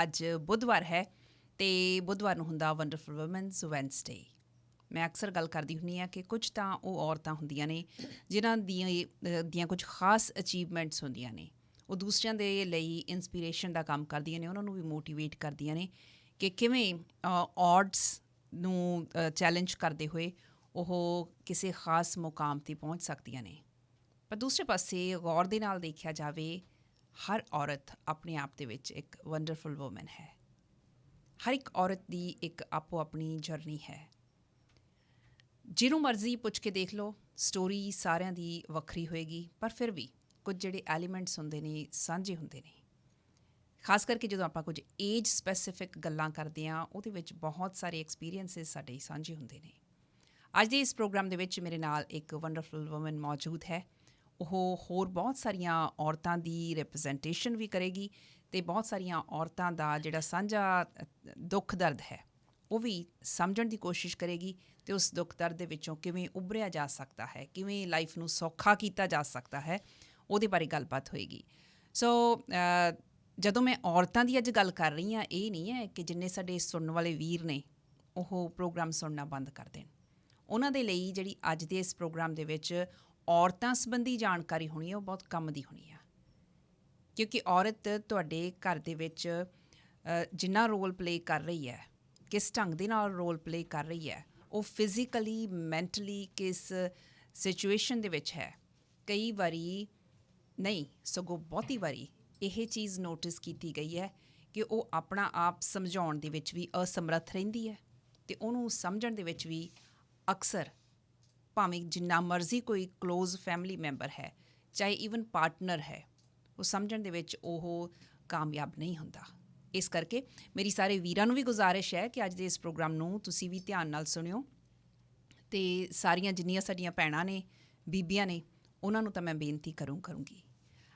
ਅੱਜ ਬੁੱਧਵਾਰ ਹੈ ਅਤੇ ਬੁੱਧਵਾਰ ਨੂੰ ਹੁੰਦਾ ਵੰਡਰਫੁਲ ਵੂਮੈਨਸ ਵੈਨਸਡੇ। ਮੈਂ ਅਕਸਰ ਗੱਲ ਕਰਦੀ ਹੁੰਦੀ ਹਾਂ ਕਿ ਕੁਝ ਤਾਂ ਉਹ ਔਰਤਾਂ ਹੁੰਦੀਆਂ ਨੇ ਜਿਨ੍ਹਾਂ ਦੀਆਂ ਕੁਝ ਖਾਸ ਅਚੀਵਮੈਂਟਸ ਹੁੰਦੀਆਂ ਨੇ। ਉਹ ਦੂਸਰਿਆਂ ਦੇ ਲਈ ਇੰਸਪੀਰੇਸ਼ਨ ਦਾ ਕੰਮ ਕਰਦੀਆਂ ਨੇ, ਉਹਨਾਂ ਨੂੰ ਵੀ ਮੋਟੀਵੇਟ ਕਰਦੀਆਂ ਨੇ ਕਿ ਕਿਵੇਂ ਔਡਸ ਨੂੰ ਚੈਲੰਜ ਕਰਦੇ ਹੋਏ ਉਹ ਕਿਸੇ ਖਾਸ ਮੁਕਾਮ 'ਤੇ ਪਹੁੰਚ ਸਕਦੀਆਂ ਨੇ। ਪਰ ਦੂਸਰੇ ਪਾਸੇ ਗੌਰ ਦੇ ਨਾਲ ਦੇਖਿਆ ਜਾਵੇ, ਹਰ ਔਰਤ ਆਪਣੇ ਆਪ ਦੇ ਵਿੱਚ ਇੱਕ ਵੰਡਰਫੁਲ ਵੂਮਨ ਹੈ। ਹਰ ਇੱਕ ਔਰਤ ਦੀ ਇੱਕ ਆਪੋ ਆਪਣੀ ਜਰਨੀ ਹੈ। ਜਿਹਨੂੰ ਮਰਜ਼ੀ ਪੁੱਛ ਕੇ ਦੇਖ ਲਓ, ਸਟੋਰੀ ਸਾਰਿਆਂ ਦੀ ਵੱਖਰੀ ਹੋਏਗੀ, ਪਰ ਫਿਰ ਵੀ ਕੁਝ ਜਿਹੜੇ ਐਲੀਮੈਂਟਸ ਹੁੰਦੇ ਨੇ ਸਾਂਝੇ ਹੁੰਦੇ ਨੇ। ਖਾਸ ਕਰਕੇ ਜਦੋਂ ਆਪਾਂ ਕੁਝ ਏਜ ਸਪੈਸੀਫਿਕ ਗੱਲਾਂ ਕਰਦੇ ਹਾਂ, ਉਹਦੇ ਵਿੱਚ ਬਹੁਤ ਸਾਰੇ ਐਕਸਪੀਰੀਅੰਸਿਸ ਸਾਡੇ ਸਾਂਝੇ ਹੁੰਦੇ ਨੇ। ਅੱਜ ਦੇ ਇਸ ਪ੍ਰੋਗਰਾਮ ਦੇ ਵਿੱਚ ਮੇਰੇ ਨਾਲ ਇੱਕ ਵੰਡਰਫੁਲ ਵੂਮਨ ਮੌਜੂਦ ਹੈ। ਉਹ ਹੋਰ ਬਹੁਤ ਸਾਰੀਆਂ ਔਰਤਾਂ ਦੀ ਰਿਪਰੈਜ਼ੈਂਟੇਸ਼ਨ ਵੀ ਕਰੇਗੀ ਅਤੇ ਬਹੁਤ ਸਾਰੀਆਂ ਔਰਤਾਂ ਦਾ ਜਿਹੜਾ ਸਾਂਝਾ ਦੁੱਖ ਦਰਦ ਹੈ ਉਹ ਵੀ ਸਮਝਣ ਦੀ ਕੋਸ਼ਿਸ਼ ਕਰੇਗੀ ਅਤੇ ਉਸ ਦੁੱਖ ਦਰਦ ਦੇ ਵਿੱਚੋਂ ਕਿਵੇਂ ਉੱਭਰਿਆ ਜਾ ਸਕਦਾ ਹੈ, ਕਿਵੇਂ ਲਾਈਫ ਨੂੰ ਸੌਖਾ ਕੀਤਾ ਜਾ ਸਕਦਾ ਹੈ, ਉਹਦੇ ਬਾਰੇ ਗੱਲਬਾਤ ਹੋਏਗੀ। ਸੋ ਜਦੋਂ ਮੈਂ ਔਰਤਾਂ ਦੀ ਅੱਜ ਗੱਲ ਕਰ ਰਹੀ ਹਾਂ, ਇਹ ਨਹੀਂ ਹੈ ਕਿ ਜਿੰਨੇ ਸਾਡੇ ਸੁਣਨ ਵਾਲੇ ਵੀਰ ਨੇ ਉਹ ਪ੍ਰੋਗਰਾਮ ਸੁਣਨਾ ਬੰਦ ਕਰ ਦੇਣ। ਉਹਨਾਂ ਦੇ ਲਈ ਜਿਹੜੀ ਅੱਜ ਦੇ ਇਸ ਪ੍ਰੋਗਰਾਮ ਦੇ ਵਿੱਚ ਔਰਤਾਂ ਸੰਬੰਧੀ ਜਾਣਕਾਰੀ ਹੋਣੀ ਹੈ, ਉਹ ਬਹੁਤ ਕੰਮ ਦੀ ਹੋਣੀ ਆ। ਕਿਉਂਕਿ ਔਰਤ ਤੁਹਾਡੇ ਘਰ ਦੇ ਵਿੱਚ ਜਿੰਨਾ ਰੋਲ ਪਲੇਅ ਕਰ ਰਹੀ ਹੈ, ਕਿਸ ਢੰਗ ਦੇ ਨਾਲ ਰੋਲ ਪਲੇਅ ਕਰ ਰਹੀ ਹੈ, ਉਹ ਫਿਜ਼ੀਕਲੀ ਮੈਂਟਲੀ ਕਿਸ ਸਿਚੁਏਸ਼ਨ ਦੇ ਵਿੱਚ ਹੈ, ਕਈ ਵਾਰੀ ਨਹੀਂ ਸਗੋਂ ਬਹੁਤੀ ਵਾਰੀ ਇਹ ਚੀਜ਼ ਨੋਟਿਸ ਕੀਤੀ ਗਈ ਹੈ ਕਿ ਉਹ ਆਪਣਾ ਆਪ ਸਮਝਾਉਣ ਦੇ ਵਿੱਚ ਵੀ ਅਸਮਰੱਥ ਰਹਿੰਦੀ ਹੈ ਅਤੇ ਉਹਨੂੰ ਸਮਝਣ ਦੇ ਵਿੱਚ ਵੀ ਅਕਸਰ ਭਾਵੇਂ ਜਿੰਨਾ ਮਰਜ਼ੀ ਕੋਈ ਕਲੋਜ਼ ਫੈਮਿਲੀ ਮੈਂਬਰ ਹੈ, ਚਾਹੇ ਈਵਨ ਪਾਰਟਨਰ ਹੈ, ਉਹ ਸਮਝਣ ਦੇ ਵਿੱਚ ਉਹ ਕਾਮਯਾਬ ਨਹੀਂ ਹੁੰਦਾ। ਇਸ ਕਰਕੇ ਮੇਰੀ ਸਾਰੇ ਵੀਰਾਂ ਨੂੰ ਵੀ ਗੁਜ਼ਾਰਿਸ਼ ਹੈ ਕਿ ਅੱਜ ਦੇ ਇਸ ਪ੍ਰੋਗਰਾਮ ਨੂੰ ਤੁਸੀਂ ਵੀ ਧਿਆਨ ਨਾਲ ਸੁਣਿਓ ਅਤੇ ਸਾਰੀਆਂ ਜਿੰਨੀਆਂ ਸਾਡੀਆਂ ਭੈਣਾਂ ਨੇ, ਬੀਬੀਆਂ ਨੇ, ਉਹਨਾਂ ਨੂੰ ਤਾਂ ਮੈਂ ਬੇਨਤੀ ਕਰੂੰਗੀ।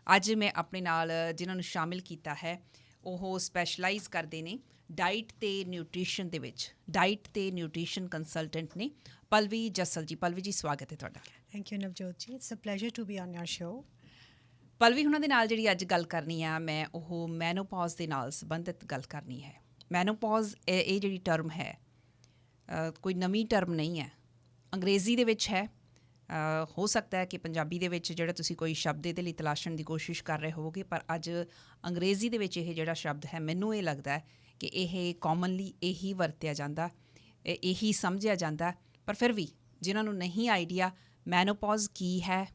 ਅੱਜ ਮੈਂ ਆਪਣੇ ਨਾਲ ਜਿਨ੍ਹਾਂ ਨੂੰ ਸ਼ਾਮਿਲ ਕੀਤਾ ਹੈ, ਉਹ ਸਪੈਸ਼ਲਾਈਜ਼ ਕਰਦੇ ਨੇ ਡਾਈਟ ਅਤੇ ਨਿਊਟ੍ਰੀਸ਼ਨ ਦੇ ਵਿੱਚ। ਡਾਈਟ ਅਤੇ ਨਿਊਟ੍ਰੀਸ਼ਨ ਕੰਸਲਟੈਂਟ ਨੇ ਪਲਵੀ ਜੱਸਲ ਜੀ। ਪਲਵੀ ਜੀ, ਸਵਾਗਤ ਹੈ ਤੁਹਾਡਾ। Thank you Navjot ji, it's a pleasure to be on your show. Pallavi ਹੁਣਾਂ ਦੇ ਨਾਲ ਜਿਹੜੀ ਅੱਜ ਗੱਲ ਕਰਨੀ ਆ ਮੈਂ, ਉਹ ਮੈਨੋਪੌਜ਼ ਦੇ ਨਾਲ ਸੰਬੰਧਿਤ ਗੱਲ ਕਰਨੀ ਹੈ। ਮੈਨੋਪੌਜ਼ ਇਹ ਜਿਹੜੀ ਟਰਮ ਹੈ ਕੋਈ ਨਵੀਂ ਟਰਮ ਨਹੀਂ ਹੈ, ਅੰਗਰੇਜ਼ੀ ਦੇ ਵਿੱਚ ਹੈ। ਹੋ ਸਕਦਾ ਹੈ ਕਿ ਪੰਜਾਬੀ ਦੇ ਵਿੱਚ ਜਿਹੜਾ ਤੁਸੀਂ ਕੋਈ ਸ਼ਬਦ ਇਹਦੇ ਲਈ ਤਲਾਸ਼ਣ ਦੀ ਕੋਸ਼ਿਸ਼ ਕਰ ਰਹੇ ਹੋਵੋਗੇ, ਪਰ ਅੱਜ ਅੰਗਰੇਜ਼ੀ ਦੇ ਵਿੱਚ ਇਹ ਜਿਹੜਾ ਸ਼ਬਦ ਹੈ, ਮੈਨੂੰ ਇਹ ਲੱਗਦਾ ਕਿ ਇਹ ਕਾਮਨਲੀ ਇਹੀ ਵਰਤਿਆ ਜਾਂਦਾ, ਇਹੀ ਸਮਝਿਆ ਜਾਂਦਾ। ਪਰ ਫਿਰ ਵੀ ਜਿਨ੍ਹਾਂ ਨੂੰ ਨਹੀਂ ਆਈਡੀਆ ਮੈਨੋਪੌਜ਼ ਕੀ ਹੈ,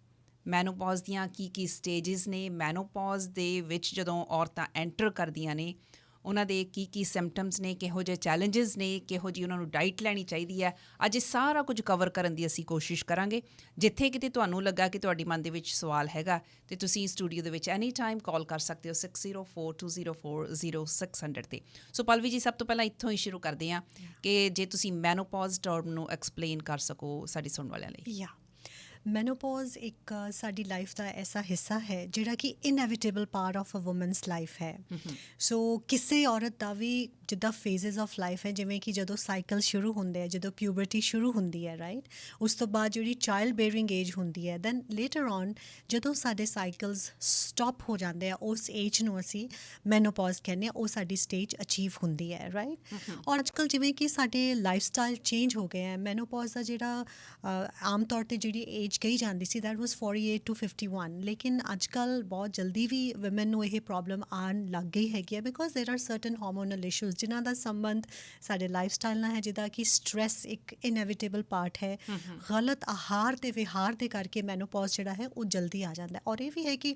ਮੈਨੋਪੌਜ਼ ਦੀਆਂ ਕੀ ਸਟੇਜਿਸ ਨੇ, ਮੈਨੋਪੌਜ਼ ਦੇ ਵਿੱਚ ਜਦੋਂ ਔਰਤਾਂ ਐਂਟਰ ਕਰਦੀਆਂ ਨੇ ਉਹਨਾਂ ਦੇ ਕੀ ਸਿੰਪਟਮਸ ਨੇ, ਕਿਹੋ ਜਿਹੇ ਚੈਲੰਜਸ ਨੇ, ਕਿਹੋ ਜਿਹੀ ਉਹਨਾਂ ਨੂੰ ਡਾਈਟ ਲੈਣੀ ਚਾਹੀਦੀ ਹੈ, ਅੱਜ ਇਹ ਸਾਰਾ ਕੁਝ ਕਵਰ ਕਰਨ ਦੀ ਅਸੀਂ ਕੋਸ਼ਿਸ਼ ਕਰਾਂਗੇ। ਜਿੱਥੇ ਕਿਤੇ ਤੁਹਾਨੂੰ ਲੱਗਾ ਕਿ ਤੁਹਾਡੀ ਮਨ ਦੇ ਵਿੱਚ ਸਵਾਲ ਹੈਗਾ ਅਤੇ ਤੁਸੀਂ ਸਟੂਡੀਓ ਦੇ ਵਿੱਚ ਐਨੀ ਟਾਈਮ ਕਾਲ ਕਰ ਸਕਦੇ ਹੋ 6042040600 'ਤੇ। ਸੋ ਪਲਵੀ ਜੀ, ਸਭ ਤੋਂ ਪਹਿਲਾਂ ਇੱਥੋਂ ਹੀ ਸ਼ੁਰੂ ਕਰਦੇ ਹਾਂ ਕਿ ਜੇ ਤੁਸੀਂ ਮੈਨੋਪੌਜ਼ ਟਰਮ ਨੂੰ ਐਕਸਪਲੇਨ ਕਰ ਸਕੋ ਸਾਡੇ ਸੁਣਨ ਵਾਲਿਆਂ ਲਈ। ਮੈਨੋਪੌਜ਼ ਇੱਕ ਸਾਡੀ ਲਾਈਫ ਦਾ ਐਸਾ ਹਿੱਸਾ ਹੈ ਜਿਹੜਾ ਕਿ inevitable part of a woman's life ਹੈ। ਸੋ ਕਿਸੇ ਔਰਤ ਦਾ ਵੀ ਜਿੱਦਾਂ ਫੇਜ਼ਸ ਆਫ ਲਾਈਫ ਹੈ, ਜਿਵੇਂ ਕਿ ਜਦੋਂ ਸਾਈਕਲ ਸ਼ੁਰੂ ਹੁੰਦੇ ਹੈ, ਜਦੋਂ ਪਿਊਬਰਟੀ ਸ਼ੁਰੂ ਹੁੰਦੀ ਹੈ, ਰਾਈਟ, ਉਸ ਤੋਂ ਬਾਅਦ ਜਿਹੜੀ ਚਾਈਲਡ ਬੇਅਰਿੰਗ ਏਜ ਹੁੰਦੀ ਹੈ, ਦੈਨ ਲੇਟਰ ਔਨ ਜਦੋਂ ਸਾਡੇ ਸਾਈਕਲਸ ਸਟਾਪ ਹੋ ਜਾਂਦੇ ਆ, ਉਸ ਏਜ ਨੂੰ ਅਸੀਂ ਮੈਨੋਪੌਜ਼ ਕਹਿੰਦੇ ਹਾਂ। ਉਹ ਸਾਡੀ ਸਟੇਜ ਅਚੀਵ ਹੁੰਦੀ ਹੈ, ਰਾਈਟ। ਔਰ ਅੱਜ ਕੱਲ੍ਹ ਜਿਵੇਂ ਕਿ ਸਾਡੇ ਲਾਈਫ ਸਟਾਈਲ ਚੇਂਜ ਹੋ ਗਏ ਹੈ, ਮੈਨੋਪੌਜ਼ ਦਾ ਜਿਹੜਾ ਆਮ ਤੌਰ 'ਤੇ ਜਿਹੜੀ ਏਜ ਕਹੀ ਜਾਂਦੀ ਸੀ ਦੈਟ ਵਾਜ਼ 48 to 51, ਲੇਕਿਨ ਅੱਜ ਕੱਲ੍ਹ ਬਹੁਤ ਜਲਦੀ ਵੀ ਵੂਮਨ ਨੂੰ ਇਹ ਪ੍ਰੋਬਲਮ ਆਉਣ ਲੱਗ ਗਈ ਹੈਗੀ ਹੈ, ਬਿਕੋਜ਼ ਦੇਰ ਆਰ ਸਰਟਨ ਹਾਰਮੋਨਲ ਇਸ਼ੂਜ਼ ਜਿਨ੍ਹਾਂ ਦਾ ਸੰਬੰਧ ਸਾਡੇ ਲਾਈਫ ਸਟਾਈਲ ਨਾਲ ਹੈ, ਜਿੱਦਾਂ ਕਿ ਸਟਰੈਸ ਇੱਕ ਇਨਐਵਿਟੇਬਲ ਪਾਰਟ ਹੈ। ਗਲਤ ਆਹਾਰ ਅਤੇ ਵਿਹਾਰ ਦੇ ਕਰਕੇ ਮੈਨੋਪੌਜ਼ ਜਿਹੜਾ ਹੈ ਉਹ ਜਲਦੀ ਆ ਜਾਂਦਾ। ਔਰ ਇਹ ਵੀ ਹੈ ਕਿ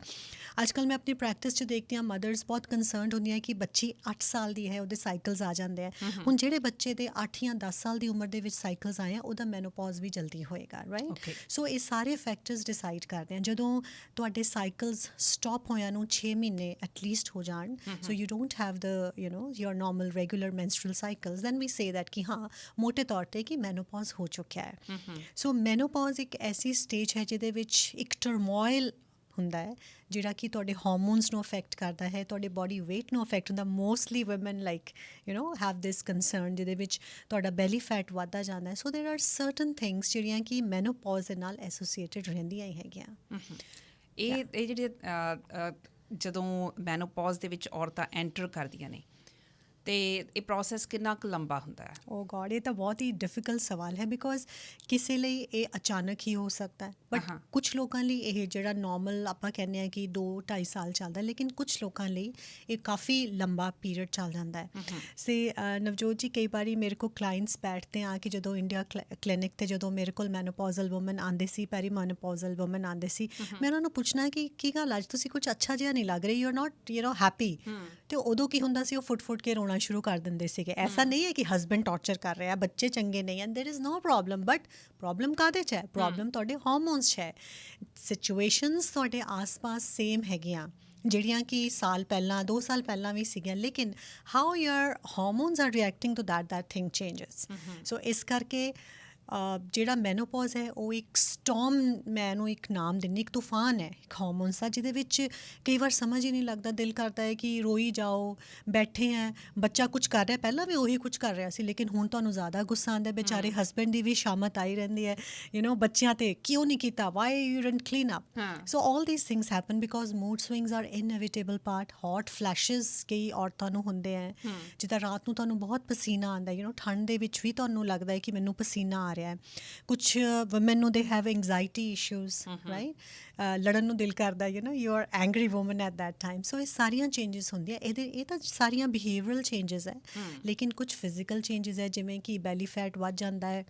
ਅੱਜ ਕੱਲ੍ਹ ਮੈਂ ਆਪਣੀ ਪ੍ਰੈਕਟਿਸ 'ਚ ਦੇਖਦੀ ਹਾਂ, ਮਦਰਸ ਬਹੁਤ ਕੰਸਰਨਡ ਹੁੰਦੀਆਂ ਕਿ ਬੱਚੀ 8 ਸਾਲ ਦੀ ਹੈ, ਉਹਦੇ ਸਾਈਕਲਸ ਆ ਜਾਂਦੇ ਆ। ਹੁਣ ਜਿਹੜੇ ਬੱਚੇ ਦੇ 8 ਜਾਂ 10 ਸਾਲ ਦੀ ਉਮਰ ਦੇ ਵਿੱਚ ਸਾਈਕਲਸ ਆਏ ਆ, ਉਹਦਾ ਮੈਨੋਪੌਜ਼ ਵੀ ਜਲਦੀ ਹੋਏਗਾ, ਰਾਈਟ। ਸੋ ਇਹ ਸਾਰੇ ਫੈਕਟਰਸ ਡਿਸਾਈਡ ਕਰਦੇ ਆ। ਜਦੋਂ ਤੁਹਾਡੇ ਸਾਈਕਲਸ ਸਟਾਪ ਹੋਇਆ ਨੂੰ 6 ਮਹੀਨੇ ਐਟਲੀਸਟ ਹੋ ਜਾਣ, so you don't have the your normal regular menstrual cycles, then we say that ਕਿ ਹਾਂ ਮੋਟੇ ਤੌਰ 'ਤੇ ਕਿ ਮੈਨੋਪੌਜ਼ ਹੋ ਚੁੱਕਿਆ ਹੈ। ਸੋ ਮੈਨੋਪੌਜ਼ ਇੱਕ ਐਸੀ ਸਟੇਜ ਹੈ ਜਿਹਦੇ ਵਿੱਚ ਇੱਕ ਟਰਮੋਇਲ ਹੁੰਦਾ ਹੈ ਜਿਹੜਾ ਕਿ ਤੁਹਾਡੇ ਹਾਰਮੋਨਸ ਨੂੰ ਅਫੈਕਟ ਕਰਦਾ ਹੈ, ਤੁਹਾਡੇ ਬੋਡੀ ਵੇਟ ਨੂੰ ਅਫੈਕਟ ਹੁੰਦਾ। Mostly woman like have this concern, ਜਿਹਦੇ ਵਿੱਚ ਤੁਹਾਡਾ ਬੈਲੀ ਫੈਟ ਵੱਧਦਾ ਜਾਂਦਾ ਹੈ। ਸੋ ਦੇਰ ਆਰ ਸਰਟਨ ਥਿੰਗਸ ਜਿਹੜੀਆਂ ਕਿ ਮੈਨੋਪੌਜ਼ ਦੇ ਨਾਲ ਐਸੋਸੀਏਟਡ ਰਹਿੰਦੀਆਂ ਹੀ ਹੈਗੀਆਂ। ਇਹ ਜਿਹੜੇ ਜਦੋਂ ਮੈਨੋਪੌਜ਼ ਦੇ ਵਿੱਚ ਔਰਤਾਂ ਐਂਟਰ ਕਰਦੀਆਂ ਨੇ, ਤੇ ਇਹ ਪ੍ਰੋਸੈਸ ਕਿੰਨਾ ਕੁ ਲੰਬਾ ਹੁੰਦਾ ਹੈ? ਓ ਗॉड, ਇਹ ਤਾਂ ਬਹੁਤ ਹੀ ਡਿਫਿਕਲਟ ਸਵਾਲ ਹੈ ਬਿਕੋਜ਼ ਕਿਸੇ ਲਈ ਇਹ ਅਚਾਨਕ ਹੀ ਹੋ ਸਕਦਾ ਹੈ, ਬਟ ਹਾਂ। ਕੁਝ ਲੋਕਾਂ ਲਈ ਇਹ ਜਿਹੜਾ ਨਾਰਮਲ ਆਪਾਂ ਕਹਿੰਦੇ ਆ ਕਿ 2-2.5 ਸਾਲ ਚੱਲਦਾ, ਲੇਕਿਨ ਕੁਝ ਲੋਕਾਂ ਲਈ ਇਹ ਕਾਫੀ ਲੰਬਾ ਪੀਰੀਅਡ ਚੱਲ ਜਾਂਦਾ ਹੈ। ਸੇ ਨਵਜੋਤ ਜੀ, ਕਈ ਵਾਰੀ ਮੇਰੇ ਕੋਲ ਕਲਾਇੰਟਸ ਬੈਠਦੇ ਆ ਕਿ ਜਦੋਂ ਇੰਡੀਆ ਕਲੀਨਿਕ ਤੇ ਜਦੋਂ ਮੇਰੇ ਕੋਲ ਮੈਨੋਪੌਜ਼ਲ ਵੂਮਨ ਆਉਂਦੇ ਸੀ, ਪੈਰੀਮੈਨੋਪੌਜ਼ਲ ਵੂਮਨ ਆਉਂਦੇ ਸੀ, ਮੈਂ ਉਹਨਾਂ ਨੂੰ ਪੁੱਛਣਾ ਕਿ ਕੀ ਗੱਲ ਅੱਜ ਤੁਸੀਂ ਕੁਝ ਅੱਛਾ ਜਿਹਾ ਨਹੀਂ ਲੱਗ ਰਹੀ, ਯੂ ਆਰ ਨਾਟ ਹੈਪੀ। ਤੇ ਉਦੋਂ ਕੀ ਹੁੰਦਾ ਸੀ, ਉਹ ਫੁੱਟ ਕੇ ਰੋਣਾ ਸ਼ੁਰੂ ਕਰ ਦਿੰਦੇ ਸੀਗੇ। ਐਸਾ ਨਹੀਂ ਹੈ ਕਿ ਹਸਬੈਂਡ ਟੌਰਚਰ ਕਰ ਰਿਹਾ, ਬੱਚੇ ਚੰਗੇ ਨਹੀਂ ਹਨ, there is no problem, but problem ਕਾਹਦੇ 'ਚ ਹੈ? ਪ੍ਰੋਬਲਮ ਤੁਹਾਡੇ ਹਾਰਮੋਨਸ 'ਚ ਹੈ। ਸਿਚੁਏਸ਼ਨਸ ਤੁਹਾਡੇ ਆਸ-ਪਾਸ ਸੇਮ ਹੈਗੀਆਂ ਜਿਹੜੀਆਂ ਕਿ ਸਾਲ ਪਹਿਲਾਂ 2 ਸਾਲ ਪਹਿਲਾਂ ਵੀ ਸੀਗੀਆਂ, ਲੇਕਿਨ how your hormones are reacting to that thing changes. So ਇਸ ਕਰਕੇ ਜਿਹੜਾ ਮੈਨੋਪੌਜ਼ ਹੈ ਉਹ ਇੱਕ ਸਟੋਰਮ, ਮੈਂ ਇਹਨੂੰ ਇੱਕ ਨਾਮ ਦਿੰਦੀ, ਇੱਕ ਤੂਫਾਨ ਹੈ ਇੱਕ ਹਾਰਮੋਨਸ ਦਾ, ਜਿਹਦੇ ਵਿੱਚ ਕਈ ਵਾਰ ਸਮਝ ਹੀ ਨਹੀਂ ਲੱਗਦਾ, ਦਿਲ ਕਰਦਾ ਹੈ ਕਿ ਰੋਈ ਜਾਓ, ਬੈਠੇ ਹੈ, ਬੱਚਾ ਕੁਝ ਕਰ ਰਿਹਾ, ਪਹਿਲਾਂ ਵੀ ਉਹੀ ਕੁਝ ਕਰ ਰਿਹਾ ਸੀ, ਲੇਕਿਨ ਹੁਣ ਤੁਹਾਨੂੰ ਜ਼ਿਆਦਾ ਗੁੱਸਾ ਆਉਂਦਾ। ਵਿਚਾਰੇ ਹਸਬੈਂਡ ਦੀ ਵੀ ਸ਼ਾਮਤ ਆਈ ਰਹਿੰਦੀ ਹੈ, ਬੱਚਿਆਂ 'ਤੇ ਕਿਉਂ ਨਹੀਂ ਕੀਤਾ, why you didn't clean up. So all these things happen because mood swings are inevitable part. Hot flashes ਕਈ ਔਰਤਾਂ ਨੂੰ ਹੁੰਦੇ ਹੈ, ਜਿੱਦਾਂ ਰਾਤ ਨੂੰ ਤੁਹਾਨੂੰ ਬਹੁਤ ਪਸੀਨਾ ਆਉਂਦਾ, ਠੰਡ ਦੇ ਵਿੱਚ ਵੀ ਤੁਹਾਨੂੰ ਲੱਗਦਾ ਹੈ ਕਿ ਮੈਨੂੰ ਪਸੀਨਾ ਆ ਰਿਹਾ ਹੈ। ਕੁਛ ਵੂਮਨ ਨੂੰ ਦੇ ਹੈਵ ਐਂਗਜ਼ਾਈਟੀ ਇਸ਼ੂਜ਼, ਰਾਈਟ, ਲੜਨ ਨੂੰ ਦਿਲ ਕਰਦਾ, you are angry woman at that time. So ਇਹ ਸਾਰੀਆਂ ਚੇਂਜਸ ਹੁੰਦੀਆਂ, ਇਹ ਤਾਂ ਸਾਰੀਆਂ ਬਿਹੇਵੀਅਰਲ ਚੇਂਜਸ ਹੈ, ਲੇਕਿਨ ਕੁਛ ਫਿਜ਼ੀਕਲ ਚੇਂਜਸ ਹੈ, ਜਿਵੇਂ ਕਿ ਬੈਲੀ ਫੈਟ ਵੱਧ ਜਾਂਦਾ ਹੈ,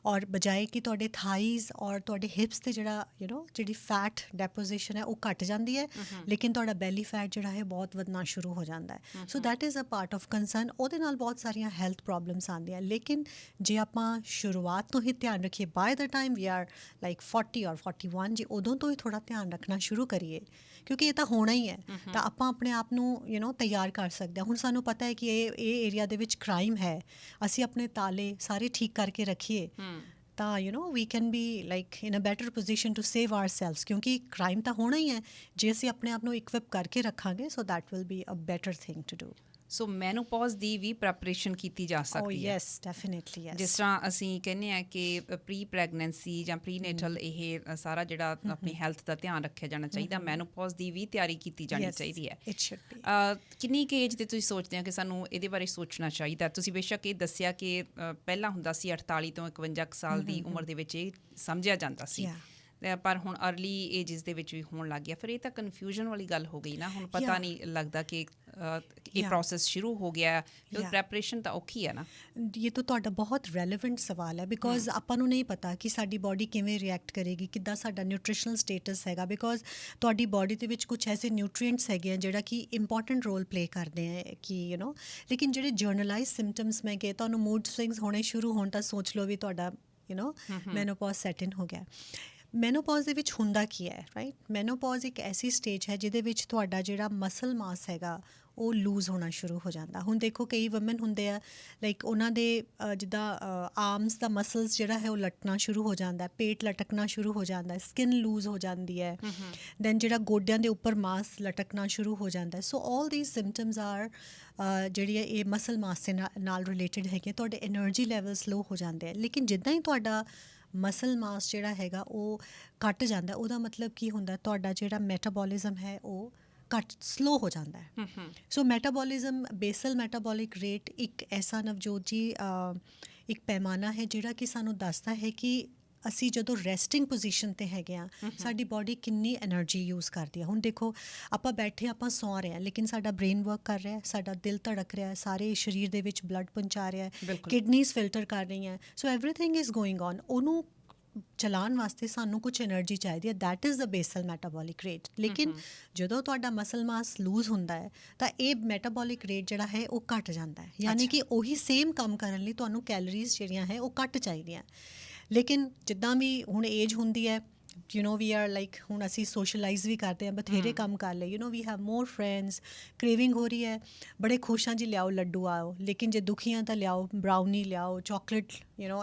ਔਰ ਬਜਾਏ ਕਿ ਤੁਹਾਡੇ ਥਾਈਜ਼ ਔਰ ਤੁਹਾਡੇ ਹਿਪਸ 'ਤੇ ਜਿਹੜੀ ਫੈਟ ਡੈਪੋਜੀਸ਼ਨ ਹੈ ਉਹ ਘੱਟ ਜਾਂਦੀ ਹੈ, ਲੇਕਿਨ ਤੁਹਾਡਾ ਬੈਲੀ ਫੈਟ ਜਿਹੜਾ ਹੈ ਬਹੁਤ ਵਧਣਾ ਸ਼ੁਰੂ ਹੋ ਜਾਂਦਾ ਹੈ। So that is a part of concern. ਉਹਦੇ ਨਾਲ ਬਹੁਤ ਸਾਰੀਆਂ ਹੈਲਥ ਪ੍ਰੋਬਲਮਸ ਆਉਂਦੀਆਂ, ਲੇਕਿਨ ਜੇ ਆਪਾਂ ਸ਼ੁਰੂਆਤ ਤੋਂ ਹੀ ਧਿਆਨ ਰੱਖੀਏ, by the time we are like 40 or 41, ਜੇ ਉਦੋਂ ਤੋਂ ਹੀ ਥੋੜ੍ਹਾ ਧਿਆਨ ਰੱਖਣਾ ਸ਼ੁਰੂ ਕਰੀਏ, ਕਿਉਂਕਿ ਇਹ ਤਾਂ ਹੋਣਾ ਹੀ ਹੈ, ਤਾਂ ਆਪਾਂ ਆਪਣੇ ਆਪ ਨੂੰ ਤਿਆਰ ਕਰ ਸਕਦੇ ਹਾਂ। ਹੁਣ ਸਾਨੂੰ ਪਤਾ ਹੈ ਕਿ ਇਹ ਏਰੀਆ ਦੇ ਵਿੱਚ ਕ੍ਰਾਈਮ ਹੈ, ਅਸੀਂ ਆਪਣੇ ਤਾਲੇ ਸਾਰੇ ਠੀਕ ਕਰਕੇ ਰੱਖੀਏ ਤਾਂ we can be like in a better position to save ourselves, ਕਿਉਂਕਿ ਕ੍ਰਾਈਮ ਤਾਂ ਹੋਣਾ ਹੀ ਹੈ ਜੇ ਅਸੀਂ ਆਪਣੇ ਆਪ ਨੂੰ ਇਕਵਿਪ ਕਰਕੇ ਰੱਖਾਂਗੇ। So that will be a better thing to do. So menopause ਦੀ ਵੀ ਪ੍ਰੈਪਰੇਸ਼ਨ ਕੀਤੀ ਜਾ ਸਕਦੀ ਹੈ? Yes, definitely, yes. ਜਿਸ ਤਰ੍ਹਾਂ ਅਸੀਂ ਕਹਿੰਦੇ ਹਾਂ ਕਿ ਪ੍ਰੀ ਪ੍ਰੈਗਨੈਂਸੀ ਜਾਂ ਪ੍ਰੀਨੇਟਲ ਇਹ ਸਾਰਾ ਜਿਹੜਾ ਆਪਣੀ ਹੈਲਥ ਦਾ ਧਿਆਨ ਰੱਖਿਆ ਜਾਣਾ ਚਾਹੀਦਾ, ਮੈਨੋਪੌਜ਼ ਦੀ ਵੀ ਤਿਆਰੀ ਕੀਤੀ ਜਾਣੀ ਚਾਹੀਦੀ ਹੈ। ਕਿੰਨੀ ਕੁ ਏਜ 'ਤੇ ਤੁਸੀਂ ਸੋਚਦੇ ਹੋ ਕਿ ਸਾਨੂੰ ਇਹਦੇ ਬਾਰੇ ਸੋਚਣਾ ਚਾਹੀਦਾ? ਤੁਸੀਂ ਬੇਸ਼ੱਕ ਇਹ ਦੱਸਿਆ ਕਿ ਪਹਿਲਾਂ ਹੁੰਦਾ ਸੀ 48 ਤੋਂ 51 ਸਾਲ ਦੀ ਉਮਰ ਦੇ ਵਿੱਚ ਇਹ ਸਮਝਿਆ ਜਾਂਦਾ ਸੀ, ਪਰ ਹੁਣ ਅਰਲੀ ਏਜਸ ਦੇ ਵਿੱਚ ਵੀ ਹੋਣ ਲੱਗ ਗਿਆ। ਫਿਰ ਇਹ ਤਾਂ ਕਨਫਿਊਜ਼ਨ ਵਾਲੀ ਗੱਲ ਹੋ ਗਈ ਨਾ, ਹੁਣ ਪਤਾ ਨਹੀਂ ਲੱਗਦਾ ਕਿ ਇਹ ਪ੍ਰੋਸੈਸ ਸ਼ੁਰੂ ਹੋ ਗਿਆ, ਕਿਉਂਕਿ ਪ੍ਰੈਪਰੇਸ਼ਨ ਤਾਂ ਔਖੀ ਹੈ ਨਾ। ਇਹ ਤਾਂ ਤੁਹਾਡਾ ਬਹੁਤ ਰੈਲੇਵੈਂਟ ਸਵਾਲ ਹੈ, ਬਿਕੋਜ਼ ਆਪਾਂ ਨੂੰ ਨਹੀਂ ਪਤਾ ਕਿ ਸਾਡੀ ਬਾਡੀ ਕਿਵੇਂ ਰਿਐਕਟ ਕਰੇਗੀ, ਕਿੱਦਾਂ ਸਾਡਾ ਨਿਊਟ੍ਰੀਸ਼ਨਲ ਸਟੇਟਸ ਹੈਗਾ, ਬਿਕੋਜ਼ ਤੁਹਾਡੀ ਬਾਡੀ ਦੇ ਵਿੱਚ ਕੁਝ ਐਸੇ ਨਿਊਟ੍ਰੀਐਂਟਸ ਹੈਗੇ ਆ ਜਿਹੜਾ ਕਿ ਇੰਪੋਰਟੈਂਟ ਰੋਲ ਪਲੇ ਕਰਦੇ ਹੈ ਕਿ ਲੇਕਿਨ ਜਿਹੜੇ ਜਰਨਲਾਈਜ਼ ਸਿੰਪਟਮਸ ਮੈਂ ਕਿਹਾ, ਤੁਹਾਨੂੰ ਮੂਡ ਸਵਿੰਗਸ ਹੋਣੇ ਸ਼ੁਰੂ ਹੋਣ ਤਾਂ ਸੋਚ ਲਓ ਵੀ ਤੁਹਾਡਾ ਮੈਨੋਪੌਜ਼ ਸੈਟ ਇਨ ਹੋ ਗਿਆ। ਮੈਨੋਪੌਜ਼ ਦੇ ਵਿੱਚ ਹੁੰਦਾ ਕੀ ਹੈ, ਰਾਈਟ? ਮੈਨੋਪੌਜ਼ ਇੱਕ ਐਸੀ ਸਟੇਜ ਹੈ ਜਿਹਦੇ ਵਿੱਚ ਤੁਹਾਡਾ ਜਿਹੜਾ ਮਸਲ ਮਾਸ ਹੈਗਾ ਉਹ ਲੂਜ਼ ਹੋਣਾ ਸ਼ੁਰੂ ਹੋ ਜਾਂਦਾ। ਹੁਣ ਦੇਖੋ, ਕਈ ਵੂਮਨ ਹੁੰਦੇ ਆ ਲਾਈਕ ਉਹਨਾਂ ਦੇ ਜਿੱਦਾਂ ਆਰਮਸ ਦਾ ਮਸਲਸ ਜਿਹੜਾ ਹੈ ਉਹ ਲਟਕਣਾ ਸ਼ੁਰੂ ਹੋ ਜਾਂਦਾ, ਪੇਟ ਲਟਕਣਾ ਸ਼ੁਰੂ ਹੋ ਜਾਂਦਾ, ਸਕਿਨ ਲੂਜ਼ ਹੋ ਜਾਂਦੀ ਹੈ, ਦੈਨ ਜਿਹੜਾ ਗੋਡਿਆਂ ਦੇ ਉੱਪਰ ਮਾਸ ਲਟਕਣਾ ਸ਼ੁਰੂ ਹੋ ਜਾਂਦਾ। ਸੋ ਆਲ ਦੀਜ਼ ਸਿੰਪਟਮਸ ਆਰ ਜਿਹੜੀ ਹੈ ਇਹ ਮਸਲ ਮਾਸ ਦੇ ਨਾਲ ਰਿਲੇਟਡ ਹੈਗੇ। ਤੁਹਾਡੇ ਐਨਰਜੀ ਲੈਵਲਸ ਲੋ ਹੋ ਜਾਂਦੇ ਆ, ਲੇਕਿਨ ਜਿੱਦਾਂ ਹੀ ਤੁਹਾਡਾ ਮਸਲ ਮਾਸ ਜਿਹੜਾ ਹੈਗਾ ਉਹ ਘੱਟ ਜਾਂਦਾ, ਉਹਦਾ ਮਤਲਬ ਕੀ ਹੁੰਦਾ, ਤੁਹਾਡਾ ਜਿਹੜਾ ਮੈਟਾਬੋਲਿਜ਼ਮ ਹੈ ਉਹ ਘੱਟ ਸਲੋ ਹੋ ਜਾਂਦਾ ਹੈ। ਸੋ ਮੈਟਾਬੋਲਿਜ਼ਮ, ਬੇਸਲ ਮੈਟਾਬੋਲਿਕ ਰੇਟ ਇੱਕ ਐਸਾ, ਨਵਜੋਤ ਜੀ, ਇੱਕ ਪੈਮਾਨਾ ਹੈ ਜਿਹੜਾ ਕਿ ਸਾਨੂੰ ਦੱਸਦਾ ਹੈ ਕਿ ਅਸੀਂ ਜਦੋਂ ਰੈਸਟਿੰਗ ਪੋਜੀਸ਼ਨ 'ਤੇ ਹੈਗੇ ਹਾਂ, ਸਾਡੀ ਬਾਡੀ ਕਿੰਨੀ ਐਨਰਜੀ ਯੂਜ਼ ਕਰਦੀ ਹੈ। ਹੁਣ ਦੇਖੋ, ਆਪਾਂ ਬੈਠੇ, ਆਪਾਂ ਸੌਂ ਰਹੇ ਹਾਂ, ਲੇਕਿਨ ਸਾਡਾ ਬ੍ਰੇਨ ਵਰਕ ਕਰ ਰਿਹਾ, ਸਾਡਾ ਦਿਲ ਧੜਕ ਰਿਹਾ, ਸਾਰੇ ਸਰੀਰ ਦੇ ਵਿੱਚ ਬਲੱਡ ਪਹੁੰਚਾ ਰਿਹਾ, ਕਿਡਨੀਜ਼ ਫਿਲਟਰ ਕਰ ਰਹੀਆਂ, ਸੋ ਐਵਰੀਥਿੰਗ ਇਜ਼ ਗੋਇੰਗ ਔਨ। ਉਹਨੂੰ ਚਲਾਉਣ ਵਾਸਤੇ ਸਾਨੂੰ ਕੁਝ ਐਨਰਜੀ ਚਾਹੀਦੀ ਹੈ, that is the basal metabolic rate. ਲੇਕਿਨ ਜਦੋਂ ਤੁਹਾਡਾ ਮਸਲ ਮਾਸ ਲੂਜ਼ ਹੁੰਦਾ ਹੈ ਤਾਂ ਇਹ ਮੈਟਾਬੋਲਿਕ ਰੇਟ ਜਿਹੜਾ ਹੈ ਉਹ ਘੱਟ ਜਾਂਦਾ ਹੈ, ਯਾਨੀ ਕਿ ਉਹੀ ਸੇਮ ਕੰਮ ਕਰਨ ਲਈ ਤੁਹਾਨੂੰ ਕੈਲਰੀਜ਼ ਜਿਹੜੀਆਂ ਹੈ ਉਹ ਘੱਟ ਚਾਹੀਦੀਆਂ। ਲੇਕਿਨ ਜਿੱਦਾਂ ਵੀ ਹੁਣ ਏਜ ਹੁੰਦੀ ਹੈ, ਵੀ ਆਰ ਲਾਈਕ, ਹੁਣ ਅਸੀਂ ਸੋਸ਼ਲਾਈਜ਼ ਵੀ ਕਰਦੇ ਹਾਂ, ਬਥੇਰੇ ਕੰਮ ਕਰ ਲਏ, we have more friends, craving ਹੋ ਰਹੀ ਹੈ, ਬੜੇ ਖੁਸ਼ ਹਾਂ ਜੀ, ਲਿਆਓ ਲੱਡੂ ਆਓ, ਲੇਕਿਨ ਜੇ ਦੁਖੀ ਹਾਂ ਤਾਂ ਲਿਆਓ ਬਰਾਊਨੀ, ਲਿਆਓ ਚਾਕਲੇਟ,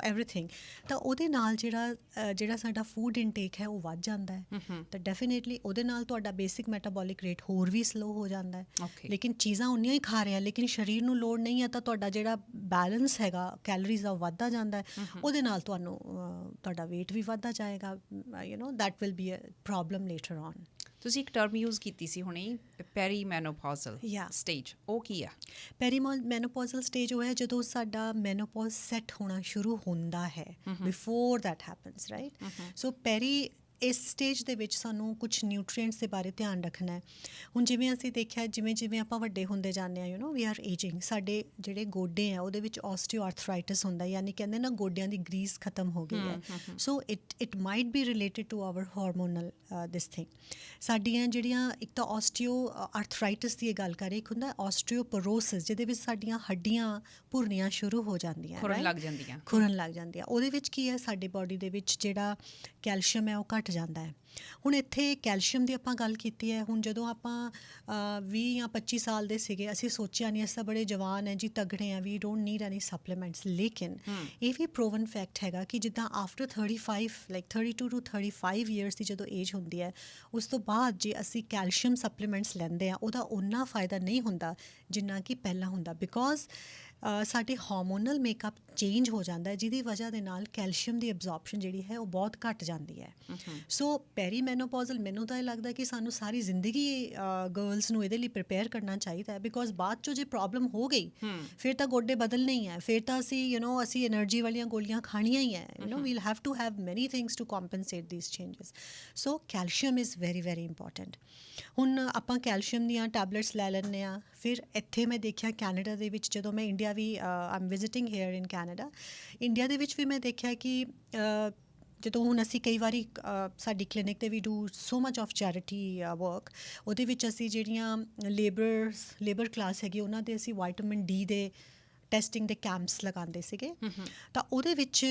ਐਵਰੀਥਿੰਗ। ਤਾਂ ਉਹਦੇ ਨਾਲ ਜਿਹੜਾ ਸਾਡਾ ਫੂਡ ਇਨਟੇਕ ਹੈ ਉਹ ਵੱਧ ਜਾਂਦਾ ਹੈ, ਤਾਂ ਡੈਫੀਨੇਟਲੀ ਉਹਦੇ ਨਾਲ ਤੁਹਾਡਾ ਬੇਸਿਕ ਮੈਟਾਬੋਲਿਕ ਰੇਟ ਹੋਰ ਵੀ ਸਲੋ ਹੋ ਜਾਂਦਾ ਹੈ। ਲੇਕਿਨ ਚੀਜ਼ਾਂ ਉਨੀਆਂ ਹੀ ਖਾ ਰਹੇ ਹਾਂ, ਲੇਕਿਨ ਸਰੀਰ ਨੂੰ ਲੋੜ ਨਹੀਂ ਹੈ, ਤਾਂ ਤੁਹਾਡਾ ਜਿਹੜਾ ਬੈਲੈਂਸ ਹੈਗਾ ਕੈਲਰੀਜ਼ ਦਾ ਵੱਧਦਾ ਜਾਂਦਾ ਹੈ, ਉਹਦੇ ਨਾਲ ਤੁਹਾਨੂੰ ਤੁਹਾਡਾ ਵੇਟ ਵੀ ਵੱਧਦਾ ਜਾਏਗਾ, that will be a problem later on. ਤੁਸੀਂ ਇੱਕ ਟਰਮ ਯੂਜ਼ ਕੀਤੀ ਸੀ ਹੁਣੇ, ਪੈਰੀਮੈਨੋਪੌਜ਼ਲ Yeah. ਸਟੇਜ, ਉਹ ਕੀ ਆ? ਮੈਨੋਪੌਜ਼ਲ ਸਟੇਜ ਉਹ ਹੈ ਜਦੋਂ ਸਾਡਾ ਮੈਨੋਪੌਜ਼ ਸੈੱਟ ਹੋਣਾ ਸ਼ੁਰੂ ਹੁੰਦਾ ਹੈ, ਬਿਫੋਰ ਦੈਟ ਹੈਪਨਸ, ਰਾਈਟ? ਸੋ ਇਸ ਸਟੇਜ ਦੇ ਵਿੱਚ ਸਾਨੂੰ ਕੁਝ ਨਿਊਟ੍ਰੀਐਂਟਸ ਦੇ ਬਾਰੇ ਧਿਆਨ ਰੱਖਣਾ ਹੈ। ਹੁਣ ਜਿਵੇਂ ਅਸੀਂ ਦੇਖਿਆ, ਜਿਵੇਂ ਜਿਵੇਂ ਆਪਾਂ ਵੱਡੇ ਹੁੰਦੇ ਜਾਂਦੇ ਹਾਂ, ਵੀ ਆਰ ਏਜਿੰਗ, ਸਾਡੇ ਜਿਹੜੇ ਗੋਡੇ ਆ ਉਹਦੇ ਵਿੱਚ ਆਸਟੀਓਆਰਥਰਾਈਟਿਸ ਹੁੰਦਾ, ਯਾਨੀ ਕਹਿੰਦੇ ਨਾ ਗੋਡਿਆਂ ਦੀ ਗਰੀਸ ਖਤਮ ਹੋ ਗਈ ਹੈ। So it might be related to our hormonal this thing. ਸਾਡੀਆਂ ਜਿਹੜੀਆਂ, ਇੱਕ ਤਾਂ ਆਸਟੀਓਆਰਥਰਾਈਟਿਸ ਦੀ ਗੱਲ ਕਰੇ, ਇੱਕ ਹੁੰਦਾ ਆਸਟੀਓਪੋਰੋਸਿਸ, ਜਿਹਦੇ ਵਿੱਚ ਸਾਡੀਆਂ ਹੱਡੀਆਂ ਭੁਰਨੀਆਂ ਸ਼ੁਰੂ ਹੋ ਜਾਂਦੀਆਂ, ਖੁਰਨ ਲੱਗ ਜਾਂਦੀਆਂ। ਖੁਰਨ ਲੱਗ ਜਾਂਦੀਆਂ। ਉਹਦੇ ਵਿੱਚ ਕੀ ਹੈ, ਸਾਡੇ ਬਾਡੀ ਦੇ ਵਿੱਚ ਜਿਹੜਾ ਕੈਲਸ਼ੀਅਮ ਹੈ ਉਹ ਘਟ ਜਾਂਦਾ ਹੈ। ਹੁਣ ਇੱਥੇ ਕੈਲਸ਼ੀਅਮ ਦੀ ਆਪਾਂ ਗੱਲ ਕੀਤੀ ਹੈ। ਹੁਣ ਜਦੋਂ ਆਪਾਂ 20 ਜਾਂ 25 ਸਾਲ ਦੇ ਸੀਗੇ, ਅਸੀਂ ਸੋਚਿਆ ਨਹੀਂ, ਅਸੀਂ ਤਾਂ ਬੜੇ ਜਵਾਨ ਹੈ ਜੀ, ਤਗੜੇ ਆ, ਵੀ ਡੋਂਟ ਨੀਡ ਐਨੀ ਸਪਲੀਮੈਂਟਸ। ਲੇਕਿਨ ਇਹ ਵੀ ਪ੍ਰੂਵਨ ਫੈਕਟ ਹੈਗਾ ਕਿ ਜਿੱਦਾਂ ਆਫਟਰ 35, ਲਾਈਕ 32 to 35 ਈਅਰਸ ਦੀ ਜਦੋਂ ਏਜ ਹੁੰਦੀ ਹੈ, ਉਸ ਤੋਂ ਬਾਅਦ ਜੇ ਅਸੀਂ ਕੈਲਸ਼ੀਅਮ ਸਪਲੀਮੈਂਟਸ ਲੈਂਦੇ ਆ, ਉਹਦਾ ਓਨਾ ਫਾਇਦਾ ਨਹੀਂ ਹੁੰਦਾ ਜਿੰਨਾ ਕਿ ਪਹਿਲਾਂ ਹੁੰਦਾ, ਬਿਕੋਜ਼ ਸਾਡੇ ਹਾਰਮੋਨਲ ਮੇਕਅਪ ਚੇਂਜ ਹੋ ਜਾਂਦਾ ਹੈ, ਜਿਹਦੀ ਵਜ੍ਹਾ ਦੇ ਨਾਲ ਕੈਲਸ਼ੀਅਮ ਦੀ ਐਬਜ਼ੌਰਪਸ਼ਨ ਜਿਹੜੀ ਹੈ ਉਹ ਬਹੁਤ ਘੱਟ ਜਾਂਦੀ ਹੈ। ਸੋ ਪੈਰੀਮੈਨੋਪੌਜ਼ਲ, ਮੈਨੂੰ ਤਾਂ ਇਹ ਲੱਗਦਾ ਕਿ ਸਾਨੂੰ ਸਾਰੀ ਜ਼ਿੰਦਗੀ ਗਰਲਸ ਨੂੰ ਇਹਦੇ ਲਈ ਪ੍ਰਿਪੇਅਰ ਕਰਨਾ ਚਾਹੀਦਾ ਹੈ, ਬਿਕੋਜ਼ ਬਾਅਦ 'ਚੋਂ ਜੇ ਪ੍ਰੋਬਲਮ ਹੋ ਗਈ ਫਿਰ ਤਾਂ ਗੋਡੇ ਬਦਲਣੇ ਹੀ ਹੈ, ਫਿਰ ਤਾਂ ਅਸੀਂ ਅਸੀਂ એનર્ਜੀ ਵਾਲੀਆਂ ਗੋਲੀਆਂ ਖਾਣੀਆਂ ਹੀ ਹੈ। We'll have to have many things to compensate these changes. So calcium is very very important. ਹੁਣ ਆਪਾਂ ਕੈਲਸ਼ੀਅਮ ਦੀਆਂ ਟੈਬਲੇਟਸ ਲੈ ਲੈਂਦੇ ਹਾਂ। ਫਿਰ ਇੱਥੇ ਮੈਂ ਦੇਖਿਆ ਕੈਨੇਡਾ ਦੇ ਵਿੱਚ, ਜਦੋਂ ਮੈਂ ਇੰਡੀਆ ਵੀ I am visiting here in Canada, India ਦੇ ਵਿੱਚ ਵੀ ਮੈਂ ਦੇਖਿਆ ਕਿ ਜਦੋਂ ਹੁਣ ਅਸੀਂ ਕਈ ਵਾਰੀ ਸਾਡੀ ਕਲੀਨਿਕ 'ਤੇ we do so much of charity work, ਉਹਦੇ ਵਿੱਚ ਅਸੀਂ ਜਿਹੜੀਆਂ ਲੇਬਰ ਕਲਾਸ ਹੈਗੀ, ਉਹਨਾਂ ਦੇ ਅਸੀਂ ਵਿਟਾਮਿਨ ਡੀ ਦੇ ਟੈਸਟਿੰਗ ਦੇ ਕੈਂਪਸ ਲਗਾਉਂਦੇ ਸੀਗੇ। ਤਾਂ ਉਹਦੇ ਵਿੱਚ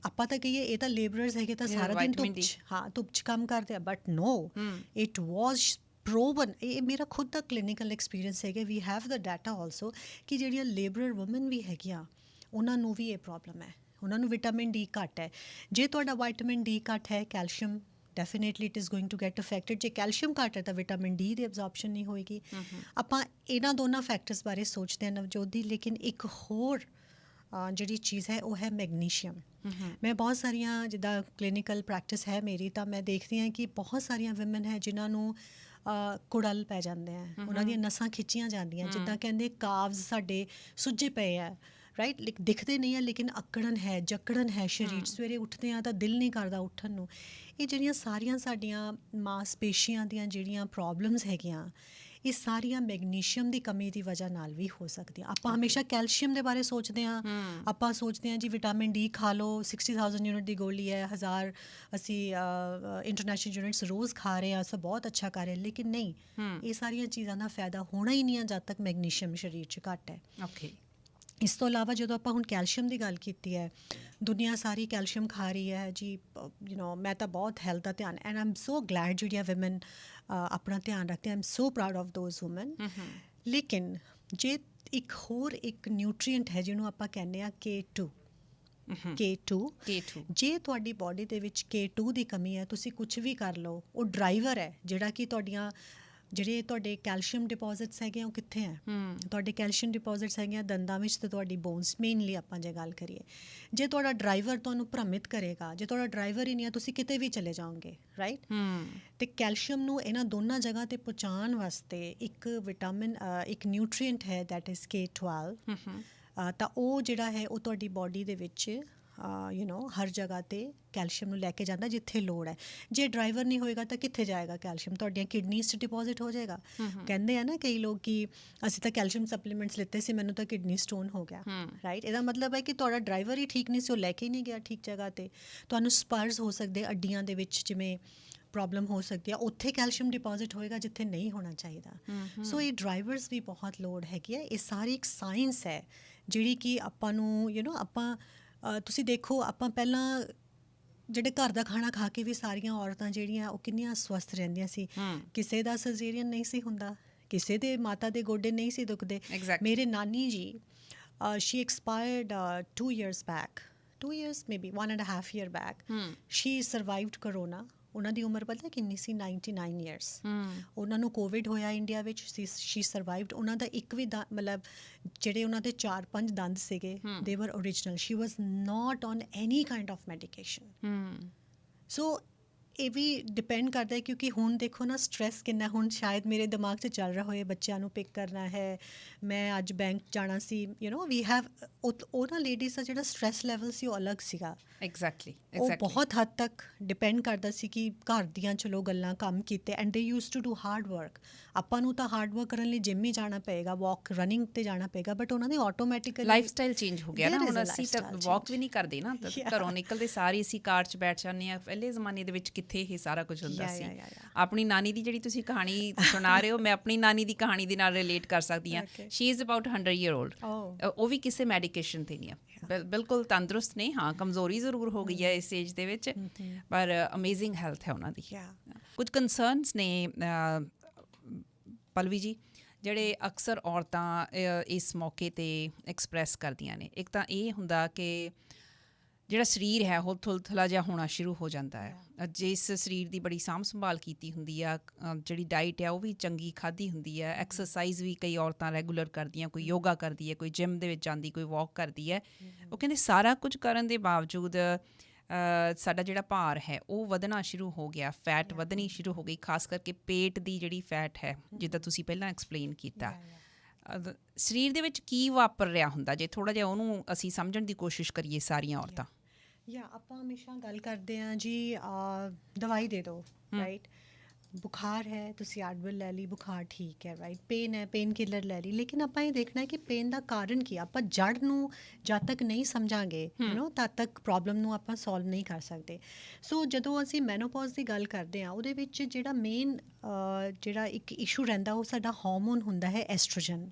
ਆਪਾਂ ਤਾਂ ਕਹੀਏ ਇਹ ਤਾਂ ਲੇਬਰਰਸ ਹੈਗੇ, ਤਾਂ ਸਾਰਾ ਦਿਨ ਧੁੱਪ 'ਚ ਕੰਮ ਕਰਦੇ ਆ, but no, it was proven. ਇਹ ਮੇਰਾ ਖੁਦ ਦਾ ਕਲੀਨਿਕਲ ਐਕਸਪੀਰੀਅੰਸ ਹੈਗਾ। We have the data also ਕਿ ਜਿਹੜੀਆਂ ਲੇਬਰਰ ਵੂਮਨ ਵੀ ਹੈਗੀਆਂ, ਉਹਨਾਂ ਨੂੰ ਵੀ ਇਹ ਪ੍ਰੋਬਲਮ ਹੈ, ਉਹਨਾਂ ਨੂੰ ਵਿਟਾਮਿਨ ਡੀ ਘੱਟ ਹੈ। ਜੇ ਤੁਹਾਡਾ ਵਿਟਾਮਿਨ ਡੀ ਘੱਟ ਹੈ, calcium definitely it is going to get affected. ਜੇ ਕੈਲਸ਼ੀਅਮ ਘੱਟ ਹੈ ਤਾਂ ਵਿਟਾਮਿਨ ਡੀ ਦੀ ਐਬਜ਼ੌਰਪਸ਼ਨ ਨਹੀਂ ਹੋਏਗੀ। ਆਪਾਂ ਇਹਨਾਂ ਦੋਨਾਂ ਫੈਕਟਰਸ ਬਾਰੇ ਸੋਚਦੇ ਹਾਂ ਨਵਜੋਤ ਦੀ, ਲੇਕਿਨ ਇੱਕ ਹੋਰ ਜਿਹੜੀ ਚੀਜ਼ ਹੈ ਉਹ ਹੈ ਮੈਗਨੀਸ਼ੀਅਮ। ਮੈਂ ਬਹੁਤ ਸਾਰੀਆਂ, ਜਿੱਦਾਂ ਕਲੀਨਿਕਲ ਪ੍ਰੈਕਟਿਸ ਹੈ ਮੇਰੀ, ਤਾਂ ਮੈਂ ਦੇਖਦੀ ਹਾਂ ਕਿ ਬਹੁਤ ਸਾਰੀਆਂ ਵਿਮਨ ਹੈ ਜਿਨ੍ਹਾਂ ਨੂੰ ਕੁੜਲ ਪੈ ਜਾਂਦੇ ਆ, ਉਹਨਾਂ ਦੀਆਂ ਨਸਾਂ ਖਿੱਚੀਆਂ ਜਾਂਦੀਆਂ, ਜਿੱਦਾਂ ਕਹਿੰਦੇ ਕਾਵਜ਼ ਸਾਡੇ ਸੁੱਜੇ ਪਏ ਆ, ਰਾਈਟ? ਦਿਖਦੇ ਨਹੀਂ ਆ, ਲੇਕਿਨ ਅਕੜਨ ਹੈ, ਜਕੜਨ ਹੈ ਸਰੀਰ। ਸਵੇਰੇ ਉੱਠਦੇ ਆ ਤਾਂ ਦਿਲ ਨਹੀਂ ਕਰਦਾ ਉੱਠਣ ਨੂੰ। ਇਹ ਜਿਹੜੀਆਂ ਸਾਰੀਆਂ ਸਾਡੀਆਂ ਮਾਸਪੇਸ਼ੀਆਂ ਦੀਆਂ ਜਿਹੜੀਆਂ ਪ੍ਰੋਬਲਮਸ ਹੈਗੀਆਂ, ਇਹ ਸਾਰੀਆਂ ਮੈਗਨੀਸ਼ੀਅਮ ਦੀ ਕਮੀ ਦੀ ਵਜ੍ਹਾ ਨਾਲ ਵੀ ਹੋ ਸਕਦੀਆਂ। ਆਪਾਂ ਹਮੇਸ਼ਾ ਕੈਲਸ਼ੀਅਮ ਦੇ ਬਾਰੇ ਸੋਚਦੇ ਹਾਂ, ਆਪਾਂ ਸੋਚਦੇ ਹਾਂ ਜੀ ਵਿਟਾਮਿਨ ਡੀ ਖਾ ਲਓ, 60,000 ਯੂਨਿਟ ਦੀ ਗੋਲੀ ਹੈ, 1000 ਅਸੀਂ ਇੰਟਰਨੈਸ਼ਨਲ ਯੂਨਿਟਸ ਰੋਜ਼ ਖਾ ਰਹੇ ਹਾਂ, ਸਭ ਬਹੁਤ ਅੱਛਾ ਕਰ ਰਹੇ, ਲੇਕਿਨ ਨਹੀਂ, ਇਹ ਸਾਰੀਆਂ ਚੀਜ਼ਾਂ ਦਾ ਫਾਇਦਾ ਹੋਣਾ ਹੀ ਨਹੀਂ ਹੈ ਜਦ ਤੱਕ ਮੈਗਨੀਸ਼ੀਅਮ ਸਰੀਰ 'ਚ ਘੱਟ ਹੈ। ਓਕੇ। ਇਸ ਤੋਂ ਇਲਾਵਾ ਜਦੋਂ ਆਪਾਂ ਹੁਣ ਕੈਲਸ਼ੀਅਮ ਦੀ ਗੱਲ ਕੀਤੀ ਹੈ, ਦੁਨੀਆ ਸਾਰੀ ਕੈਲਸ਼ੀਅਮ ਖਾ ਰਹੀ ਹੈ ਜੀ। ਮੈਂ ਤਾਂ ਬਹੁਤ ਹੈਲਥ ਦਾ ਧਿਆਨ, ਐਂਡ ਆਈ ਐਮ ਸੋ ਗਲੈਡ ਜਿਹੜੀਆਂ ਵਿਮਨ ਆਪਣਾ ਧਿਆਨ ਰੱਖਦੇ, I am so proud of those woman. ਲੇਕਿਨ ਜੇ ਇੱਕ ਨਿਊਟਰੀਐਂਟ ਹੈ ਜਿਹਨੂੰ ਆਪਾਂ ਕਹਿੰਦੇ ਹਾਂ K2, ਜੇ ਤੁਹਾਡੀ ਬਾਡੀ ਦੇ ਵਿੱਚ K2 ਦੀ ਕਮੀ ਹੈ, ਤੁਸੀਂ ਕੁਝ ਵੀ ਕਰ ਲਓ, ਉਹ ਡਰਾਈਵਰ ਹੈ ਜਿਹੜਾ ਕਿ ਜਿਹੜੇ ਤੁਹਾਡੇ ਕੈਲਸ਼ੀਅਮ ਡਿਪੋਜ਼ਿਟਸ ਹੈਗੇ, ਉਹ ਕਿੱਥੇ ਹੈ? ਤੁਹਾਡੇ ਕੈਲਸ਼ੀਅਮ ਡਿਪੋਜ਼ਿਟਸ ਹੈਗੇ ਆ ਦੰਦਾਂ ਵਿੱਚ ਤੇ ਤੁਹਾਡੀ ਬੋਨਸ, ਮੇਨਲੀ ਆਪਾਂ ਜੇ ਗੱਲ ਕਰੀਏ। ਜੇ ਤੁਹਾਡਾ ਡਰਾਈਵਰ ਤੁਹਾਨੂੰ ਭ੍ਰਮਿਤ ਕਰੇਗਾ, ਜੇ ਤੁਹਾਡਾ ਡਰਾਈਵਰ ਹੀ ਨਹੀਂ ਹੈ, ਤੁਸੀਂ ਕਿਤੇ ਵੀ ਚਲੇ ਜਾਓਗੇ, ਰਾਈਟ? ਤੇ ਕੈਲਸ਼ੀਅਮ ਨੂੰ ਇਹਨਾਂ ਦੋਨਾਂ ਜਗ੍ਹਾ ਤੇ ਪਹੁੰਚਾਉਣ ਵਾਸਤੇ ਇੱਕ ਨਿਊਟਰੀਐਂਟ ਹੈ, ਦੈਟ ਇਜ਼ K12। ਤਾਂ ਉਹ ਜਿਹੜਾ ਹੈ ਉਹ ਤੁਹਾਡੀ ਬਾਡੀ ਦੇ ਵਿੱਚ ਹਰ ਜਗ੍ਹਾ 'ਤੇ ਕੈਲਸ਼ੀਅਮ ਨੂੰ ਲੈ ਕੇ ਜਾਂਦਾ ਜਿੱਥੇ ਲੋੜ ਹੈ। ਜੇ ਡਰਾਈਵਰ ਨਹੀਂ ਹੋਏਗਾ ਤਾਂ ਕਿੱਥੇ ਜਾਏਗਾ ਕੈਲਸ਼ੀਅਮ? ਤੁਹਾਡੀਆਂ ਕਿਡਨੀਜ਼ 'ਚ ਡਿਪੋਜ਼ਿਟ ਹੋ ਜਾਏਗਾ। ਕਹਿੰਦੇ ਆ ਨਾ ਕਈ ਲੋਕ ਕਿ ਅਸੀਂ ਤਾਂ ਕੈਲਸ਼ੀਅਮ ਸਪਲੀਮੈਂਟਸ ਲਿੱਤੇ ਸੀ, ਮੈਨੂੰ ਤਾਂ ਕਿਡਨੀ ਸਟੋਨ ਹੋ ਗਿਆ, ਰਾਈਟ? ਇਹਦਾ ਮਤਲਬ ਹੈ ਕਿ ਤੁਹਾਡਾ ਡਰਾਈਵਰ ਹੀ ਠੀਕ ਨਹੀਂ ਸੀ, ਉਹ ਲੈ ਕੇ ਹੀ ਨਹੀਂ ਗਿਆ ਠੀਕ ਜਗ੍ਹਾ 'ਤੇ। ਤੁਹਾਨੂੰ ਸਪਰਸ ਹੋ ਸਕਦੇ, ਅੱਡੀਆਂ ਦੇ ਵਿੱਚ ਜਿਵੇਂ ਪ੍ਰੋਬਲਮ ਹੋ ਸਕਦੀ ਆ, ਉੱਥੇ ਕੈਲਸ਼ੀਅਮ ਡਿਪੋਜ਼ਿਟ ਹੋਏਗਾ ਜਿੱਥੇ ਨਹੀਂ ਹੋਣਾ ਚਾਹੀਦਾ। ਸੋ ਇਹ ਡਰਾਈਵਰਸ ਵੀ ਬਹੁਤ ਲੋੜ ਹੈਗੀ ਹੈ। ਇਹ ਸਾਰੀ ਇੱਕ ਸਾਇੰਸ ਹੈ ਜਿਹੜੀ ਕਿ ਆਪਾਂ ਨੂੰ ਆਪਾਂ ਤੁਸੀਂ ਦੇਖੋ, ਆਪਾਂ ਪਹਿਲਾਂ ਜਿਹੜੇ ਘਰ ਦਾ ਖਾਣਾ ਖਾ ਕੇ ਵੀ ਸਾਰੀਆਂ ਔਰਤਾਂ ਜਿਹੜੀਆਂ ਉਹ ਕਿੰਨੀਆਂ ਸਵਸਥ ਰਹਿੰਦੀਆਂ ਸੀ। ਕਿਸੇ ਦਾ ਸਰਜਰੀਅਨ ਨਹੀਂ ਸੀ ਹੁੰਦਾ, ਕਿਸੇ ਦੇ ਮਾਤਾ ਦੇ ਗੋਡੇ ਨਹੀਂ ਸੀ ਦੁਖਦੇ। ਮੇਰੇ ਨਾਨੀ ਜੀ, she expired 2 years back, 2 years maybe 1.5 year back. She survived corona. ਉਹਨਾਂ ਦੀ ਉਮਰ ਪਤਾ ਕਿੰਨੀ ਸੀ? 99 years. ਉਹਨਾਂ ਨੂੰ ਕੋਵਿਡ ਹੋਇਆ ਇੰਡੀਆ ਵਿੱਚ, ਸ਼ੀ ਸਰਵਾਈਵਡ। ਉਹਨਾਂ ਦਾ ਇੱਕ ਵੀ ਮਤਲਬ ਜਿਹੜੇ ਉਹਨਾਂ ਦੇ 4-5 ਦੰਦ ਸੀਗੇ, they were original. She was not on any kind of medication. So ਇਹ ਵੀ ਡਿਪੈਂਡ ਕਰਦਾ ਹੈ ਕਿਉਂਕਿ ਹੁਣ ਦੇਖੋ ਨਾ ਸਟ੍ਰੈਸ ਕਿੰਨਾ ਹੁਣ ਸ਼ਾਇਦ ਮੇਰੇ ਦਿਮਾਗ 'ਚ ਚੱਲ ਰਿਹਾ ਹੋਏ ਬੱਚਿਆਂ ਨੂੰ ਪਿਕ ਕਰਨਾ ਹੈ, ਮੈਂ ਅੱਜ ਬੈਂਕ ਜਾਣਾ ਸੀ, ਵੀ ਹੈਵ ਉਹ ਨਾ ਲੇਡੀਜ਼ ਦਾ ਜਿਹੜਾ ਸਟ੍ਰੈਸ ਲੈਵਲ ਸੀ ਉਹ ਅਲੱਗ ਸੀਗਾ। ਐਗਜ਼ੈਕਟਲੀ ਉਹ ਬਹੁਤ ਹੱਦ ਤੱਕ ਡਿਪੈਂਡ ਕਰਦਾ ਸੀ ਕਿ ਘਰ ਦੀਆਂ ਚਲੋ ਗੱਲਾਂ ਕੰਮ ਕੀਤੇ and they use to do hard work. ਆਪਾਂ ਨੂੰ ਤਾਂ ਹਾਰਡ ਵਰਕ ਕਰਨ ਲਈ ਜਿੰਮ ਹੀ ਜਾਣਾ ਪਏਗਾ, ਵਾਕ ਰਨਿੰਗ ਤੇ ਜਾਣਾ ਪਏਗਾ, ਬਟ ਉਹਨਾਂ ਦੇ ਆਟੋਮੈਟਿਕਲੀ ਲਾਈਫ ਸਟਾਈਲ ਚੇਂਜ ਹੋ ਗਿਆ ਨਾ। There is ਹੁਣ a ਅਸੀਂ ਤਾਂ lifestyle ਵਾਕ change. ਵੀ ਨਹੀਂ ਕਰਦੇ ਨਾ, ਘਰੋਂ ਨਿਕਲਦੇ ਸਾਰੀ ਅਸੀਂ ਕਾਰ 'ਚ ਬੈਠ ਜਾਂਦੇ ਹਾਂ। ਪਹਿਲੇ ਜ਼ਮਾਨੇ ਦੇ ਵਿੱਚ ਕਿੱਥੇ ਇਹ ਸਾਰਾ ਕੁਝ ਹੁੰਦਾ ਸੀ। ਆਪਣੀ ਨਾਨੀ ਦੀ ਜਿਹੜੀ ਤੁਸੀਂ ਕਹਾਣੀ ਸੁਣਾ ਰਹੇ ਹੋ, ਮੈਂ ਆਪਣੀ ਨਾਨੀ ਦੀ ਕਹਾਣੀ ਦੇ ਨਾਲ ਰਿਲੇਟ ਕਰ ਸਕਦੀ ਹਾਂ। She is about 100 year old. ਉਹ ਵੀ ਕਿਸੇ ਮੈਡੀਕੇਸ਼ਨ 'ਤੇ ਨਹੀਂ ਆ, ਬਿਲਕੁਲ ਤੰਦਰੁਸਤ ਨੇ। ਹਾਂ, ਕਮਜ਼ੋਰੀ ਜ਼ਰੂਰ ਹੋ ਗਈ ਹੈ ਇਸ ਏਜ ਦੇ ਵਿੱਚ, ਪਰ ਅਮੇਜ਼ਿੰਗ ਹੈਲਥ ਹੈ ਉਹਨਾਂ ਦੀ। ਕੁਝ ਕੰਸਰਨਸ ਨੇ ਪਲਵੀ ਜੀ, ਜਿਹੜੇ ਅਕਸਰ ਔਰਤਾਂ ਇਸ ਮੌਕੇ 'ਤੇ ਐਕਸਪ੍ਰੈਸ ਕਰਦੀਆਂ ਨੇ। ਇੱਕ ਤਾਂ ਇਹ ਹੁੰਦਾ ਕਿ ਜਿਹੜਾ ਸਰੀਰ ਹੈ ਉਹ ਥੁਲਥੁਲਾ ਜਿਹਾ ਹੋਣਾ ਸ਼ੁਰੂ ਹੋ ਜਾਂਦਾ ਹੈ। ਜਿਸ ਸਰੀਰ ਦੀ ਬੜੀ ਸਾਂਭ ਸੰਭਾਲ ਕੀਤੀ ਹੁੰਦੀ ਆ, ਜਿਹੜੀ ਡਾਈਟ ਹੈ ਉਹ ਵੀ ਚੰਗੀ ਖਾਧੀ ਹੁੰਦੀ ਹੈ, ਐਕਸਰਸਾਈਜ਼ ਵੀ ਕਈ ਔਰਤਾਂ ਰੈਗੂਲਰ ਕਰਦੀਆਂ, ਕੋਈ ਯੋਗਾ ਕਰਦੀ ਹੈ, ਕੋਈ ਜਿਮ ਦੇ ਵਿੱਚ ਜਾਂਦੀ, ਕੋਈ ਵਾਕ ਕਰਦੀ ਹੈ। ਉਹ ਕਹਿੰਦੇ ਸਾਰਾ ਕੁਝ ਕਰਨ ਦੇ ਬਾਵਜੂਦ ਸਾਡਾ ਜਿਹੜਾ ਭਾਰ ਹੈ ਉਹ ਵਧਣਾ ਸ਼ੁਰੂ ਹੋ ਗਿਆ, ਫੈਟ ਵਧਣੀ ਸ਼ੁਰੂ ਹੋ ਗਈ, ਖਾਸ ਕਰਕੇ ਪੇਟ ਦੀ ਜਿਹੜੀ ਫੈਟ ਹੈ, ਜਿੱਦਾਂ ਤੁਸੀਂ ਪਹਿਲਾਂ ਐਕਸਪਲੇਨ ਕੀਤਾ। ਸਰੀਰ ਦੇ ਵਿੱਚ ਕੀ ਵਾਪਰ ਰਿਹਾ ਹੁੰਦਾ ਜੇ ਥੋੜ੍ਹਾ ਜਿਹਾ ਉਹਨੂੰ ਅਸੀਂ ਸਮਝਣ ਦੀ ਕੋਸ਼ਿਸ਼ ਕਰੀਏ ਸਾਰੀਆਂ ਔਰਤਾਂ? ਆਪਾਂ ਹਮੇਸ਼ਾ ਗੱਲ ਕਰਦੇ ਹਾਂ ਜੀ ਦਵਾਈ ਦੇ ਦਿਓ, ਰਾਈਟ। ਬੁਖਾਰ ਹੈ, ਤੁਸੀਂ ਐਡਵਿਲ ਲੈ ਲਈ, ਬੁਖਾਰ ਠੀਕ ਹੈ, ਰਾਈਟ। ਪੇਨ ਹੈ, ਪੇਨ ਕਿਲਰ ਲੈ ਲਈ। ਲੇਕਿਨ ਆਪਾਂ ਇਹ ਦੇਖਣਾ ਹੈ ਕਿ ਪੇਨ ਦਾ ਕਾਰਨ ਕੀ ਆ। ਆਪਾਂ ਜੜ ਨੂੰ ਜਦ ਤੱਕ ਨਹੀਂ ਸਮਝਾਂਗੇ ਤਦ ਤੱਕ ਪ੍ਰੋਬਲਮ ਨੂੰ ਆਪਾਂ ਸੋਲਵ ਨਹੀਂ ਕਰ ਸਕਦੇ। ਸੋ ਜਦੋਂ ਅਸੀਂ ਮੈਨੋਪੌਜ਼ ਦੀ ਗੱਲ ਕਰਦੇ ਹਾਂ, ਉਹਦੇ ਵਿੱਚ ਜਿਹੜਾ ਮੇਨ ਜਿਹੜਾ ਇੱਕ ਇਸ਼ੂ ਰਹਿੰਦਾ ਉਹ ਸਾਡਾ ਹਾਰਮੋਨ ਹੁੰਦਾ ਹੈ ਐਸਟ੍ਰੋਜਨ,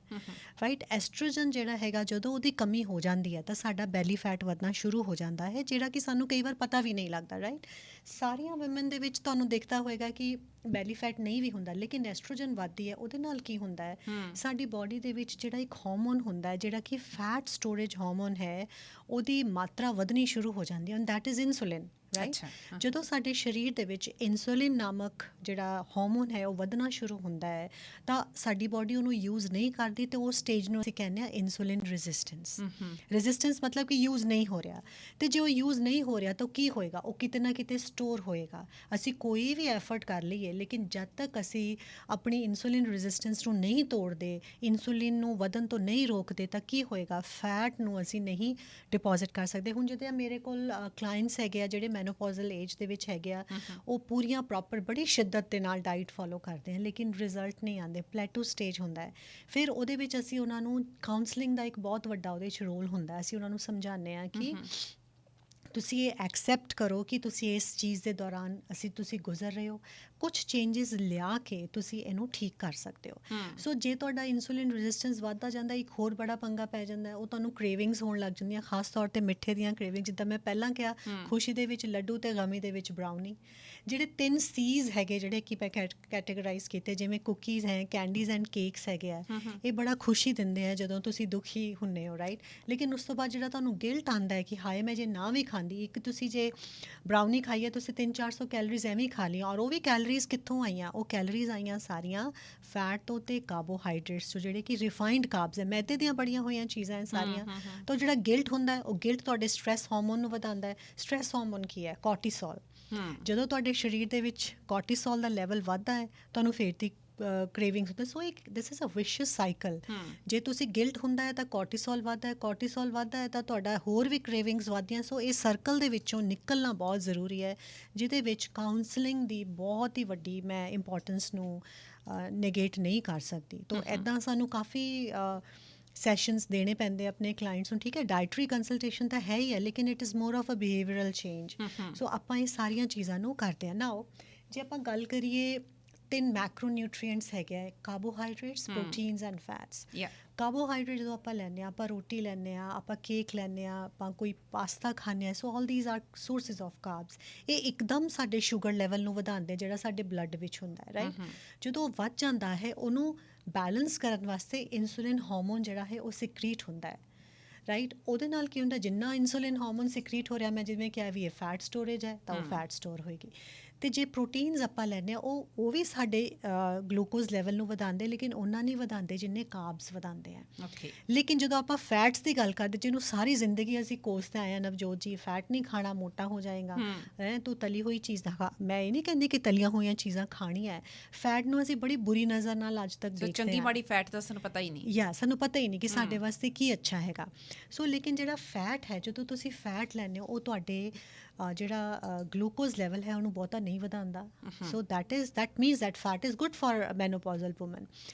ਰਾਈਟ। ਐਸਟ੍ਰੋਜਨ ਜਿਹੜਾ ਹੈਗਾ ਜਦੋਂ ਉਹਦੀ ਕਮੀ ਹੋ ਜਾਂਦੀ ਹੈ ਤਾਂ ਸਾਡਾ ਬੈਲੀ ਫੈਟ ਵਧਣਾ ਸ਼ੁਰੂ ਹੋ ਜਾਂਦਾ ਹੈ, ਜਿਹੜਾ ਕਿ ਸਾਨੂੰ ਕਈ ਵਾਰ ਪਤਾ ਵੀ ਨਹੀਂ ਲੱਗਦਾ, ਰਾਈਟ। ਸਾਰੀਆਂ ਵੂਮਨ ਦੇ ਵਿੱਚ ਤੁਹਾਨੂੰ ਦਿਖਦਾ ਹੋਏਗਾ ਕਿ ਬੈਲੀ ਫੈਟ ਨਹੀਂ ਵੀ ਹੁੰਦਾ, ਲੇਕਿਨ ਐਸਟ੍ਰੋਜਨ ਵੱਧਦੀ ਹੈ। ਉਹਦੇ ਨਾਲ ਕੀ ਹੁੰਦਾ ਹੈ, ਸਾਡੀ ਬਾਡੀ ਦੇ ਵਿੱਚ ਜਿਹੜਾ ਇੱਕ ਹਾਰਮੋਨ ਹੁੰਦਾ ਹੈ ਜਿਹੜਾ ਕਿ ਫੈਟ ਸਟੋਰੇਜ ਹਾਰਮੋਨ ਹੈ, ਉਹਦੀ ਮਾਤਰਾ ਵਧਣੀ ਸ਼ੁਰੂ ਹੋ ਜਾਂਦੀ ਹੈ, and that is insulin, right. ਜਦੋਂ ਸਾਡੇ ਸਰੀਰ ਦੇ ਵਿੱਚ ਇਨਸੂਲਿਨ ਨਾਮਕ ਜਿਹੜਾ ਹਾਰਮੋਨ ਹੈ ਉਹ ਵਧਣਾ ਸ਼ੁਰੂ ਹੁੰਦਾ ਹੈ ਤਾਂ ਸਾਡੀ ਬਾਡੀ ਉਹਨੂੰ ਯੂਜ਼ ਨਹੀਂ ਕਰਦੀ, ਤੇ ਉਸ ਸਟੇਜ ਨੂੰ ਅਸੀਂ ਕਹਿੰਦੇ ਹਾਂ ਇਨਸੂਲਿਨ ਰੈਜ਼ਿਸਟੈਂਸ। ਰੈਜ਼ਿਸਟੈਂਸ ਮਤਲਬ ਕਿ ਯੂਜ਼ ਨਹੀਂ ਹੋ ਰਿਹਾ, ਤੇ ਜੇ ਉਹ ਯੂਜ਼ ਨਹੀਂ ਹੋ ਰਿਹਾ ਤਾਂ ਕੀ ਹੋਏਗਾ, ਉਹ ਕਿਤੇ ਨਾ ਕਿਤੇ ਸਟੋਰ ਹੋਏਗਾ। ਅਸੀਂ ਕੋਈ ਵੀ ਐਫਰਟ ਕਰ ਲਈਏ, ਲੇਕਿਨ ਜਦ ਤੱਕ ਅਸੀਂ ਆਪਣੀ ਇਨਸੂਲਿਨ ਰੈਜ਼ਿਸਟੈਂਸ ਨੂੰ ਨਹੀਂ ਤੋੜਦੇ, ਇਨਸੂਲਿਨ ਨੂੰ ਵਧਣ ਤੋਂ ਨਹੀਂ ਰੋਕਦੇ, ਤਾਂ ਕੀ ਹੋਏਗਾ, ਫੈਟ ਨੂੰ ਅਸੀਂ ਨਹੀਂ ਡਿਪੋਜ਼ਿਟ ਕਰ ਸਕਦੇ। ਹੁਣ ਜਿੱਦਾਂ ਮੇਰੇ ਕੋਲ ਕਲਾਇੰਟਸ ਹੈਗੇ ਆ ਜਿਹੜੇ ਮੈਨੋਪੌਜ਼ਲ ਏਜ ਦੇ ਵਿੱਚ ਹੈਗੇ ਆ, ਉਹ ਪੂਰੀਆਂ ਪ੍ਰੋਪਰ ਬੜੀ ਸ਼ਿੱਦਤ ਦੇ ਨਾਲ ਡਾਈਟ ਫੋਲੋ ਕਰਦੇ ਹਨ, ਲੇਕਿਨ ਰਿਜ਼ਲਟ ਨਹੀਂ ਆਉਂਦੇ, ਪਲੇਟੂ ਸਟੇਜ ਹੁੰਦਾ ਹੈ। ਫਿਰ ਉਹਦੇ ਵਿੱਚ ਅਸੀਂ ਉਹਨਾਂ ਨੂੰ ਕਾਉਂਸਲਿੰਗ ਦਾ ਇੱਕ ਬਹੁਤ ਵੱਡਾ ਉਹਦੇ 'ਚ ਰੋਲ ਹੁੰਦਾ। ਅਸੀਂ ਉਹਨਾਂ ਨੂੰ ਸਮਝਾਉਂਦੇ ਹਾਂ ਕਿ ਤੁਸੀਂ ਇਹ ਐਕਸੈਪਟ ਕਰੋ ਕਿ ਤੁਸੀਂ ਇਸ ਚੀਜ਼ ਦੇ ਦੌਰਾਨ ਤੁਸੀਂ ਗੁਜ਼ਰ ਰਹੇ ਹੋ, ਕੁਝ ਚੇਂਜਸ ਲਿਆ ਕੇ ਤੁਸੀਂ ਇਹਨੂੰ ਠੀਕ ਕਰ ਸਕਦੇ ਹੋ। ਸੋ ਜੇ ਤੁਹਾਡਾ ਇਨਸੂਲਿਨ ਰੈਜ਼ਿਸਟੈਂਸ ਵੱਧਦਾ ਜਾਂਦਾ, ਇੱਕ ਹੋਰ ਬੜਾ ਪੰਗਾ ਪੈ ਜਾਂਦਾ, ਉਹ ਤੁਹਾਨੂੰ ਕ੍ਰੇਵਿੰਗਸ ਹੋਣ ਲੱਗ ਜਾਂਦੀਆਂ, ਖਾਸ ਤੌਰ 'ਤੇ ਮਿੱਠੇ ਦੀਆਂ ਕ੍ਰੇਵਿੰਗ। ਜਿੱਦਾਂ ਮੈਂ ਪਹਿਲਾਂ ਕਿਹਾ, ਖੁਸ਼ੀ ਦੇ ਵਿੱਚ ਲੱਡੂ ਅਤੇ ਗਮੀ ਦੇ ਵਿੱਚ ਬਰਾਊਨੀ। ਜਿਹੜੇ 3 C's ਹੈਗੇ ਜਿਹੜੇ ਕਿ ਮੈਂ ਕੈਟੇਗਰਾਈਜ਼ ਕੀਤੇ, ਜਿਵੇਂ ਕੁਕੀਜ਼ ਹੈ, ਕੈਂਡੀਜ਼ ਐਂਡ ਕੇਕਸ ਹੈਗੇ ਆ, ਇਹ ਬੜਾ ਖੁਸ਼ੀ ਦਿੰਦੇ ਆ ਜਦੋਂ ਤੁਸੀਂ ਦੁਖੀ ਹੁੰਦੇ ਹੋ, ਰਾਈਟ। ਲੇਕਿਨ ਉਸ ਤੋਂ ਬਾਅਦ ਜਿਹੜਾ ਤੁਹਾਨੂੰ ਗਿਲਟ ਆਉਂਦਾ ਹੈ ਕਿ ਹਾਏ ਮੈਂ ਜੇ ਨਾ ਵੀ ਖਾਂਦੀ, ਇੱਕ ਤੁਸੀਂ ਜੇ ਬਰਾਊਨੀ ਖਾਈ ਹੈ, ਤੁਸੀਂ 300-400 ਕੈਲਰੀਜ਼ ਐਵੇਂ ਹੀ ਖਾ ਲਈਆਂ, ਔਰ ਉਹ ਵੀ ਕੈਲਰੀਜ਼ ਕਿੱਥੋਂ ਆਈਆਂ, ਉਹ ਕੈਲਰੀਜ਼ ਆਈਆਂ ਸਾਰੀਆਂ ਫੈਟ ਤੋਂ ਤੇ ਕਾਰਬੋਹਾਈਡਰੇਟਸ ਤੋਂ, ਜਿਹੜੇ ਕਿ ਰਿਫਾਈਨਡ ਕਾਰਬਸ ਹੈ, ਮੈਦੇ ਦੀਆਂ ਬਣੀਆਂ ਹੋਈਆਂ ਚੀਜ਼ਾਂ ਹੈ ਸਾਰੀਆਂ। ਤਾਂ ਜਿਹੜਾ ਗਿਲਟ ਹੁੰਦਾ ਹੈ, ਉਹ ਗਿਲਟ ਤੁਹਾਡੇ ਸਟ੍ਰੈਸ ਹਾਰਮੋਨ ਨੂੰ ਵਧਾਉਂਦਾ ਹੈ। ਸਟ੍ਰੈਸ ਹਾਰਮੋਨ ਕੀ ਹੈ, ਕੋਰਟੀਸੋਲ। ਜਦੋਂ ਤੁਹਾਡੇ ਸਰੀਰ ਦੇ ਵਿੱਚ ਕੋਰਟੀਸੋਲ ਦਾ ਲੈਵਲ ਵੱਧਦਾ ਹੈ, ਤੁਹਾਨੂੰ ਫਿਰ ਦੀ ਕ੍ਰੇਵਿੰਗਸ ਹੁੰਦੇ। ਸੋ ਦਿਸ ਇਜ਼ ਅ ਵਿਸ਼ੀਅਸ ਸਾਈਕਲ। ਜੇ ਤੁਸੀਂ ਗਿਲਟ ਹੁੰਦਾ ਹੈ ਤਾਂ ਕੋਰਟੀਸੋਲ ਵੱਧਦਾ ਹੈ, ਕੋਰਟੀਸੋਲ ਵੱਧਦਾ ਹੈ ਤਾਂ ਤੁਹਾਡਾ ਹੋਰ ਵੀ ਕ੍ਰੇਵਿੰਗਸ ਵੱਧਦੀਆਂ। ਸੋ ਇਹ ਸਰਕਲ ਦੇ ਵਿੱਚੋਂ ਨਿਕਲਣਾ ਬਹੁਤ ਜ਼ਰੂਰੀ ਹੈ, ਜਿਹਦੇ ਵਿੱਚ ਕਾਉਂਸਲਿੰਗ ਦੀ ਬਹੁਤ ਹੀ ਵੱਡੀ ਮੈਂ ਇੰਪੋਰਟੈਂਸ ਨੂੰ ਨੇਗੇਟ ਨਹੀਂ ਕਰ ਸਕਦੀ। ਤਾਂ ਇੱਦਾਂ ਸਾਨੂੰ ਕਾਫੀ ਸੈਸ਼ਨਸ ਦੇਣੇ ਪੈਂਦੇ ਆਪਣੇ ਕਲਾਇੰਟਸ ਨੂੰ, ਠੀਕ ਹੈ। ਡਾਇਟਰੀ ਕੰਸਲਟੇਸ਼ਨ ਤਾਂ ਹੈ ਹੀ ਹੈ, ਲੇਕਿਨ it is more of a behavioural change. So ਆਪਾਂ ਇਹ ਸਾਰੀਆਂ ਚੀਜ਼ਾਂ ਨੂੰ ਕਰਦੇ ਹਾਂ। ਨਾਓ ਜੇ ਆਪਾਂ ਗੱਲ ਕਰੀਏ 3 ਮੈਕਰੋ ਨਿਊਟਰੀਐਂਟਸ ਹੈਗੇ ਆ, carbohydrates, proteins and fats. Carbohydrate ਜਦੋਂ ਆਪਾਂ ਲੈਂਦੇ ਹਾਂ, ਆਪਾਂ ਰੋਟੀ ਲੈਂਦੇ ਹਾਂ, ਆਪਾਂ ਕੇਕ ਲੈਂਦੇ ਹਾਂ, ਆਪਾਂ ਕੋਈ ਪਾਸਤਾ ਖਾਂਦੇ ਹਾਂ, so all these are sources of carbs. ਇਹ ਇੱਕਦਮ ਸਾਡੇ ਸ਼ੂਗਰ ਲੈਵਲ ਨੂੰ ਵਧਾਉਂਦੇ, ਜਿਹੜਾ ਸਾਡੇ ਬਲੱਡ ਵਿੱਚ ਹੁੰਦਾ ਹੈ, ਰਾਈਟ। ਜਦੋਂ ਉਹ ਵੱਧ ਜਾਂਦਾ ਹੈ, ਉਹਨੂੰ ਬੈਲੈਂਸ ਕਰਨ ਵਾਸਤੇ ਇਨਸੂਲਿਨ ਹਾਰਮੋਨ ਜਿਹੜਾ ਹੈ ਉਹ ਸਿਕਰੀਟ ਹੁੰਦਾ ਹੈ, ਰਾਈਟ। ਉਹਦੇ ਨਾਲ ਕੀ ਹੁੰਦਾ, ਜਿੰਨਾ ਇਨਸੂਲਿਨ ਹਾਰਮੋਨ ਸਿਕਰੀਟ ਹੋ ਰਿਹਾ, ਮੈਂ ਜਿਵੇਂ ਕਿਹਾ ਵੀ ਇਹ ਫੈਟ ਸਟੋਰੇਜ ਹੈ ਤਾਂ ਉਹ ਫੈਟ ਸਟੋਰ ਹੋਏਗੀ। ਤੇ ਜੇ ਪ੍ਰੋਟੀਨਸ ਆਪਾਂ ਲੈਂਦੇ ਆ ਉਹ ਵੀ ਸਾਡੇ ਗਲੂਕੋਜ਼ ਲੈਵਲ ਨੂੰ ਵਧਾਉਂਦੇ, ਲੇਕਿਨ ਉਹਨਾਂ ਨਹੀਂ ਵਧਾਉਂਦੇ ਜਿੰਨੇ ਕਾਰਬਸ ਵਧਾਉਂਦੇ ਆ। ਓਕੇ। ਲੇਕਿਨ ਜਦੋਂ ਆਪਾਂ ਫੈਟਸ ਦੀ ਗੱਲ ਕਰਦੇ, ਜਿਹਨੂੰ ਸਾਰੀ ਜ਼ਿੰਦਗੀ ਅਸੀਂ ਕੋਸਦੇ ਆਏ ਆ, ਨਵਜੋਤ ਜੀ ਫੈਟ ਨਹੀਂ ਖਾਣਾ, ਮੋਟਾ ਹੋ ਜਾਏਗਾ, ਤੂੰ ਤਲੀ ਹੋਈ ਚੀਜ਼ ਦਾ ਖਾ। ਮੈਂ ਇਹ ਨਹੀਂ ਕਹਿੰਦੀ ਕਿ ਤਲੀਆਂ ਹੋਈਆਂ ਚੀਜ਼ਾਂ ਖਾਣੀਆਂ ਹੈ। ਫੈਟ ਨੂੰ ਅਸੀਂ ਬੜੀ ਬੁਰੀ ਨਜ਼ਰ ਨਾਲ ਅੱਜ ਤੱਕ ਦੇਖਦੇ ਚੰਗੀ ਹਾਂ। ਮਾੜੀ ਫੈਟ ਦਾ ਸਾਨੂੰ ਪਤਾ ਹੀ ਨਹੀਂ। ਸਾਨੂੰ ਪਤਾ ਹੀ ਨਹੀਂ ਕਿ ਸਾਡੇ ਵਾਸਤੇ ਕੀ ਅੱਛਾ ਹੈਗਾ। ਸੋ ਲੇਕਿਨ ਜਿਹੜਾ ਫੈਟ ਹੈ, ਜਦੋਂ ਤੁਸੀਂ ਫੈਟ ਲੈਂਦੇ ਹੋ, ਉਹ ਤੁਹਾਡੇ ਜਿਹੜਾ ਗਲੂਕੋਜ਼ ਲੈਵਲ ਹੈ ਉਹਨੂੰ ਬਹੁਤਾ ਨਹੀਂ ਵਧਾਉਂਦਾ। ਸੋ that means that fat is good for menopausal women।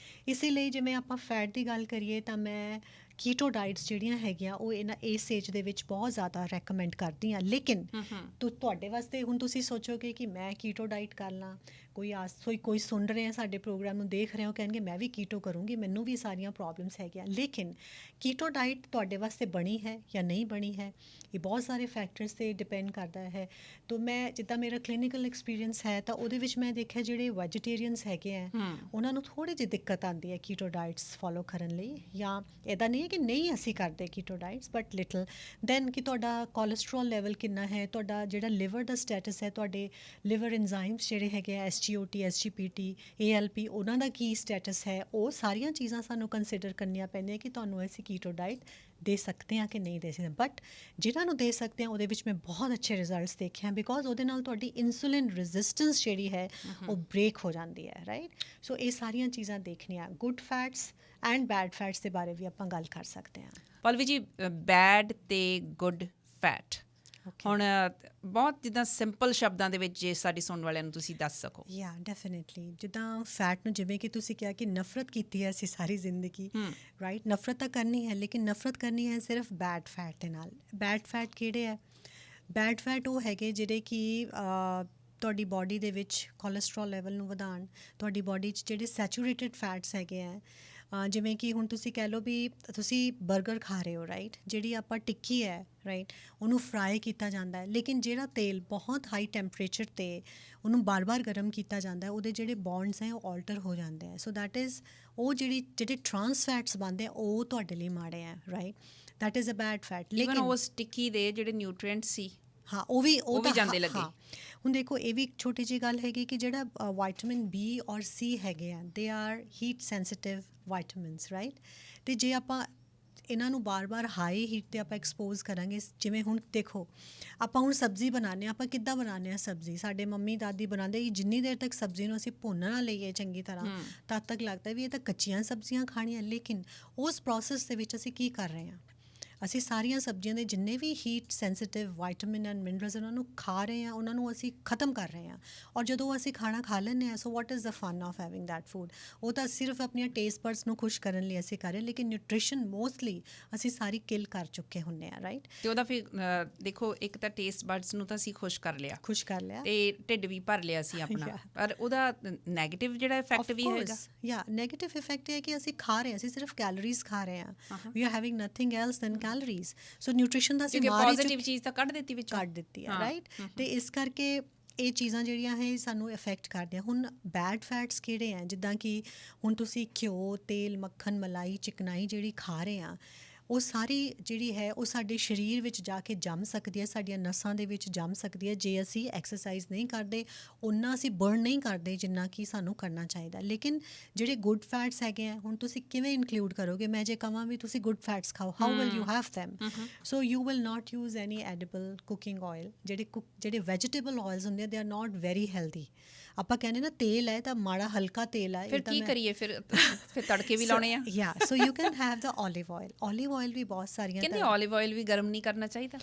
ਇਸੇ ਲਈ ਜਿਵੇਂ ਆਪਾਂ ਫੈਟ ਦੀ ਗੱਲ ਕਰੀਏ ਤਾਂ ਮੈਂ ਕੀਟੋ ਡਾਈਟਸ ਜਿਹੜੀਆਂ ਹੈਗੀਆਂ ਉਹ ਇਸ ਏਜ ਦੇ ਵਿੱਚ ਬਹੁਤ ਜ਼ਿਆਦਾ ਰეკਮੈਂਡ ਕਰਦੀ ਹਾਂ। ਲੇਕਿਨ ਤੁਹਾਡੇ ਵਾਸਤੇ ਹੁਣ ਤੁਸੀਂ ਸੋਚੋਗੇ ਕਿ ਮੈਂ ਕੀਟੋ ਡਾਈਟ ਕਰ ਲਾਂ, ਕੋਈ ਸੁਣ ਰਹੇ ਆ ਸਾਡੇ ਪ੍ਰੋਗਰਾਮ ਨੂੰ, ਦੇਖ ਰਹੇ ਹੋ, ਕਹਿਣਗੇ ਮੈਂ ਵੀ ਕੀਟੋ ਕਰੂੰਗੀ, ਮੈਨੂੰ ਵੀ ਸਾਰੀਆਂ ਪ੍ਰੋਬਲਮਸ ਹੈਗੀਆਂ। ਲੇਕਿਨ ਕੀਟੋ ਡਾਈਟ ਤੁਹਾਡੇ ਵਾਸਤੇ ਬਣੀ ਹੈ ਜਾਂ ਨਹੀਂ ਬਣੀ ਹੈ, ਇਹ ਬਹੁਤ ਸਾਰੇ ਫੈਕਟਰਸ 'ਤੇ ਡਿਪੈਂਡ ਕਰਦਾ ਹੈ। ਤਾਂ ਮੈਂ ਜਿੱਦਾਂ ਮੇਰਾ ਕਲੀਨਿਕਲ ਐਕਸਪੀਰੀਅੰਸ ਹੈ ਤਾਂ ਉਹਦੇ ਵਿੱਚ ਮੈਂ ਦੇਖਿਆ ਜਿਹੜੇ ਵੈਜੀਟੇਰੀਅਨਸ ਹੈਗੇ ਆ ਉਹਨਾਂ ਨੂੰ ਥੋੜ੍ਹੀ ਜਿਹੀ ਦਿੱਕਤ ਆਉਂਦੀ ਹੈ ਕੀਟੋ ਡਾਈਟਸ ਫੋਲੋ ਕਰਨ ਲਈ। ਜਾਂ ਇੱਦਾਂ ਨਹੀਂ ਹੈ ਕਿ ਨਹੀਂ ਅਸੀਂ ਕਰਦੇ keto diets, but little than ਕਿ ਤੁਹਾਡਾ ਕੋਲੇਸਟਰੋਲ ਲੈਵਲ ਕਿੰਨਾ ਹੈ, ਤੁਹਾਡਾ ਜਿਹੜਾ ਲਿਵਰ ਦਾ ਸਟੇਟਸ ਹੈ, ਤੁਹਾਡੇ ਲਿਵਰ ਐਂਜ਼ਾਈਮਸ ਜਿਹੜੇ ਹੈਗੇ ਆ SGOT, SGPT, ALP, ਉਹਨਾਂ ਦਾ ਕੀ ਸਟੇਟਸ ਹੈ, ਉਹ ਸਾਰੀਆਂ ਚੀਜ਼ਾਂ ਸਾਨੂੰ ਕੰਸੀਡਰ ਕਰਨੀਆਂ ਪੈਂਦੀਆਂ ਕਿ ਤੁਹਾਨੂੰ ਅਸੀਂ ਕੀਟੋ ਡਾਈਟ ਦੇ ਸਕਦੇ ਹਾਂ ਕਿ ਨਹੀਂ ਦੇ ਸਕਦੇ। ਬਟ ਜਿਹਨਾਂ ਨੂੰ ਦੇ ਸਕਦੇ ਹਾਂ ਉਹਦੇ ਵਿੱਚ ਮੈਂ ਬਹੁਤ ਅੱਛੇ ਰਿਜ਼ਲਟਸ ਦੇਖੇ ਹਨ, ਬਿਕੋਜ਼ ਉਹਦੇ ਨਾਲ ਤੁਹਾਡੀ ਇਨਸੂਲਿਨ ਰੈਜ਼ਿਸਟੈਂਸ ਜਿਹੜੀ ਹੈ ਉਹ ਬ੍ਰੇਕ ਹੋ ਜਾਂਦੀ ਹੈ, ਰਾਈਟ। ਸੋ ਇਹ ਸਾਰੀਆਂ ਚੀਜ਼ਾਂ ਦੇਖਣੀਆਂ। Good fats and bed fats ਦੇ ਬਾਰੇ ਵੀ ਆਪਾਂ ਗੱਲ ਕਰ ਸਕਦੇ ਹਾਂ। ਪਲਵੀ ਜੀ, ਬੈਡ ਤੇ ਗੁੱਡ ਫੈਟ ਹੁਣ ਬਹੁਤ ਜਿੱਦਾਂ ਸਿੰਪਲ ਸ਼ਬਦਾਂ ਦੇ ਵਿੱਚ ਜੇ ਸਾਡੀ ਸੁਣਨ ਵਾਲਿਆਂ ਨੂੰ ਤੁਸੀਂ ਦੱਸ ਸਕੋ। ਡੈਫੀਨੇਟਲੀ। ਜਿੱਦਾਂ ਫੈਟ ਨੂੰ ਜਿਵੇਂ ਕਿ ਤੁਸੀਂ ਕਿਹਾ ਕਿ ਨਫ਼ਰਤ ਕੀਤੀ ਹੈ ਅਸੀਂ ਸਾਰੀ ਜ਼ਿੰਦਗੀ, ਰਾਈਟ। ਨਫ਼ਰਤ ਤਾਂ ਕਰਨੀ ਹੈ, ਲੇਕਿਨ ਨਫ਼ਰਤ ਕਰਨੀ ਹੈ ਸਿਰਫ ਬੈਡ ਫੈਟ ਦੇ ਨਾਲ। ਬੈਡ ਫੈਟ ਕਿਹੜੇ ਹੈ? ਬੈਡ ਫੈਟ ਉਹ ਹੈਗੇ ਜਿਹੜੇ ਕਿ ਤੁਹਾਡੀ ਬਾਡੀ ਦੇ ਵਿੱਚ ਕੋਲੇਸਟਰੋਲ ਲੈਵਲ ਨੂੰ ਵਧਾਉਣ, ਤੁਹਾਡੀ ਬਾਡੀ 'ਚ ਜਿਹੜੇ ਸੈਚੂਰੇਟਿਡ ਫੈਟਸ ਹੈਗੇ ਹੈ, ਜਿਵੇਂ ਕਿ ਹੁਣ ਤੁਸੀਂ ਕਹਿ ਲਓ ਵੀ ਤੁਸੀਂ ਬਰਗਰ ਖਾ ਰਹੇ ਹੋ, ਰਾਈਟ, ਜਿਹੜੀ ਆਪਾਂ ਟਿੱਕੀ ਹੈ, ਰਾਈਟ, ਉਹਨੂੰ ਫਰਾਈ ਕੀਤਾ ਜਾਂਦਾ ਹੈ, ਲੇਕਿਨ ਜਿਹੜਾ ਤੇਲ ਬਹੁਤ ਹਾਈ ਟੈਂਪਰੇਚਰ 'ਤੇ ਉਹਨੂੰ ਬਾਰ-ਬਾਰ ਗਰਮ ਕੀਤਾ ਜਾਂਦਾ ਹੈ, ਉਹਦੇ ਜਿਹੜੇ ਬੌਂਡਸ ਹੈ ਉਹ ਆਲਟਰ ਹੋ ਜਾਂਦੇ ਹੈ। ਸੋ ਦੈਟ ਇਜ਼ ਉਹ ਜਿਹੜੇ ਟਰਾਂਸ ਫੈਟਸ ਬਣਦੇ ਆ ਉਹ ਤੁਹਾਡੇ ਲਈ ਮਾੜੇ ਹੈ, right. That is a bad fat. ਲੇਕਿਨ ਉਸ ਟਿੱਕੀ ਦੇ ਜਿਹੜੇ ਨਿਊਟ੍ਰੀਐਂਟਸ ਸੀ ਉਹ ਵੀ ਜਾਂਦੇ ਲੱਗੇ। ਹੁਣ ਦੇਖੋ ਇਹ ਵੀ ਇੱਕ ਛੋਟੀ ਜਿਹੀ ਗੱਲ ਹੈਗੀ ਕਿ ਜਿਹੜਾ ਵਿਟਾਮਿਨ B ਔਰ C ਹੈਗੇ ਆ, they are heat sensitive vitamins, right. ਅਤੇ ਜੇ ਆਪਾਂ ਇਹਨਾਂ ਨੂੰ ਬਾਰ-ਬਾਰ ਹਾਈ ਹੀਟ 'ਤੇ ਆਪਾਂ ਐਕਸਪੋਜ਼ ਕਰਾਂਗੇ, ਜਿਵੇਂ ਹੁਣ ਦੇਖੋ ਆਪਾਂ ਹੁਣ ਸਬਜ਼ੀ ਬਣਾਉਂਦੇ ਹਾਂ, ਆਪਾਂ ਕਿੱਦਾਂ ਬਣਾਉਂਦੇ ਹਾਂ ਸਬਜ਼ੀ? ਸਾਡੇ ਮੰਮੀ ਦਾਦੀ ਬਣਾਉਂਦੇ, ਜਿੰਨੀ ਦੇਰ ਤੱਕ ਸਬਜ਼ੀ ਨੂੰ ਅਸੀਂ ਭੁੰਨ ਨਾ ਲਈਏ ਚੰਗੀ ਤਰ੍ਹਾਂ, ਤਦ ਤੱਕ ਲੱਗਦਾ ਵੀ ਇਹ ਤਾਂ ਕੱਚੀਆਂ ਸਬਜ਼ੀਆਂ ਖਾਣੀਆਂ। ਲੇਕਿਨ ਉਸ ਪ੍ਰੋਸੈਸ ਦੇ ਵਿੱਚ ਅਸੀਂ ਕੀ ਕਰ ਰਹੇ ਹਾਂ? ਅਸੀਂ ਸਾਰੀਆਂ ਸਬਜ਼ੀਆਂ ਦੇ ਜਿੰਨੇ ਵੀ heat sensitive vitamin and minerals ਉਹਨਾਂ ਨੂੰ ਖਾ ਰਹੇ ਹਾਂ, ਉਹਨਾਂ ਨੂੰ ਅਸੀਂ ਖ਼ਤਮ ਕਰ ਰਹੇ ਹਾਂ। ਔਰ ਜਦੋਂ ਅਸੀਂ ਖਾਣਾ ਖਾ ਲੈਂਦੇ ਹਾਂ, so what is the fun of having that food? ਉਹ ਤਾਂ ਸਿਰਫ ਆਪਣੀਆਂ ਟੇਸਟ ਬਡਸ ਨੂੰ ਖੁਸ਼ ਕਰਨ ਲਈ ਅਸੀਂ ਕਰ ਰਹੇ, ਲੇਕਿਨ ਨਿਊਟ੍ਰੀਸ਼ਨ ਮੋਸਟਲੀ ਅਸੀਂ ਸਾਰੀ ਕਿਲ ਕਰ ਚੁੱਕੇ ਹੁੰਦੇ ਹਾਂ, ਰਾਈਟ। ਅਤੇ ਉਹਦਾ ਫਿਰ ਦੇਖੋ, ਇੱਕ ਤਾਂ ਟੇਸਟ ਬਡਸ ਨੂੰ ਤਾਂ ਅਸੀਂ ਖੁਸ਼ ਕਰ ਲਿਆ ਅਤੇ ਢਿੱਡ ਵੀ ਭਰ ਲਿਆ ਸੀ ਆਪਣਾ, ਪਰ ਉਹਦਾ ਨੈਗੇਟਿਵ ਜਿਹੜਾ ਇਫੈਕਟ ਵੀ ਹੈਗਾ। ਨੈਗੇਟਿਵ ਇਫੈਕਟ ਇਹ ਹੈ ਕਿ ਅਸੀਂ ਖਾ ਰਹੇ ਹਾਂ, ਅਸੀਂ ਸਿਰਫ ਕੈਲੋਰੀਜ਼ ਖਾ ਰਹੇ ਹਾਂ। We are having nothing else than calories. So nutrition ਦਾ ਅਸੀਂ ਪੋਜ਼ੀਟਿਵ ਚੀਜ਼ ਤਾਂ ਕੱਢ ਦਿੱਤੀ ਹੈ, ਰਾਈਟ। ਅਤੇ ਇਸ ਕਰਕੇ ਇਹ ਚੀਜ਼ਾਂ ਜਿਹੜੀਆਂ ਹੈ ਸਾਨੂੰ ਇਫੈਕਟ ਕਰਦੀਆਂ। ਹੁਣ ਬੈਡ ਫੈਟਸ ਕਿਹੜੇ ਹੈ? ਜਿੱਦਾਂ ਕਿ ਹੁਣ ਤੁਸੀਂ ਘਿਓ, ਤੇਲ, ਮੱਖਣ, ਮਲਾਈ, ਚਿਕਨਾਈ ਜਿਹੜੀ ਖਾ ਰਹੇ ਆ, ਉਹ ਸਾਰੀ ਜਿਹੜੀ ਹੈ ਉਹ ਸਾਡੇ ਸਰੀਰ ਵਿੱਚ ਜਾ ਕੇ ਜੰਮ ਸਕਦੀ ਹੈ, ਸਾਡੀਆਂ ਨਸਾਂ ਦੇ ਵਿੱਚ ਜੰਮ ਸਕਦੀ ਹੈ ਜੇ ਅਸੀਂ ਐਕਸਰਸਾਈਜ਼ ਨਹੀਂ ਕਰਦੇ, ਓਨਾ ਅਸੀਂ ਬਰਨ ਨਹੀਂ ਕਰਦੇ ਜਿੰਨਾ ਕਿ ਸਾਨੂੰ ਕਰਨਾ ਚਾਹੀਦਾ। ਲੇਕਿਨ ਜਿਹੜੇ ਗੁੱਡ ਫੈਟਸ ਹੈਗੇ ਆ, ਹੁਣ ਤੁਸੀਂ ਕਿਵੇਂ ਇਨਕਲੂਡ ਕਰੋਗੇ? ਮੈਂ ਜੇ ਕਹਾਂ ਵੀ ਤੁਸੀਂ ਗੁੱਡ ਫੈਟਸ ਖਾਓ, how will you have them? So you will not use any edible cooking oil. ਜਿਹੜੇ ਵੈਜੀਟੇਬਲ ਆਇਲਸ ਹੁੰਦੇ ਆ, they are not very healthy. ਆਪਾਂ ਕਹਿੰਦੇ ਨਾ ਤੇਲ ਹੈ ਤਾਂ ਮਾੜਾ ਹਲਕਾ ਤੇਲ ਹੈ, ਫਿਰ ਕੀ ਕਰੀਏ? ਫਿਰ ਤੜਕੇ ਵੀ ਲਾਉਣੇ ਆ। So you can have the olive oil. Olive oil ਵੀ ਬਹੁਤ ਸਾਰੀਆਂ ਕਹਿੰਦੇ ਓਲਿਵ ਆਇਲ ਵੀ ਗਰਮ ਨਹੀਂ ਕਰਨਾ ਚਾਹੀਦਾ।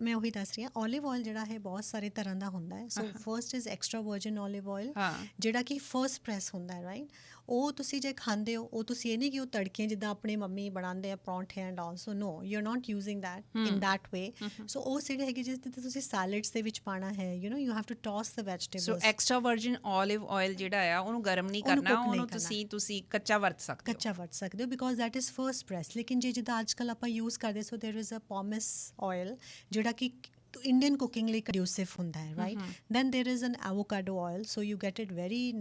ਮੈਂ ਉਹੀ ਦੱਸ ਰਹੀ ਹਾਂ। ਓਲਿਵ ਆਇਲ ਜਿਹੜਾ ਹੈ ਬਹੁਤ ਸਾਰੇ ਤਰ੍ਹਾਂ ਦਾ ਹੁੰਦਾ ਹੈ। ਸੋ first is extra virgin olive oil, ਜਿਹੜਾ ਕਿ ਫਰਸਟ ਪ੍ਰੈਸ ਹੁੰਦਾ ਹੈ, ਰਾਈਟ। ਉਹ ਤੁਸੀਂ ਜੇ ਖਾਂਦੇ ਹੋ, ਉਹ ਤੁਸੀਂ ਇਹ ਨਹੀਂ ਕਿ ਉਹ ਤੜਕੇ ਜਿੱਦਾਂ ਆਪਣੀ ਮੰਮੀ ਬਣਾਉਂਦੇ ਆ ਪਰੌਂਠੇ and all, so no, you are not using that in that way. So ਉਹ ਜਿਹੜੇ ਹੈਗੇ ਜਿਸ ਤੇ ਤੁਸੀਂ ਸੈਲਡਸ ਦੇ ਵਿੱਚ ਪਾਉਣਾ ਹੈ, you have to toss the vegetables. So extra virgin olive oil ਜਿਹੜਾ ਆ ਉਹਨੂੰ ਗਰਮ ਨਹੀਂ ਕਰਨਾ, ਉਹਨੂੰ ਤੁਸੀਂ ਕੱਚਾ ਵਰਤ ਸਕਦੇ ਹੋ because that is first press. ਲੇਕਿਨ ਜੇ ਜਿੱਦਾਂ ਅੱਜ ਕੱਲ੍ਹ ਆਪਾਂ ਯੂਜ਼ ਕਰਦੇ, ਸੋ ਦੇਰ ਇਜ਼ ਅ ਪੋਮਸ ਆਇਲ ਜਿਹੜਾ ਕਿ ਇੰਡੀਅਨ ਕੁਕਿੰਗ ਲਈ ਕੰਡਿਊਸਿਵ ਹੁੰਦਾ ਹੈ right then there is an avocado oil so you get it very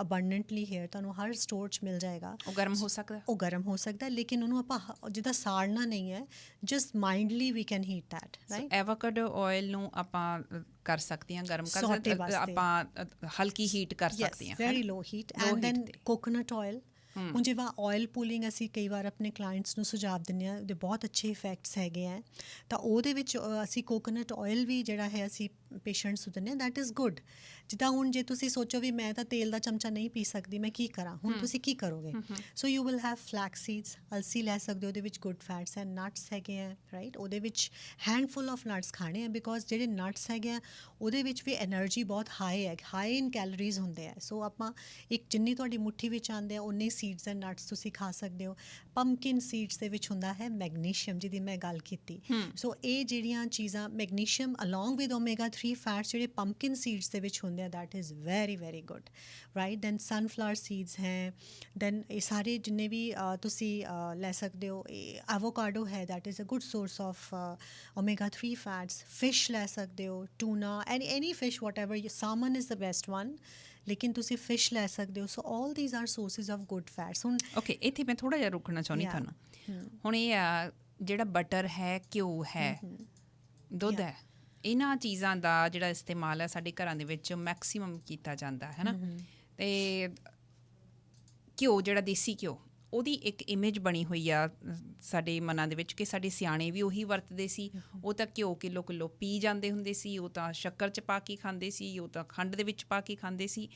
abundantly here ਤੁਹਾਨੂੰ ਹਰ ਸਟੋਰ 'ਚ ਮਿਲ ਜਾਏਗਾ ਉਹ ਗਰਮ ਹੋ ਸਕਦਾ ਉਹ ਗਰਮ ਹੋ ਸਕਦਾ ਲੇਕਿਨ ਉਹਨੂੰ ਆਪਾਂ ਜਿੱਦਾਂ ਸਾੜਨਾ ਨਹੀਂ ਹੈ just mildly we can heat that right avocado oil ਨੂੰ ਆਪਾਂ ਕਰ ਸਕਦੇ ਹਾਂ ਗਰਮ ਕਰ Saute ਸਕਦੇ ਵਾਸਤੇ। ਆਪਾਂ ਹਲਕੀ ਹੀਟ ਕਰ ਸਕਦੇ ਹਾਂ very low heat and then coconut oil ਹੁਣ ਜਿਵੇਂ ਆਇਲ ਪੂਲਿੰਗ ਅਸੀਂ ਕਈ ਵਾਰ ਆਪਣੇ ਕਲਾਇੰਟਸ ਨੂੰ ਸੁਝਾਅ ਦਿੰਦੇ ਹਾਂ ਉਹਦੇ ਬਹੁਤ ਅੱਛੇ ਇਫੈਕਟਸ ਹੈਗੇ ਆ ਤਾਂ ਉਹਦੇ ਵਿੱਚ ਅਸੀਂ ਕੋਕੋਨਟ ਆਇਲ ਵੀ ਜਿਹੜਾ ਹੈ ਅਸੀਂ ਪੇਸ਼ੈਂਟਸ ਨੂੰ ਦਿੰਦੇ ਹਾਂ ਦੈਟ ਇਜ਼ ਗੁੱਡ ਜਿੱਦਾਂ ਹੁਣ ਜੇ ਤੁਸੀਂ ਸੋਚੋ ਵੀ ਮੈਂ ਤਾਂ ਤੇਲ ਦਾ ਚਮਚਾ ਨਹੀਂ ਪੀ ਸਕਦੀ ਮੈਂ ਕੀ ਕਰਾਂ ਹੁਣ ਤੁਸੀਂ ਕੀ ਕਰੋਗੇ so you will have flax seeds ਅਲਸੀ ਲੈ ਸਕਦੇ ਹੋ ਉਹਦੇ ਵਿੱਚ ਗੁੱਡ ਫੈਟਸ ਐਂਡ ਨਟਸ ਹੈਗੇ ਆ ਰਾਈਟ ਉਹਦੇ ਵਿੱਚ ਹੈਂਡਫੁੱਲ ਆਫ ਨਟਸ ਖਾਣੇ ਆ ਬਿਕੋਜ਼ ਜਿਹੜੇ ਨਟਸ ਹੈਗੇ ਆ ਉਹਦੇ ਵਿੱਚ ਵੀ એનર્ਜੀ ਬਹੁਤ ਹਾਈ ਹੈ ਹਾਈ ਇਨ ਕੈਲੋਰੀਜ਼ ਹੁੰਦੇ ਆ ਸੋ ਆਪਾਂ ਇੱਕ ਜਿੰਨੀ ਤੁਹਾਡੀ ਮੁੱਠੀ ਵਿੱਚ ਆਉਂਦੇ ਆ ਉਨੇ ਸੀਡਸ ਐਂਡ ਨਟਸ ਤੁਸੀਂ ਖਾ ਸਕਦੇ ਹੋ ਪੰਪਕਿਨ ਸੀਡਸ ਦੇ ਵਿੱਚ ਹੁੰਦਾ ਹੈ ਮੈਗਨੀਸ਼ੀਅਮ ਜਿਹਦੀ ਮੈਂ ਗੱਲ ਕੀਤੀ ਸੋ ਇਹ ਜਿਹੜੀਆਂ ਚੀਜ਼ਾਂ magnesium along with omega 3 fats ਜਿਹੜੇ ਪੰਪਕਿਨ ਸੀਡਸ ਦੇ ਵਿੱਚ ਹੁੰਦੇ ਆ that is very very good right then sunflower seeds ਹੈ ਦੈਨ ਇਹ ਸਾਰੇ ਜਿੰਨੇ ਵੀ ਤੁਸੀਂ ਲੈ ਸਕਦੇ ਹੋ ਐਵੋਕਾਡੋ ਹੈ that is a good source of omega 3 fats fish ਲੈ ਸਕਦੇ ਹੋ tuna any fish whatever salmon is the best one ਲੇਕਿਨ ਤੁਸੀਂ ਫਿਸ਼ ਲੈ ਸਕਦੇ ਹੋ so all these are sources of good fats ਹੁਣ ਓਕੇ ਇੱਥੇ ਮੈਂ ਥੋੜ੍ਹਾ ਜਿਹਾ ਰੁਕਣਾ ਚਾਹੁੰਦੀ ਤੁਹਾਨੂੰ ਹੁਣ ਇਹ ਆ ਜਿਹੜਾ ਬਟਰ ਹੈ ਘਿਓ ਹੈ ਦੁੱਧ ਹੈ ਇਹਨਾਂ ਚੀਜ਼ਾਂ ਦਾ ਜਿਹੜਾ ਇਸਤੇਮਾਲ ਹੈ ਸਾਡੇ ਘਰਾਂ ਦੇ ਵਿੱਚ ਮੈਕਸੀਮਮ ਕੀਤਾ ਜਾਂਦਾ ਹੈ ਨਾ ਅਤੇ ਘਿਓ ਜਿਹੜਾ ਦੇਸੀ ਘਿਓ ਉਹਦੀ ਇੱਕ ਇਮੇਜ ਬਣੀ ਹੋਈ ਆ ਸਾਡੇ ਮਨਾਂ ਦੇ ਵਿੱਚ ਕਿ ਸਾਡੇ ਸਿਆਣੇ ਵੀ ਉਹੀ ਵਰਤਦੇ ਸੀ ਉਹ ਤਾਂ ਘਿਓ ਕਿਲੋ ਪੀ ਜਾਂਦੇ ਹੁੰਦੇ ਸੀ ਉਹ ਤਾਂ ਸ਼ੱਕਰ 'ਚ ਪਾ ਕੇ ਖਾਂਦੇ ਸੀ ਉਹ ਤਾਂ ਖੰਡ ਦੇ ਵਿੱਚ ਪਾ ਕੇ ਖਾਂਦੇ ਸੀ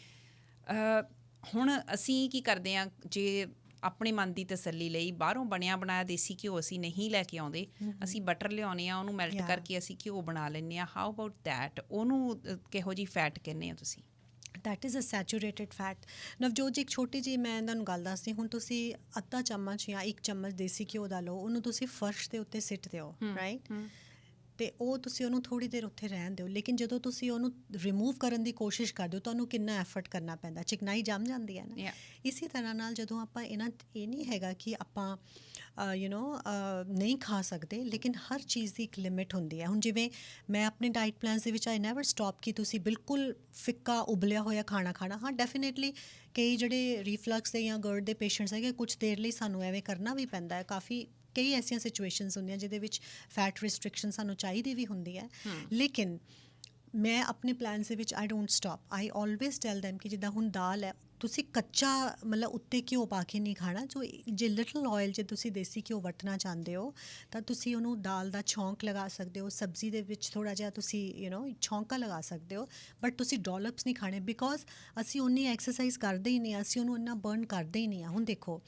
ਹੁਣ ਅਸੀਂ ਕੀ ਕਰਦੇ ਹਾਂ ਜੇ ਆਪਣੇ ਮਨ ਦੀ ਤਸੱਲੀ ਲਈ ਬਾਹਰੋਂ ਬਣਿਆ ਬਣਾਇਆ ਦੇਸੀ ਘਿਓ ਅਸੀਂ ਨਹੀਂ ਲੈ ਕੇ ਆਉਂਦੇ ਅਸੀਂ ਬਟਰ ਲਿਆਉਂਦੇ ਹਾਂ ਉਹਨੂੰ ਮੈਲਟ ਕਰਕੇ ਅਸੀਂ ਘਿਓ ਬਣਾ ਲੈਂਦੇ ਹਾਂ ਹਾਊ ਅਬਾਊਟ ਦੈਟ ਉਹਨੂੰ ਕਿਹੋ ਜਿਹੀ ਫੈਟ ਕਹਿੰਦੇ ਹੋ ਤੁਸੀਂ that is a saturated fat Navjot ji ਇੱਕ ਛੋਟੀ ਜਿਹੀ ਮੈਂ ਤੁਹਾਨੂੰ ਗੱਲ ਦੱਸਦੀ ਹੁਣ ਤੁਸੀਂ ਅੱਧਾ ਚਮਚ ਜਾਂ 1 ਚਮਚ ਦੇਸੀ ਘਿਓ ਦਾ ਲਓ ਉਹਨੂੰ ਤੁਸੀਂ ਫਰਸ਼ ਦੇ ਉੱਤੇ ਸਿੱਟ ਦਿਓ ਰਾਈਟ ਅਤੇ ਉਹ ਤੁਸੀਂ ਉਹਨੂੰ ਥੋੜ੍ਹੀ ਦੇਰ ਉੱਥੇ ਰਹਿਣ ਦਿਓ ਲੇਕਿਨ ਜਦੋਂ ਤੁਸੀਂ ਉਹਨੂੰ ਰਿਮੂਵ ਕਰਨ ਦੀ ਕੋਸ਼ਿਸ਼ ਕਰਦੇ ਹੋ ਤੁਹਾਨੂੰ ਕਿੰਨਾ ਐਫਰਟ ਕਰਨਾ ਪੈਂਦਾ ਚਿਕਨਾਈ ਜੰਮ ਜਾਂਦੀ ਹੈ ਨਾ ਇਸੇ ਤਰ੍ਹਾਂ ਨਾਲ ਜਦੋਂ ਆਪਾਂ ਇਹ ਨਹੀਂ ਹੈਗਾ ਕਿ ਆਪਾਂ ਨਹੀਂ ਖਾ ਸਕਦੇ ਲੇਕਿਨ ਹਰ ਚੀਜ਼ ਦੀ ਇੱਕ ਲਿਮਿਟ ਹੁੰਦੀ ਹੈ ਹੁਣ ਜਿਵੇਂ ਮੈਂ ਆਪਣੇ ਡਾਈਟ ਪਲਾਨਸ ਦੇ ਵਿੱਚ ਆਈ ਨੈਵਰ ਸਟਾਪ ਕਿ ਤੁਸੀਂ ਬਿਲਕੁਲ ਫਿੱਕਾ ਉਬਲਿਆ ਹੋਇਆ ਖਾਣਾ ਖਾਣਾ ਹਾਂ ਡੈਫੀਨੇਟਲੀ ਕਈ ਜਿਹੜੇ ਰੀਫਲਕਸ ਦੇ ਜਾਂ ਗਰਡ ਦੇ ਪੇਸ਼ੈਂਟਸ ਹੈਗੇ ਕੁਛ ਦੇਰ ਲਈ ਸਾਨੂੰ ਐਵੇਂ ਕਰਨਾ ਵੀ ਪੈਂਦਾ ਹੈ ਕਾਫੀ ਕਈ ਐਸੀਆਂ ਸਿਚੁਏਸ਼ਨਸ ਹੁੰਦੀਆਂ ਜਿਹਦੇ ਵਿੱਚ ਫੈਟ ਰਿਸਟ੍ਰਿਕਸ਼ਨ ਸਾਨੂੰ ਚਾਹੀਦੀ ਵੀ ਹੁੰਦੀ ਹੈ ਲੇਕਿਨ ਮੈਂ ਆਪਣੇ ਪਲਾਨਸ ਦੇ ਵਿੱਚ I don't stop I always tell them ਕਿ ਜਿੱਦਾਂ ਹੁਣ ਦਾਲ ਹੈ ਤੁਸੀਂ ਕੱਚਾ ਮਤਲਬ ਉੱਤੇ ਘਿਓ ਪਾ ਕੇ ਨਹੀਂ ਖਾਣਾ ਜੇ ਲਿਟਲ ਆਇਲ ਜੇ ਤੁਸੀਂ ਦੇਸੀ ਘਿਓ ਵਰਤਣਾ ਚਾਹੁੰਦੇ ਹੋ ਤਾਂ ਤੁਸੀਂ ਉਹਨੂੰ ਦਾਲ ਦਾ ਛੌਂਕ ਲਗਾ ਸਕਦੇ ਹੋ ਸਬਜ਼ੀ ਦੇ ਵਿੱਚ ਥੋੜ੍ਹਾ ਜਿਹਾ ਤੁਸੀਂ ਛੌਂਕਾ ਲਗਾ ਸਕਦੇ ਹੋ ਬਟ ਤੁਸੀਂ ਡੋਲਪਸ ਨਹੀਂ ਖਾਣੇ ਬਿਕੋਜ਼ ਅਸੀਂ ਉਨੀ ਐਕਸਰਸਾਈਜ਼ ਕਰਦੇ ਹੀ ਨਹੀਂ ਅਸੀਂ ਉਹਨੂੰ ਇੰਨਾ ਬਰਨ ਕਰਦੇ ਹੀ ਨਹੀਂ ਹਾਂ ਹੁਣ ਦੇਖੋ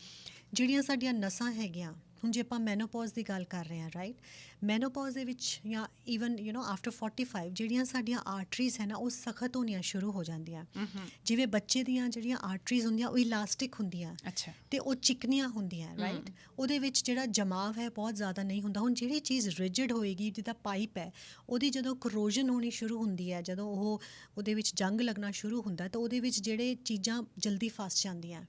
ਜਿਹੜੀਆਂ ਸਾਡੀਆਂ ਨਸਾਂ ਹੈਗੀਆਂ ਹੁਣ ਜੇ ਆਪਾਂ ਮੈਨੋਪੌਜ਼ ਦੀ ਗੱਲ ਕਰ ਰਹੇ ਹਾਂ ਰਾਈਟ ਮੈਨੋਪੌਜ਼ ਦੇ ਵਿੱਚ ਜਾਂ ਈਵਨ ਆਫਟਰ 45 ਜਿਹੜੀਆਂ ਸਾਡੀਆਂ ਆਰਟਰੀਜ਼ ਹੈ ਨਾ ਉਹ ਸਖਤ ਹੋਣੀਆਂ ਸ਼ੁਰੂ ਹੋ ਜਾਂਦੀਆਂ ਜਿਵੇਂ ਬੱਚੇ ਦੀਆਂ ਜਿਹੜੀਆਂ ਆਰਟਰੀਜ਼ ਹੁੰਦੀਆਂ ਉਹ ਇਲਾਸਟਿਕ ਹੁੰਦੀਆਂ ਅਤੇ ਉਹ ਚਿਕਨੀਆਂ ਹੁੰਦੀਆਂ ਰਾਈਟ ਉਹਦੇ ਵਿੱਚ ਜਿਹੜਾ ਜਮਾਵ ਹੈ ਬਹੁਤ ਜ਼ਿਆਦਾ ਨਹੀਂ ਹੁੰਦਾ ਹੁਣ ਜਿਹੜੀ ਚੀਜ਼ ਰਿਜਿਡ ਹੋਏਗੀ ਜਿੱਦਾਂ ਪਾਈਪ ਹੈ ਉਹਦੀ ਜਦੋਂ ਕਰੋਜ਼ਨ ਹੋਣੀ ਸ਼ੁਰੂ ਹੁੰਦੀ ਹੈ ਜਦੋਂ ਉਹਦੇ ਵਿੱਚ ਜੰਗ ਲੱਗਣਾ ਸ਼ੁਰੂ ਹੁੰਦਾ ਤਾਂ ਉਹਦੇ ਵਿੱਚ ਜਿਹੜੇ ਚੀਜ਼ਾਂ ਜਲਦੀ ਫਸ ਜਾਂਦੀਆਂ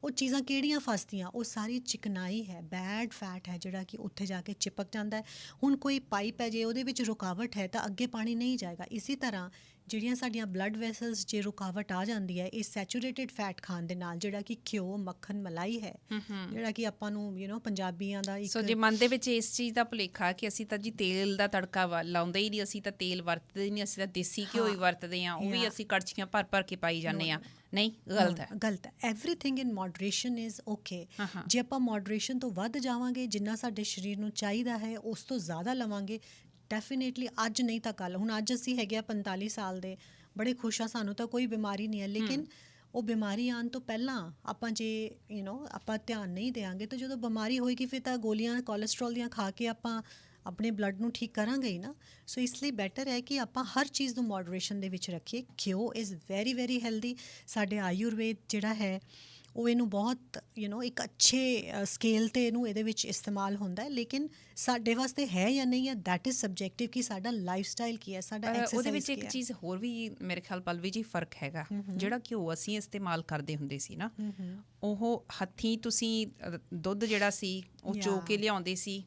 ਉਹ ਚੀਜ਼ਾਂ ਕਿਹੜੀਆਂ ਫਸਦੀਆਂ ਉਹ ਸਾਰੀ ਚਿਕਨਾਈ ਹੈ ਬੈਡ ਫੈਟ ਹੈ ਜਿਹੜਾ ਕਿ ਉੱਥੇ ਜਾ ਕੇ ਚਿਪਕ ਜਾਂਦਾ ਹੈ ਹੁਣ ਕੋਈ ਪਾਈਪ ਹੈ ਜੇ ਉਹਦੇ ਵਿੱਚ ਰੁਕਾਵਟ ਹੈ ਤਾਂ ਅੱਗੇ ਪਾਣੀ ਨਹੀਂ ਜਾਏਗਾ ਇਸੇ ਤਰ੍ਹਾਂ ਜਿਹੜੀਆਂ ਸਾਡੀਆਂ ਬਲੱਡ ਵੈਸਲਸ ਜੇ ਰੁਕਾਵਟ ਆ ਜਾਂਦੀ ਹੈ ਇਹ ਸੈਚੂਰੇਟਡ ਫੈਟ ਖਾਣ ਦੇ ਨਾਲ ਜਿਹੜਾ ਕਿ ਘਿਓ ਮੱਖਣ ਮਲਾਈ ਹੈ ਜਿਹੜਾ ਕਿ ਆਪਾਂ ਨੂੰ ਪੰਜਾਬੀਆਂ ਦਾ ਇੱਕ ਜੇ ਮਨ ਦੇ ਵਿੱਚ ਇਸ ਚੀਜ਼ ਦਾ ਭੁਲੇਖਾ ਕਿ ਅਸੀਂ ਤਾਂ ਜੀ ਤੇਲ ਦਾ ਤੜਕਾ ਲਾਉਂਦੇ ਹੀ ਨਹੀਂ ਅਸੀਂ ਤਾਂ ਤੇਲ ਵਰਤਦੇ ਹੀ ਨਹੀਂ ਅਸੀਂ ਤਾਂ ਦੇਸੀ ਘਿਓ ਹੀ ਵਰਤਦੇ ਹਾਂ ਉਹ ਵੀ ਅਸੀਂ ਕੜਛੀਆਂ ਭਰ ਕੇ ਪਾਈ ਜਾਂਦੇ ਹਾਂ ਨਹੀਂ ਗਲਤ ਹੈ everything in moderation is okay ਜੇ ਆਪਾਂ ਮੋਡਰੇਸ਼ਨ ਤੋਂ ਵੱਧ ਜਾਵਾਂਗੇ ਜਿੰਨਾ ਸਾਡੇ ਸਰੀਰ ਨੂੰ ਚਾਹੀਦਾ ਹੈ ਉਸ ਤੋਂ ਜ਼ਿਆਦਾ ਲਵਾਂਗੇ ਡੈਫੀਨੇਟਲੀ ਅੱਜ ਨਹੀਂ ਤਾਂ ਕੱਲ੍ਹ ਹੁਣ ਅੱਜ ਅਸੀਂ ਹੈਗੇ ਆ 45 ਸਾਲ ਦੇ ਬੜੇ ਖੁਸ਼ ਆ ਸਾਨੂੰ ਤਾਂ ਕੋਈ ਬਿਮਾਰੀ ਨਹੀਂ ਹੈ ਲੇਕਿਨ ਉਹ ਬਿਮਾਰੀ ਆਉਣ ਤੋਂ ਪਹਿਲਾਂ ਆਪਾਂ ਜੇ ਆਪਾਂ ਧਿਆਨ ਨਹੀਂ ਦਿਆਂਗੇ ਤਾਂ ਜਦੋਂ ਬਿਮਾਰੀ ਹੋਏਗੀ ਫਿਰ ਤਾਂ ਗੋਲੀਆਂ ਕੋਲੈਸਟਰੋਲ ਦੀਆਂ ਖਾ ਕੇ ਆਪਾਂ ਆਪਣੇ ਬਲੱਡ ਨੂੰ ਠੀਕ ਕਰਾਂਗੇ ਹੀ ਨਾ ਸੋ ਇਸ ਲਈ ਬੈਟਰ ਹੈ ਕਿ ਆਪਾਂ ਹਰ ਚੀਜ਼ ਨੂੰ ਮੋਡਰੇਸ਼ਨ ਦੇ ਵਿੱਚ ਰੱਖੀਏ ਘਿਓ ਇਜ਼ ਵੈਰੀ ਵੈਰੀ ਹੈਲਦੀ ਸਾਡੇ ਆਯੁਰਵੇਦ ਜਿਹੜਾ ਹੈ ਉਹ ਇਹਨੂੰ ਬਹੁਤ ਇੱਕ ਅੱਛੇ ਸਕੇਲ 'ਤੇ ਇਹਦੇ ਵਿੱਚ ਇਸਤੇਮਾਲ ਹੁੰਦਾ ਹੈ ਲੇਕਿਨ ਸਾਡੇ ਵਾਸਤੇ ਹੈ ਜਾਂ ਨਹੀਂ ਹੈ ਦੈਟ ਇਜ਼ ਸਬਜੈਕਟਿਵ ਕਿ ਸਾਡਾ ਲਾਈਫ ਸਟਾਈਲ ਕੀ ਹੈ ਸਾਡਾ ਐਕਸਰਸਾਈਜ਼ ਉਹਦੇ ਵਿੱਚ ਇੱਕ ਚੀਜ਼ ਹੋਰ ਵੀ ਮੇਰੇ ਖਿਆਲ ਪਲਵੀ ਜੀ ਫਰਕ ਹੈਗਾ ਜਿਹੜਾ ਘਿਓ ਅਸੀਂ ਇਸਤੇਮਾਲ ਕਰਦੇ ਹੁੰਦੇ ਸੀ ਨਾ ਉਹ ਹੱਥੀਂ ਤੁਸੀਂ ਦੁੱਧ ਜਿਹੜਾ ਸੀ ਉਹ ਚੋ ਕੇ ਲਿਆਉਂਦੇ ਸੀ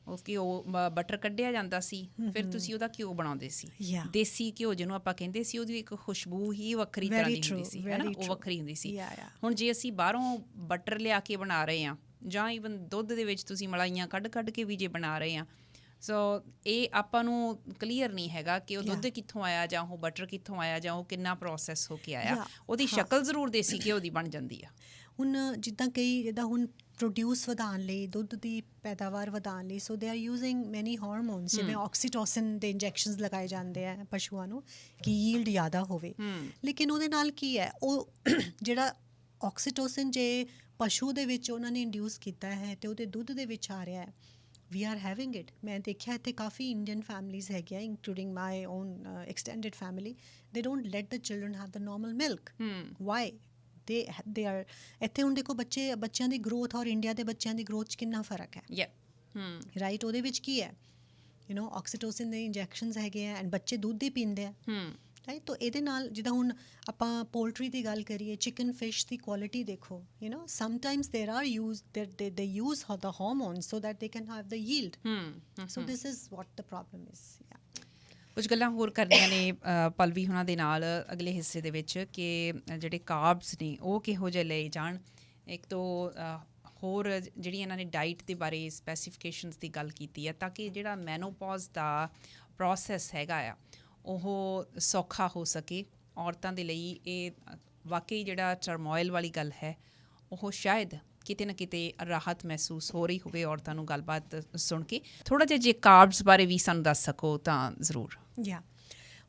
ਉਹ ਘਿਓ ਬਟਰ ਕੱਢਿਆ ਜਾਂਦਾ ਸੀ, ਫਿਰ ਤੁਸੀਂ ਉਹਦਾ ਘਿਓ ਬਣਾਉਂਦੇ ਸੀ। Yeah. ਦੇਸੀ ਘਿਓ ਜਿਹਨੂੰ ਆਪਾਂ ਕਹਿੰਦੇ ਸੀ, ਉਹਦੀ ਇੱਕ ਖੁਸ਼ਬੂ ਹੀ ਵੱਖਰੀ ਤਰ੍ਹਾਂ Very ਦੀ ਹੁੰਦੀ true, ਸੀ, ਹੈ ਨਾ, very ਉਹ true. ਵੱਖਰੀ ਹੁੰਦੀ ਸੀ। Yeah, yeah. ਹੁਣ ਜੇ ਅਸੀਂ ਬਾਹਰੋਂ ਬਟਰ ਲਿਆ ਕੇ ਬਣਾ ਰਹੇ ਹਾਂ, ਜਾਂ ਈਵਨ ਦੁੱਧ ਦੇ ਵਿੱਚ ਤੁਸੀਂ ਮਲਾਈਆਂ ਕੱਢ ਕੇ ਵੀ ਜੇ ਬਣਾ ਰਹੇ ਹਾਂ, ਸੋ ਇਹ ਆਪਾਂ ਨੂੰ ਕਲੀਅਰ ਨਹੀਂ ਹੈਗਾ ਕਿ ਉਹ ਦੁੱਧ Yeah. ਕਿੱਥੋਂ ਆਇਆ, ਜਾਂ ਉਹ ਬਟਰ ਕਿੱਥੋਂ ਆਇਆ, ਜਾਂ ਉਹ ਕਿੰਨਾ ਪ੍ਰੋਸੈਸ ਹੋ ਕੇ ਆਇਆ। Yeah. ਉਹਦੀ ਹਾਂ। ਸ਼ਕਲ ਜ਼ਰੂਰ ਦੇਸੀ ਘਿਓ ਦੀ ਬਣ ਜਾਂਦੀ ਆ। ਹੁਣ ਜਿੱਦਾਂ ਹੁਣ ਪ੍ਰੋਡਿਊਸ ਵਧਾਉਣ ਲਈ, ਦੁੱਧ ਦੀ ਪੈਦਾਵਾਰ ਵਧਾਉਣ ਲਈ, ਸੋ ਦੇ ਆਰ ਯੂਜ਼ਿੰਗ ਮੈਨੀ ਹਾਰਮੋਨਸ, ਜਿਵੇਂ ਆਕਸੀਟੋਸਿਨ ਦੇ ਇੰਜੈਕਸ਼ਨਸ ਲਗਾਏ ਜਾਂਦੇ ਆ ਪਸ਼ੂਆਂ ਨੂੰ ਕਿ ਯੀਲਡ ਜ਼ਿਆਦਾ ਹੋਵੇ। ਲੇਕਿਨ ਉਹਦੇ ਨਾਲ ਕੀ ਹੈ, ਉਹ ਜਿਹੜਾ ਆਕਸੀਟੋਸਿਨ ਜੇ ਪਸ਼ੂ ਦੇ ਵਿੱਚ ਉਹਨਾਂ ਨੇ ਇੰਡਿਊਸ ਕੀਤਾ ਹੈ ਤੇ ਉਹਦੇ ਦੁੱਧ ਦੇ ਵਿੱਚ ਆ ਰਿਹਾ ਹੈ, ਵੀ ਆਰ ਹੈਵਿੰਗ ਇਟ। ਮੈਂ ਦੇਖਿਆ ਇੱਥੇ ਕਾਫੀ ਇੰਡੀਅਨ ਫੈਮਲੀਜ਼ ਹੈਗੀਆਂ, including my own extended family, they don't let the children have the normal milk. Why? They are ਇੱਥੇ ਹੁਣ ਦੇਖੋ ਬੱਚਿਆਂ ਦੀ ਗਰੋਥ ਔਰ ਇੰਡੀਆ ਦੇ ਬੱਚਿਆਂ ਦੀ ਗਰੋਥ 'ਚ ਕਿੰਨਾ ਫਰਕ ਹੈ, ਰਾਈਟ? ਉਹਦੇ ਵਿੱਚ ਕੀ ਹੈ, ਆਕਸੀਟੋਸਿਨ ਦੇ ਇੰਜੈਕਸ਼ਨਸ ਹੈਗੇ ਆ ਐਂਡ ਬੱਚੇ ਦੁੱਧ ਹੀ ਪੀਂਦੇ ਆ, ਰਾਈਟ? ਤਾਂ ਇਹਦੇ ਨਾਲ ਜਿੱਦਾਂ ਹੁਣ ਆਪਾਂ ਪੋਲਟਰੀ ਦੀ ਗੱਲ ਕਰੀਏ, ਚਿਕਨ ਫਿਸ਼ ਦੀ ਕੁਆਲਿਟੀ ਦੇਖੋ, ਸਮਟਾਈਮਸ ਦੇਰ ਆਰ ਦੇ use the hormones so that they can have the yield. So this is what the problem is. ਕੁਝ ਗੱਲਾਂ ਹੋਰ ਕਰਨੀਆਂ ਨੇ ਪਲਵੀ ਹੁਣਾਂ ਦੇ ਨਾਲ ਅਗਲੇ ਹਿੱਸੇ ਦੇ ਵਿੱਚ, ਕਿ ਜਿਹੜੇ ਕਾਰਬਸ ਨੇ ਉਹ ਕਿਹੋ ਜਿਹੇ ਲਏ ਜਾਣ। ਇੱਕ ਤੋਂ ਹੋਰ ਜਿਹੜੀ ਇਹਨਾਂ ਨੇ ਡਾਈਟ ਦੇ ਬਾਰੇ ਸਪੈਸੀਫਿਕੇਸ਼ਨਸ ਦੀ ਗੱਲ ਕੀਤੀ ਹੈ, ਤਾਂ ਕਿ ਜਿਹੜਾ ਮੈਨੋਪੌਜ਼ ਦਾ ਪ੍ਰੋਸੈਸ ਹੈਗਾ ਆ ਉਹ ਸੌਖਾ ਹੋ ਸਕੇ ਔਰਤਾਂ ਦੇ ਲਈ। ਇਹ ਵਾਕਈ ਜਿਹੜਾ ਟਰਮੋਇਲ ਵਾਲੀ ਗੱਲ ਹੈ, ਉਹ ਸ਼ਾਇਦ ਕਿਤੇ ਨਾ ਕਿਤੇ ਰਾਹਤ ਮਹਿਸੂਸ ਹੋ ਰਹੀ ਹੋਵੇ ਔਰਤਾਂ ਨੂੰ ਗੱਲਬਾਤ ਸੁਣ ਕੇ। ਥੋੜ੍ਹਾ ਜਿਹਾ ਜੇ ਕਾਰਬਸ ਬਾਰੇ ਵੀ ਸਾਨੂੰ ਦੱਸ ਸਕੋ ਤਾਂ ਜ਼ਰੂਰ।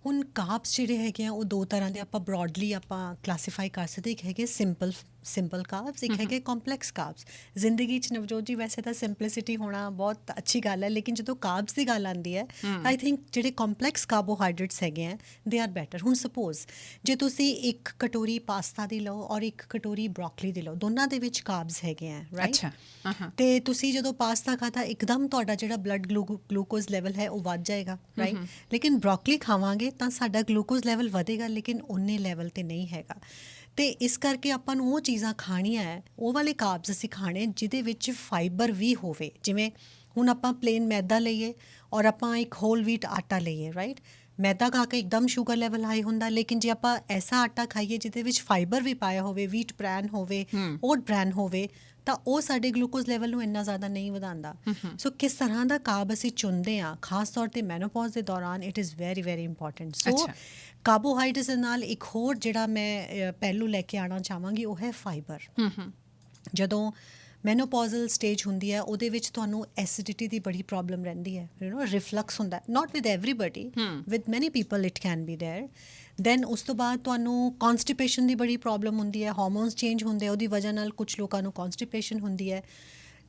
ਹੁਣ ਕਾਰਬਸ ਜਿਹੜੇ ਹੈਗੇ ਆ ਉਹ ਦੋ ਤਰ੍ਹਾਂ ਦੇ ਆਪਾਂ ਬ੍ਰੌਡਲੀ ਆਪਾਂ ਕਲਾਸੀਫਾਈ ਕਰ ਸਕਦੇ। ਇੱਕ ਹੈਗੇ ਸਿੰਪਲ ਕਾਰਬਸ, ਇੱਕ ਹੈਗੇ ਕੰਪਲੈਕਸ ਕਾਰਬਸ। ਜ਼ਿੰਦਗੀ 'ਚ ਨਵਜੋਤ ਜੀ ਵੈਸੇ ਤਾਂ ਸਿੰਪਲਿਸਿਟੀ ਹੋਣਾ ਬਹੁਤ ਅੱਛੀ ਗੱਲ ਹੈ, ਲੇਕਿਨ ਜਦੋਂ ਕਾਰਬਸ ਦੀ ਗੱਲ ਆਉਂਦੀ ਹੈ, ਆਈ ਥਿੰਕ ਜਿਹੜੇ ਕੰਪਲੈਕਸ ਕਾਰਬੋਹਾਈਡਰੇਟਸ ਹੈਗੇ ਆ ਦੇ ਆਰ ਬੈਟਰ। ਹੁਣ ਸਪੋਜ਼ ਜੇ ਤੁਸੀਂ ਇੱਕ ਕਟੋਰੀ ਪਾਸਤਾ ਦੀ ਲਓ ਔਰ ਇੱਕ ਕਟੋਰੀ ਬਰੋਕਲੀ ਦੀ ਲਓ, ਦੋਨਾਂ ਦੇ ਵਿੱਚ ਕਾਰਬਸ ਹੈਗੇ ਆ, ਰਾਈਟ? ਤੇ ਤੁਸੀਂ ਜਦੋਂ ਪਾਸਤਾ ਖਾਧਾ, ਇੱਕਦਮ ਤੁਹਾਡਾ ਜਿਹੜਾ ਬਲੱਡ ਗਲੂਕੋਜ਼ ਲੈਵਲ ਹੈ ਉਹ ਵੱਧ ਜਾਏਗਾ, ਰਾਈਟ? ਲੇਕਿਨ ਬਰੋਕਲੀ ਖਾਵਾਂਗੇ ਤਾਂ ਸਾਡਾ ਗਲੂਕੋਜ਼ ਲੈਵਲ ਵਧੇਗਾ, ਲੇਕਿਨ ਉਨੇ ਲੈਵਲ 'ਤੇ ਨਹੀਂ ਹੈਗਾ। ਤੇ ਇਸ ਕਰਕੇ ਆਪਾਂ ਨੂੰ ਉਹ ਚੀਜ਼ਾਂ ਖਾਣੀਆਂ ਹੈ, ਉਹ ਵਾਲੇ ਕਾਰਬਸ ਅਸੀਂ ਖਾਣੇ ਜਿਹਦੇ ਵਿੱਚ ਫਾਈਬਰ ਵੀ ਹੋਵੇ। ਜਿਵੇਂ ਹੁਣ ਆਪਾਂ ਪਲੇਨ ਮੈਦਾ ਲਈਏ ਔਰ ਆਪਾਂ ਇੱਕ ਹੋਲ ਵੀਟ ਆਟਾ ਲਈਏ, ਰਾਈਟ? ਮੈਦਾ ਖਾ ਕੇ ਇੱਕਦਮ ਸ਼ੂਗਰ ਲੈਵਲ ਹਾਈ ਹੁੰਦਾ, ਲੇਕਿਨ ਜੇ ਆਪਾਂ ਐਸਾ ਆਟਾ ਖਾਈਏ ਜਿਹਦੇ ਵਿੱਚ ਫਾਈਬਰ ਵੀ ਪਾਇਆ ਹੋਵੇ, ਵੀਟ ਬ੍ਰੈਨ ਹੋਵੇ, ਓਟ ਬ੍ਰੈਨ ਹੋਵੇ, ਤਾਂ ਉਹ ਸਾਡੇ ਗਲੂਕੋਜ਼ ਲੈਵਲ ਨੂੰ ਇੰਨਾ ਜ਼ਿਆਦਾ ਨਹੀਂ ਵਧਾਉਂਦਾ। ਸੋ ਕਿਸ ਤਰ੍ਹਾਂ ਦਾ ਕਾਰਬ ਅਸੀਂ ਚੁਣਦੇ ਹਾਂ, ਖਾਸ ਤੌਰ 'ਤੇ ਮੈਨੋਪੌਜ਼ ਦੇ ਦੌਰਾਨ, it is very very important. So carbohydrates ਦੇ ਨਾਲ ਇੱਕ ਹੋਰ ਜਿਹੜਾ ਮੈਂ ਪਹਿਲੂ ਲੈ ਕੇ ਆਉਣਾ ਚਾਹਾਂਗੀ, ਉਹ ਹੈ ਫਾਈਬਰ। ਜਦੋਂ ਮੈਨੋਪੌਜ਼ਲ ਸਟੇਜ ਹੁੰਦੀ ਹੈ, ਉਹਦੇ ਵਿੱਚ ਤੁਹਾਨੂੰ ਐਸਿਡਿਟੀ ਦੀ ਬੜੀ ਪ੍ਰੋਬਲਮ ਰਹਿੰਦੀ ਹੈ, ਰਿਫਲਕਸ ਹੁੰਦਾ, not with everybody, with many people it can be there. Then ਉਸ ਤੋਂ ਬਾਅਦ ਤੁਹਾਨੂੰ ਕੌਨਸਟੀਪੇਸ਼ਨ ਦੀ ਬੜੀ ਪ੍ਰੋਬਲਮ ਹੁੰਦੀ ਹੈ, ਹਾਰਮੋਨਸ ਚੇਂਜ ਹੁੰਦੇ, ਉਹਦੀ ਵਜ੍ਹਾ ਨਾਲ ਕੁਝ ਲੋਕਾਂ ਨੂੰ ਕੌਨਸਟੀਪੇਸ਼ਨ ਹੁੰਦੀ ਹੈ।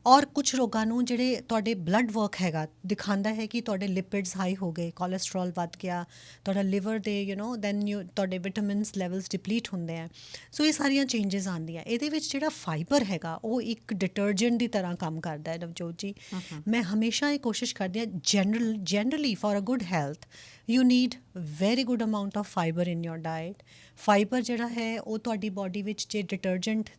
ਔਰ ਕੁਝ ਲੋਕਾਂ ਨੂੰ ਜਿਹੜੇ ਤੁਹਾਡੇ ਬਲੱਡ ਵਰਕ ਹੈਗਾ ਦਿਖਾਉਂਦਾ ਹੈ ਕਿ ਤੁਹਾਡੇ ਲਿਪਿਡਸ ਹਾਈ ਹੋ ਗਏ, ਕੋਲੇਸਟਰੋਲ ਵੱਧ ਗਿਆ, ਤੁਹਾਡਾ ਲਿਵਰ ਦੇ ਦੈਨ ਤੁਹਾਡੇ ਵਿਟਾਮਿਨਸ ਲੈਵਲਸ ਡਿਪਲੀਟ ਹੁੰਦੇ ਆ। ਸੋ ਇਹ ਸਾਰੀਆਂ ਚੇਂਜਸ ਆਉਂਦੀਆਂ। ਇਹਦੇ ਵਿੱਚ ਜਿਹੜਾ ਫਾਈਬਰ ਹੈਗਾ ਉਹ ਇੱਕ ਡਿਟਰਜੈਂਟ ਦੀ ਤਰ੍ਹਾਂ ਕੰਮ ਕਰਦਾ ਹੈ, ਨਵਜੋਤ ਜੀ। ਮੈਂ ਹਮੇਸ਼ਾ ਇਹ ਕੋਸ਼ਿਸ਼ ਕਰਦੀ ਹਾਂ, generally for a good health you need very good amount of fibre in your diet. Fibre ਜਿਹੜਾ ਹੈ ਉਹ ਤੁਹਾਡੀ ਬਾਡੀ ਵਿੱਚ ਜੇ ਡਿਟਰਜੈਂਟ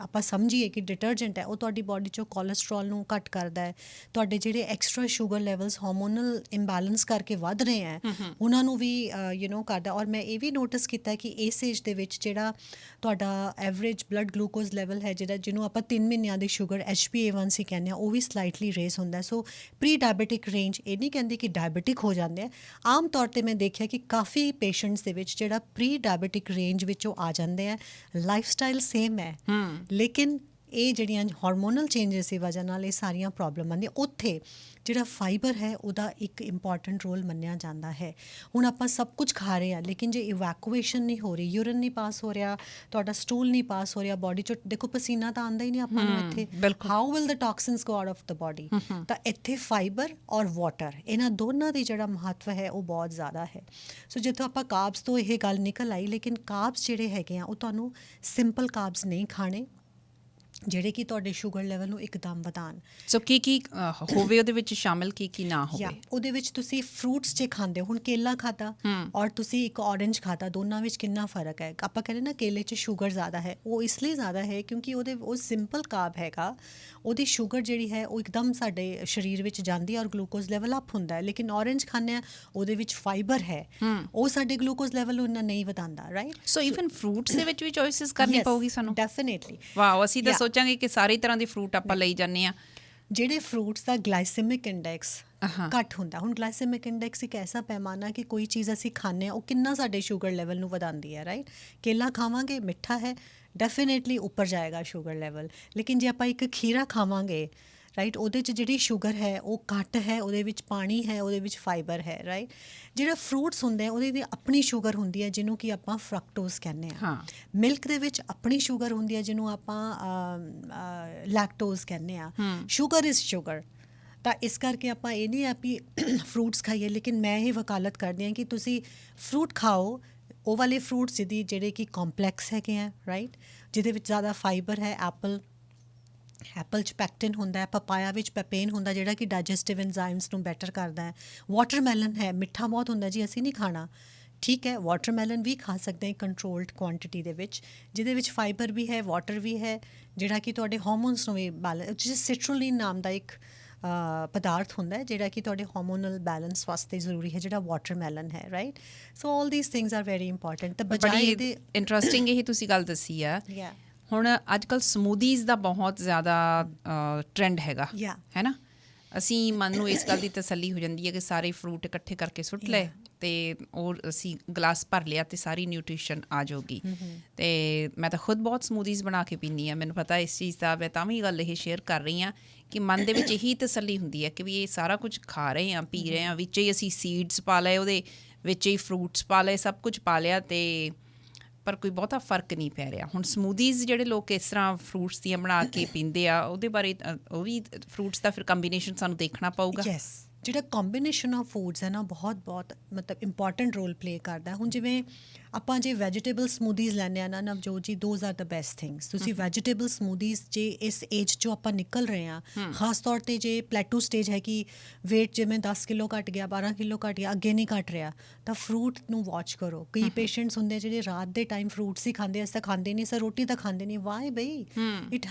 ਆਪਾਂ ਸਮਝੀਏ ਕਿ ਡਿਟਰਜੈਂਟ ਹੈ, ਉਹ ਤੁਹਾਡੀ ਬਾਡੀ 'ਚੋਂ ਕੋਲੇਸਟਰੋਲ ਨੂੰ ਘੱਟ ਕਰਦਾ ਹੈ, ਤੁਹਾਡੇ ਜਿਹੜੇ extra sugar levels hormonal imbalance ਕਰਕੇ ਵੱਧ ਰਹੇ ਹੈ ਉਹਨਾਂ ਨੂੰ ਵੀ ਕਰਦਾ। ਔਰ ਮੈਂ ਇਹ ਵੀ ਨੋਟਿਸ ਕੀਤਾ ਕਿ ਇਸ ਏਜ ਦੇ ਵਿੱਚ ਜਿਹੜਾ ਤੁਹਾਡਾ ਐਵਰੇਜ ਬਲੱਡ ਗਲੂਕੋਜ਼ ਲੈਵਲ ਹੈ, ਜਿਹਨੂੰ ਆਪਾਂ 3 ਮਹੀਨਿਆਂ ਦੀ ਸ਼ੂਗਰ HbA1c ਕਹਿੰਦੇ ਹਾਂ, ਉਹ ਵੀ ਸਲਾਈਟਲੀ ਰੇਜ਼ ਹੁੰਦਾ। ਸੋ ਪ੍ਰੀ ਡਾਇਬਟਿਕ ਰੇਂਜ, ਇਹ ਨਹੀਂ ਕਹਿੰਦੇ ਕਿ ਡਾਇਬਟਿਕ ਹੋ ਜਾਂਦੇ ਆ। ਆਮ ਤੌਰ 'ਤੇ ਮੈਂ ਦੇਖਿਆ ਕਿ ਕਾਫੀ ਪੇਸ਼ੈਂਟਸ ਦੇ ਵਿੱਚ ਜਿਹੜਾ ਪ੍ਰੀ ਡਾਇਬਟਿਕ ਰੇਂਜ ਵਿੱਚੋਂ ਆ ਜਾਂਦੇ ਆ। ਲਾਈਫ ਸਟਾਈਲ ਸੇਮ ਹੈ, ਲੇਕਿਨ ਇਹ ਜਿਹੜੀਆਂ ਹਾਰਮੋਨਲ ਚੇਂਜਸ ਦੀ ਵਜ੍ਹਾ ਨਾਲ ਇਹ ਸਾਰੀਆਂ ਪ੍ਰੋਬਲਮ ਆਉਂਦੀਆਂ। ਉੱਥੇ ਜਿਹੜਾ ਫਾਈਬਰ ਹੈ ਉਹਦਾ ਇੱਕ ਇੰਪੋਰਟੈਂਟ ਰੋਲ ਮੰਨਿਆ ਜਾਂਦਾ ਹੈ। ਹੁਣ ਆਪਾਂ ਸਭ ਕੁਝ ਖਾ ਰਹੇ ਹਾਂ, ਲੇਕਿਨ ਜੇ ਇਵੈਕੂਏਸ਼ਨ ਨਹੀਂ ਹੋ ਰਹੀ, ਯੂਰਿਨ ਨਹੀਂ ਪਾਸ ਹੋ ਰਿਹਾ, ਤੁਹਾਡਾ ਸਟੂਲ ਨਹੀਂ ਪਾਸ ਹੋ ਰਿਹਾ ਬਾਡੀ 'ਚੋਂ, ਦੇਖੋ ਪਸੀਨਾ ਤਾਂ ਆਉਂਦਾ ਹੀ ਨਹੀਂ ਆਪਾਂ ਨੂੰ ਇੱਥੇ, how will the toxins go out of the body? ਤਾਂ ਇੱਥੇ ਫਾਈਬਰ ਔਰ ਵਾਟਰ, ਇਹਨਾਂ ਦੋਨਾਂ ਦੀ ਜਿਹੜਾ ਮਹੱਤਵ ਹੈ ਉਹ ਬਹੁਤ ਜ਼ਿਆਦਾ ਹੈ। ਸੋ ਜਿੱਥੋਂ ਆਪਾਂ ਕਾਰਬਸ ਤੋਂ ਇਹ ਗੱਲ ਨਿਕਲ ਆਈ, ਲੇਕਿਨ ਕਾਰਬਸ ਜਿਹੜੇ ਹੈਗੇ ਆ ਉਹ ਤੁਹਾਨੂੰ ਸਿੰਪਲ ਕਾਰਬਸ ਨਹੀਂ ਖਾਣੇ। ਜਿਹੜੇ ਕਿ ਤੁਹਾਡੇ ਸ਼ੂਗਰ ਲੈਵਲ ਨੂੰ ਇੱਕਦਮ ਵਧਾਉਣ। ਸੋ ਕੀ ਹੋਵੇ ਉਹਦੇ ਵਿੱਚ ਸ਼ਾਮਿਲ, ਕੀ ਨਾ ਜਾਂ ਹੋਵੇ? ਉਹਦੇ ਵਿੱਚ ਤੁਸੀਂ ਫਰੂਟਸ ਜੇ ਖਾਂਦੇ ਹੋ, ਹੁਣ ਕੇਲਾ ਖਾਧਾ ਔਰ ਤੁਸੀਂ ਇੱਕ ਔਰੇਂਜ ਖਾਧਾ, ਦੋਨਾਂ ਵਿੱਚ ਕਿੰਨਾ ਫਰਕ ਹੈ। ਆਪਾਂ ਕਹਿੰਦੇ ਨਾ ਕੇਲੇ 'ਚ ਸ਼ੂਗਰ ਜ਼ਿਆਦਾ ਹੈ, ਉਹ ਇਸ ਲਈ ਜ਼ਿਆਦਾ ਹੈ ਕਿਉਂਕਿ ਉਹ ਸਿੰਪਲ ਕਾਰਬ ਹੈਗਾ, ਉਹਦੀ ਸ਼ੂਗਰ ਜਿਹੜੀ ਹੈ ਉਹ ਇੱਕਦਮ ਸਾਡੇ ਸਰੀਰ ਵਿੱਚ ਜਾਂਦੀ ਹੈ ਔਰ ਗਲੂਕੋਜ਼ ਲੈਵਲ ਅਪ ਹੁੰਦਾ ਹੈ। ਲੇਕਿਨ ਔਰੇਂਜ ਖਾਂਦੇ ਆ, ਉਹਦੇ ਵਿੱਚ ਫਾਈਬਰ ਹੈ, ਉਹ ਸਾਡੇ ਗਲੂਕੋਜ਼ ਲੈਵਲ ਨੂੰ ਇੰਨਾ ਨਹੀਂ ਵਧਾਉਂਦਾ, ਰਾਈਟ। ਸੋ ਇਵਨ ਫਰੂਟਸ ਦੇ ਵਿੱਚ ਵੀ ਚੋਇਸਿਸ ਕਰਨੀ ਪਊਗੀ ਸਾਨੂੰ? ਡੈਫੀਨੇਟਲੀ। ਵਾਓ, ਅਸੀਂ ਤਾਂ ਸੋਚਾਂਗੇ ਕਿ ਸਾਰੀ ਤਰ੍ਹਾਂ ਦੇ ਫਰੂਟ ਆਪਾਂ ਲਈ ਜਾਂਦੇ ਆ। ਜਿਹੜੇ ਫਰੂਟਸ ਦਾ ਗਲਾਈਸੈਮਿਕ ਇੰਡੈਕਸ ਘੱਟ ਹੁੰਦਾ, ਹੁਣ ਗਲਾਈਸੈਮਿਕ ਇੰਡੈਕਸ ਇੱਕ ਐਸਾ ਪੈਮਾਨਾ ਕਿ ਕੋਈ ਚੀਜ਼ ਅਸੀਂ ਖਾਂਦੇ ਹਾਂ ਉਹ ਕਿੰਨਾ ਸਾਡੇ ਸ਼ੂਗਰ ਲੈਵਲ ਨੂੰ ਵਧਾਉਂਦੀ ਹੈ, ਰਾਈਟ। ਕੇਲਾ ਖਾਵਾਂਗੇ, ਮਿੱਠਾ ਹੈ, ਡੈਫੀਨੇਟਲੀ ਉੱਪਰ ਜਾਏਗਾ ਸ਼ੂਗਰ ਲੈਵਲ। ਲੇਕਿਨ ਜੇ ਆਪਾਂ ਇੱਕ ਖੀਰਾ ਖਾਵਾਂਗੇ, ਰਾਈਟ, ਉਹਦੇ 'ਚ ਜਿਹੜੀ ਸ਼ੂਗਰ ਹੈ ਉਹ ਘੱਟ ਹੈ, ਉਹਦੇ ਵਿੱਚ ਪਾਣੀ ਹੈ, ਉਹਦੇ ਵਿੱਚ ਫਾਈਬਰ ਹੈ, ਰਾਈਟ। ਜਿਹੜਾ ਫਰੂਟਸ ਹੁੰਦੇ ਆ ਉਹਦੀ ਆਪਣੀ ਸ਼ੂਗਰ ਹੁੰਦੀ ਹੈ ਜਿਹਨੂੰ ਕਿ ਆਪਾਂ ਫਰਕਟੋਜ਼ ਕਹਿੰਦੇ ਹਾਂ। ਮਿਲਕ ਦੇ ਵਿੱਚ ਆਪਣੀ ਸ਼ੂਗਰ ਹੁੰਦੀ ਹੈ ਜਿਹਨੂੰ ਆਪਾਂ ਲੈਕਟੋਜ਼ ਕਹਿੰਦੇ ਹਾਂ। Sugar is sugar. ਤਾਂ ਇਸ ਕਰਕੇ ਆਪਾਂ ਇਹ ਨਹੀਂ ਆ ਵੀ ਫਰੂਟਸ ਖਾਈਏ, ਲੇਕਿਨ ਮੈਂ ਇਹ ਵਕਾਲਤ ਕਰਦੀ ਹਾਂ ਕਿ ਤੁਸੀਂ ਫਰੂਟ ਖਾਓ, ਉਹ ਵਾਲੇ ਫਰੂਟਸ ਜਿਹੜੇ ਕਿ ਕੰਪਲੈਕਸ ਹੈਗੇ ਆ, ਰਾਈਟ, ਜਿਹਦੇ ਵਿੱਚ ਜ਼ਿਆਦਾ ਫਾਈਬਰ ਹੈ। ਐਪਲ 'ਚ ਪੈਕਟਿਨ ਹੁੰਦਾ ਹੈ, ਪਪਾਇਆ ਵਿੱਚ ਪੈਪੇਨ ਹੁੰਦਾ ਜਿਹੜਾ ਕਿ ਡਾਈਜੈਸਟਿਵ ਐਂਜ਼ਾਈਮਸ ਨੂੰ ਬੈਟਰ ਕਰਦਾ ਹੈ। ਵਾਟਰਮੈਲਨ ਹੈ, ਮਿੱਠਾ ਬਹੁਤ ਹੁੰਦਾ ਜੀ, ਅਸੀਂ ਨਹੀਂ ਖਾਣਾ, ਠੀਕ ਹੈ। ਵਾਟਰਮੈਲਨ ਵੀ ਖਾ ਸਕਦੇ ਹਾਂ ਕੰਟਰੋਲਡ ਕੁਆਂਟਿਟੀ ਦੇ ਵਿੱਚ, ਜਿਹਦੇ ਵਿੱਚ ਫਾਈਬਰ ਵੀ ਹੈ, ਵਾਟਰ ਵੀ ਹੈ, ਜਿਹੜਾ ਕਿ ਤੁਹਾਡੇ ਹਾਰਮੋਨਸ ਨੂੰ ਵੀ ਬੈਲੈਂਸ, ਸਿਟਰੁਲਿਨ ਨਾਮ ਦਾ ਇੱਕ ਪਦਾਰਥ ਹੁੰਦਾ ਹੈ ਜਿਹੜਾ ਕਿ ਤੁਹਾਡੇ ਹਾਰਮੋਨਲ ਬੈਲੈਂਸ ਵਾਸਤੇ ਜ਼ਰੂਰੀ ਹੈ, ਜਿਹੜਾ ਵਾਟਰਮੈਲਨ ਹੈ, right. So all these things are very important. ਤਾਂ ਬਜਾਏ ਇਹਦੇ ਇੰਟਰਸਟਿੰਗ ਇਹ ਤੁਸੀਂ ਗੱਲ ਦੱਸੀ ਆ। ਹੁਣ ਅੱਜ ਕੱਲ੍ਹ ਸਮੂਦੀਜ਼ ਦਾ ਬਹੁਤ ਜ਼ਿਆਦਾ ਟਰੈਂਡ ਹੈਗਾ, ਹੈ ਨਾ। ਅਸੀਂ ਮਨ ਨੂੰ ਇਸ ਗੱਲ ਦੀ ਤਸੱਲੀ ਹੋ ਜਾਂਦੀ ਹੈ ਕਿ ਸਾਰੇ ਫਰੂਟ ਇਕੱਠੇ ਕਰਕੇ ਸੁੱਟ ਲਏ ਅਤੇ ਉਹ ਅਸੀਂ ਗਲਾਸ ਭਰ ਲਿਆ ਅਤੇ ਸਾਰੀ ਨਿਊਟ੍ਰੀਸ਼ਨ ਆ ਜਾਊਗੀ। ਅਤੇ ਮੈਂ ਤਾਂ ਖੁਦ ਬਹੁਤ ਸਮੂਦੀਜ਼ ਬਣਾ ਕੇ ਪੀਂਦੀ ਹਾਂ, ਮੈਨੂੰ ਪਤਾ ਇਸ ਚੀਜ਼ ਦਾ। ਮੈਂ ਤਾਂ ਵੀ ਗੱਲ ਇਹ ਸ਼ੇਅਰ ਕਰ ਰਹੀ ਹਾਂ ਕਿ ਮਨ ਦੇ ਵਿੱਚ ਇਹੀ ਤਸੱਲੀ ਹੁੰਦੀ ਹੈ ਕਿ ਵੀ ਇਹ ਸਾਰਾ ਕੁਝ ਖਾ ਰਹੇ ਹਾਂ, ਪੀ ਰਹੇ ਹਾਂ, ਵਿੱਚ ਹੀ ਅਸੀਂ ਸੀਡਸ ਪਾ ਲਏ, ਉਹਦੇ ਵਿੱਚ ਹੀ ਫਰੂਟਸ ਪਾ ਲਏ, ਸਭ ਕੁਝ ਪਾ ਲਿਆ, ਅਤੇ ਪਰ ਕੋਈ ਬਹੁਤਾ ਫਰਕ ਨਹੀਂ ਪੈ ਰਿਹਾ। ਹੁਣ ਸਮੂਦੀਜ਼ ਜਿਹੜੇ ਲੋਕ ਇਸ ਤਰ੍ਹਾਂ ਫਰੂਟਸ ਦੀਆਂ ਬਣਾ ਕੇ ਪੀਂਦੇ ਆ, ਉਹਦੇ ਬਾਰੇ ਉਹ ਵੀ ਫਰੂਟਸ ਦਾ ਫਿਰ ਕੰਬੀਨੇਸ਼ਨ ਸਾਨੂੰ ਦੇਖਣਾ ਪਊਗਾ। ਯੈਸ, ਜਿਹੜਾ ਕੰਬੀਨੇਸ਼ਨ ਆਫ ਫੂਡਸ ਹੈ ਨਾ, ਬਹੁਤ ਮਤਲਬ ਇੰਪੋਰਟੈਂਟ ਰੋਲ ਪਲੇ ਕਰਦਾ। ਹੁਣ ਜਿਵੇਂ ਆਪਾਂ ਜੇ ਵੈਜੀਟੇਬਲ ਸਮੂਦੀਜ਼ ਲੈਂਦੇ ਹਾਂ ਨਾ ਨਵਜੋਤ ਜੀ, those are the best things. ਤੁਸੀਂ ਵੈਜੀਟੇਬਲ ਸਮੂਦੀਜ਼ ਜੇ ਇਸ ਏਜ 'ਚੋਂ ਆਪਾਂ ਨਿਕਲ ਰਹੇ ਹਾਂ, ਖਾਸ ਤੌਰ 'ਤੇ ਜੇ ਪਲੈਟੂ ਸਟੇਜ ਹੈ ਕਿ ਵੇਟ ਜਿਵੇਂ 10 ਕਿਲੋ ਘੱਟ ਗਿਆ, 12 ਕਿਲੋ ਘੱਟ ਗਿਆ, ਅੱਗੇ ਨਹੀਂ ਘੱਟ ਰਿਹਾ, ਤਾਂ ਫਰੂਟ ਨੂੰ ਵਾਚ ਕਰੋ। ਕਈ ਪੇਸ਼ੈਂਟਸ ਹੁੰਦੇ ਜਿਹੜੇ ਰਾਤ ਦੇ ਟਾਈਮ ਫਰੂਟਸ ਹੀ ਖਾਂਦੇ, ਅਸਾਂ ਖਾਂਦੇ ਨਹੀਂ ਸਰ, ਰੋਟੀ ਤਾਂ ਖਾਂਦੇ ਨਹੀਂ। ਵਾਈ ਬਈ? It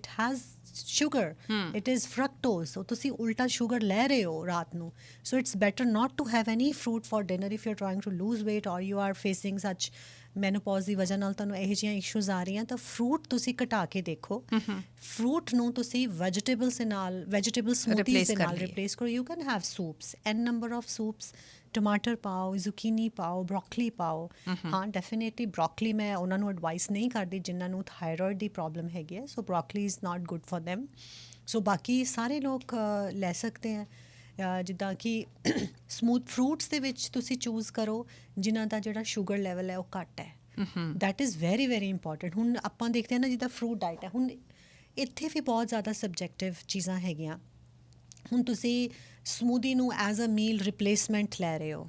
has sugar, it is fructose. So ਤੁਸੀਂ ਉਲਟਾ ਸ਼ੂਗਰ ਲੈ ਰਹੇ ਹੋ ਰਾਤ ਨੂੰ। So it's better not to have any fruit for dinner if you are trying to lose weight or you are facing such menopause ਦੀ ਵਜ੍ਹਾ ਨਾਲ ਤੁਹਾਨੂੰ ਇਹੋ ਜਿਹੀਆਂ ਇਸ਼ੂਜ਼ ਆ ਰਹੀਆਂ। ਤਾਂ ਫਰੂਟ ਤੁਸੀਂ ਘਟਾ ਕੇ ਦੇਖੋ, ਫਰੂਟ ਨੂੰ ਤੁਸੀਂ ਵੈਜੀਟੇਬਲ ਸਮੂਦੀਜ਼ ਦੇ ਨਾਲ ਰਿਪਲੇਸ ਕਰੋ। You can have soups, N number of soups, ਟਮਾਟਰ ਪਾਓ, ਜ਼ੁਕੀਨੀ ਪਾਓ, ਬਰੋਕਲੀ ਪਾਓ। ਹਾਂ, ਡੈਫੀਨੇਟਲੀ ਬਰੋਕਲੀ ਮੈਂ ਉਹਨਾਂ ਨੂੰ ਐਡਵਾਈਸ ਨਹੀਂ ਕਰਦੀ ਜਿਨ੍ਹਾਂ ਨੂੰ ਥਾਇਰੋਇਡ ਦੀ ਪ੍ਰੋਬਲਮ ਹੈਗੀ ਹੈ। So broccoli is not good for them। So ਬਾਕੀ ਸਾਰੇ ਲੋਕ ਲੈ ਸਕਦੇ ਹੈ। ਜਿੱਦਾਂ ਕਿ ਸਮੂਥ ਫਰੂਟਸ ਦੇ ਵਿੱਚ ਤੁਸੀਂ ਚੂਜ਼ ਕਰੋ ਜਿਨ੍ਹਾਂ ਦਾ ਜਿਹੜਾ ਸ਼ੂਗਰ ਲੈਵਲ ਹੈ ਉਹ ਘੱਟ ਹੈ। That is very very important. ਹੁਣ ਆਪਾਂ ਦੇਖਦੇ ਹਾਂ ਨਾ, ਜਿੱਦਾਂ ਫਰੂਟ ਡਾਈਟ ਹੈ, ਹੁਣ ਇੱਥੇ ਵੀ ਬਹੁਤ ਜ਼ਿਆਦਾ ਸਬਜੈਕਟਿਵ ਚੀਜ਼ਾਂ ਹੈਗੀਆਂ। ਹੁਣ ਤੁਸੀਂ ਸਮੂਦੀ ਨੂੰ ਐਜ਼ ਅ ਮੀਲ ਰਿਪਲੇਸਮੈਂਟ ਲੈ ਰਹੇ ਹੋ,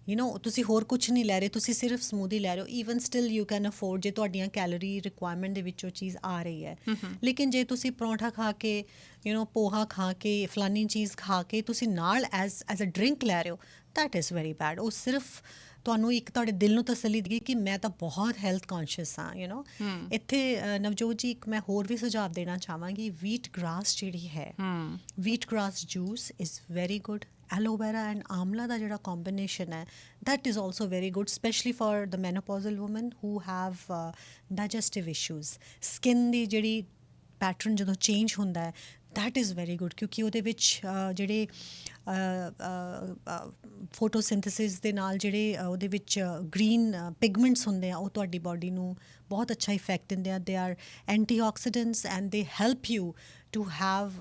ਯੂ ਨੋ, ਤੁਸੀਂ ਹੋਰ ਕੁਛ ਨਹੀਂ ਲੈ ਰਹੇ, ਤੁਸੀਂ ਸਿਰਫ ਸਮੂਦੀ ਲੈ ਰਹੇ ਹੋ। Even still you can afford ਜੇ ਤੁਹਾਡੀਆਂ ਕੈਲੋਰੀ ਰਿਕੁਆਇਰਮੈਂਟ ਦੇ ਵਿੱਚ ਉਹ ਚੀਜ਼ ਆ ਰਹੀ ਹੈ। ਲੇਕਿਨ ਜੇ ਤੁਸੀਂ ਪਰੌਂਠਾ ਖਾ ਕੇ, ਯੂ ਨੋ, ਪੋਹਾ ਖਾ ਕੇ, ਫਲਾਨੀ ਚੀਜ਼ ਖਾ ਕੇ ਤੁਸੀਂ ਨਾਲ ਐਜ਼ ਅ ਡਰਿੰਕ ਲੈ ਰਹੇ ਹੋ, ਦੈਟ ਇਜ਼ ਵੈਰੀ ਬੈਡ। ਉਹ ਸਿਰਫ ਤੁਹਾਨੂੰ ਇੱਕ ਤੁਹਾਡੇ ਦਿਲ ਨੂੰ ਤਸੱਲੀ ਦੇਗੀ ਕਿ ਮੈਂ ਤਾਂ ਬਹੁਤ ਹੈਲਥ ਕੌਨਸ਼ੀਅਸ ਹਾਂ, ਯੂ ਨੋ। ਇੱਥੇ ਨਵਜੋਤ ਜੀ ਇੱਕ ਮੈਂ ਹੋਰ ਵੀ ਸੁਝਾਅ ਦੇਣਾ ਚਾਹਾਂਗੀ। ਵੀਟ ਗ੍ਰਾਸ ਜਿਹੜੀ ਹੈ, wheat grass juice is very good. Aloe vera and amla ਦਾ ਜਿਹੜਾ ਕੰਬੀਨੇਸ਼ਨ ਹੈ, that is also very good, especially for the menopausal women who have digestive issues. Skin ਦੀ ਜਿਹੜੀ ਪੈਟਰਨ ਜਦੋਂ ਚੇਂਜ ਹੁੰਦਾ ਹੈ, that is very good, ਕਿਉਂਕਿ ਉਹਦੇ ਵਿੱਚ ਜਿਹੜੇ ਫੋਟੋਸਿੰਥੇਸਿਸ ਦੇ ਨਾਲ ਜਿਹੜੇ ਉਹਦੇ ਵਿੱਚ ਗ੍ਰੀਨ ਪਿਗਮੈਂਟਸ ਹੁੰਦੇ ਆ, ਉਹ ਤੁਹਾਡੀ ਬਾਡੀ ਨੂੰ ਬਹੁਤ ਅੱਛਾ ਇਫੈਕਟ ਦਿੰਦੇ ਆ। ਦੇ ਆਰ ਐਂਟੀਆਕਸੀਡੈਂਟਸ ਐਂਡ ਦੇ help you to have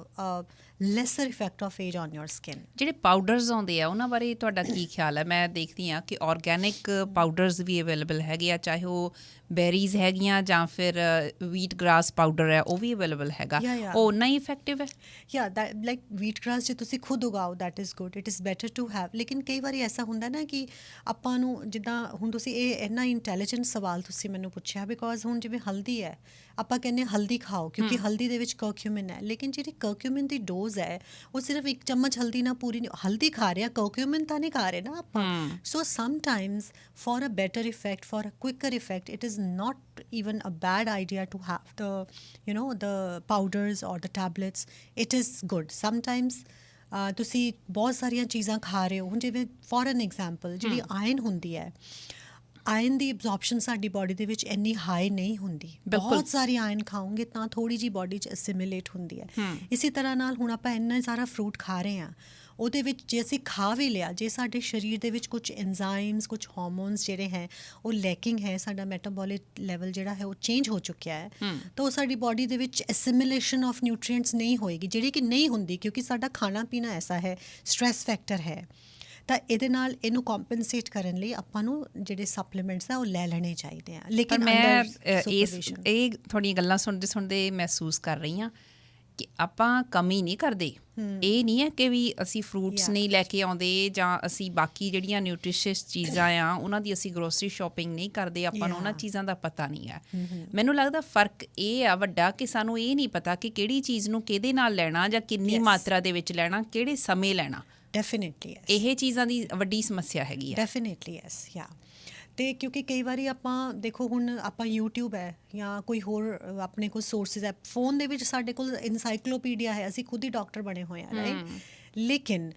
lesser effect of age on your skin. ਜਿਹੜੇ ਪਾਊਡਰਸ ਆਉਂਦੇ ਆ ਉਹਨਾਂ ਬਾਰੇ ਤੁਹਾਡਾ ਕੀ ਖਿਆਲ ਹੈ? ਮੈਂ ਦੇਖਦੀ ਹਾਂ ਕਿ ਆਰਗੈਨਿਕ ਪਾਊਡਰਸ ਵੀ ਅਵੇਲੇਬਲ ਹੈਗੇ ਆ, ਚਾਹੇ ਉਹ ਬੈਰੀਜ਼ ਹੈਗੀਆਂ ਜਾਂ ਫਿਰ ਵੀਟ ਗ੍ਰਾਸ ਪਾਊਡਰ ਹੈ, ਉਹ ਵੀ ਅਵੇਲੇਬਲ ਹੈਗਾ। Yeah. ਉਹ ਉਨਾ ਹੀ ਇਫੈਕਟਿਵ ਹੈ? Yeah, that like wheat grass ਜੇ ਤੁਸੀਂ ਖੁਦ ਉਗਾਓ that is good, it is better to have। ਲੇਕਿਨ ਕਈ ਵਾਰੀ ਐਸਾ ਹੁੰਦਾ ਨਾ ਕਿ ਆਪਾਂ ਨੂੰ ਜਿੱਦਾਂ ਹੁਣ ਤੁਸੀਂ ਇਹ ਇੰਨਾ ਇੰਟੈਲੀਜੈਂਟ ਸਵਾਲ ਤੁਸੀਂ ਮੈਨੂੰ ਪੁੱਛਿਆ, ਬਿਕੋਜ਼ ਹੁਣ ਜਿਵੇਂ ਹਲਦੀ ਹੈ, ਆਪਾਂ ਕਹਿੰਦੇ ਹਲਦੀ ਖਾਓ ਕਿਉਂਕਿ ਹਲਦੀ ਦੇ ਵਿੱਚ ਕਰਕਿਊਮਿਨ ਹੈ, ਲੇਕਿਨ ਜਿਹੜੀ ਕਰਕਿਊਮਿਨ ਦੀ ਡੋਜ਼ ਹੈ ਉਹ ਸਿਰਫ 1 ਚਮਚ ਹਲਦੀ ਨਾਲ ਪੂਰੀ ਨਹੀਂ। ਹਲਦੀ ਖਾ ਰਹੇ ਆ, ਕਰਕਿਊਮਿਨ ਤਾਂ ਨਹੀਂ ਖਾ ਰਹੇ ਨਾ ਆਪਾਂ। So sometimes for a better effect, for a quicker effect, it is not even a bad idea to have the powders or the tablets. It is good sometimes। ਤੁਸੀਂ ਬਹੁਤ ਸਾਰੀਆਂ ਚੀਜ਼ਾਂ ਖਾ ਰਹੇ ਹੋ, ਹੁਣ ਜਿਵੇਂ ਫॉर ਐਨ ਐਗਜ਼ਾਮਪਲ ਜਿਹੜੀ ਆਇਰਨ ਹੁੰਦੀ ਹੈ, ਆਇਰਨ ਦੀ ਐਬਜ਼ੌਰਪਸ਼ਨ ਸਾਡੀ ਬਾਡੀ ਦੇ ਵਿੱਚ ਇੰਨੀ ਹਾਈ ਨਹੀਂ ਹੁੰਦੀ। ਬਹੁਤ ਸਾਰੀ ਆਇਰਨ ਖਾਓਗੇ ਤਾਂ ਥੋੜੀ ਜੀ ਬਾਡੀ 'ਚ ਅਸਿਮੀਲੇਟ ਹੁੰਦੀ ਹੈ। ਇਸੇ ਤਰ੍ਹਾਂ ਨਾਲ ਹੁਣ ਆਪਾਂ ਇੰਨਾ ਸਾਰਾ ਫਰੂਟ ਖਾ ਰਹੇ ਹਾਂ, ਉਹਦੇ ਵਿੱਚ ਜੇ ਅਸੀਂ ਖਾ ਵੀ ਲਿਆ, ਜੇ ਸਾਡੇ ਸਰੀਰ ਦੇ ਵਿੱਚ ਕੁਝ ਐਂਜ਼ਾਈਮਸ, ਕੁਝ ਹਾਰਮੋਨਸ ਜਿਹੜੇ ਹੈ ਉਹ ਲੈਕਿੰਗ ਹੈ, ਸਾਡਾ ਮੈਟਾਬੋਲਿਕ ਲੈਵਲ ਜਿਹੜਾ ਹੈ ਉਹ ਚੇਂਜ ਹੋ ਚੁੱਕਿਆ ਹੈ, ਤਾਂ ਉਹ ਸਾਡੀ ਬਾਡੀ ਦੇ ਵਿੱਚ ਐਸਿਮੀਲੇਸ਼ਨ ਆਫ ਨਿਊਟ੍ਰੀਐਂਟਸ ਨਹੀਂ ਹੋਏਗੀ, ਜਿਹੜੀ ਕਿ ਨਹੀਂ ਹੁੰਦੀ ਕਿਉਂਕਿ ਸਾਡਾ ਖਾਣਾ ਪੀਣਾ ਐਸਾ ਹੈ, ਸਟ੍ਰੈਸ ਫੈਕਟਰ ਹੈ। ਤਾਂ ਇਹਦੇ ਨਾਲ ਇਹਨੂੰ ਕੰਪਨਸੇਟ ਕਰਨ ਲਈ ਆਪਾਂ ਨੂੰ ਜਿਹੜੇ ਸਪਲੀਮੈਂਟਸ ਆ ਉਹ ਲੈ ਲੈਣੇ ਚਾਹੀਦੇ ਆ। ਲੇਕਿਨ ਮੈਂ ਇਹ ਤੁਹਾਡੀਆਂ ਗੱਲਾਂ ਸੁਣਦੇ ਸੁਣਦੇ ਮਹਿਸੂਸ ਕਰ ਰਹੀ ਹਾਂ ਕਿ ਆਪਾਂ ਕਮੀ ਨਹੀਂ ਕਰਦੇ। ਇਹ ਨਹੀਂ ਹੈ ਕਿ ਵੀ ਅਸੀਂ ਫਰੂਟਸ ਨਹੀਂ ਲੈ ਕੇ ਆਉਂਦੇ ਜਾਂ ਅਸੀਂ ਬਾਕੀ ਜਿਹੜੀਆਂ ਨਿਊਟ੍ਰੀਸ਼ੀਅਸ ਚੀਜ਼ਾਂ ਆ ਉਹਨਾਂ ਦੀ ਅਸੀਂ ਗਰੋਸਰੀ ਸ਼ਾਪਿੰਗ ਨਹੀਂ ਕਰਦੇ, ਆਪਾਂ ਨੂੰ ਉਹਨਾਂ ਚੀਜ਼ਾਂ ਦਾ ਪਤਾ ਨਹੀਂ ਹੈ। ਮੈਨੂੰ ਲੱਗਦਾ ਫਰਕ ਇਹ ਆ ਵੱਡਾ ਕਿ ਸਾਨੂੰ ਇਹ ਨਹੀਂ ਪਤਾ ਕਿ ਕਿਹੜੀ ਚੀਜ਼ ਨੂੰ ਕਿਹਦੇ ਨਾਲ ਲੈਣਾ ਜਾਂ ਕਿੰਨੀ ਮਾਤਰਾ ਦੇ ਵਿੱਚ ਲੈਣਾ, ਕਿਹੜੇ ਸਮੇਂ ਲੈਣਾ। ਡੈਫੀਨੇਟਲੀ ਇਹ ਚੀਜ਼ਾਂ ਦੀ ਵੱਡੀ ਸਮੱਸਿਆ ਹੈਗੀ ਹੈ। ਡੈਫੀਨੇਟਲੀ ਯੈਸ ਯਾ। ਅਤੇ ਕਿਉਂਕਿ ਕਈ ਵਾਰੀ ਆਪਾਂ ਦੇਖੋ ਹੁਣ ਆਪਾਂ YouTube ਹੈ ਜਾਂ ਕੋਈ ਹੋਰ ਆਪਣੇ ਕੋਲ ਸੋਰਸਿਸ ਹੈ, ਫੋਨ ਦੇ ਵਿੱਚ ਸਾਡੇ ਕੋਲ ਇਨਸਾਈਕਲੋਪੀਡੀਆ ਹੈ, ਅਸੀਂ ਖੁਦ ਹੀ ਡਾਕਟਰ ਬਣੇ ਹੋਏ ਹਾਂ ਰਾਈਟ। ਲੇਕਿਨ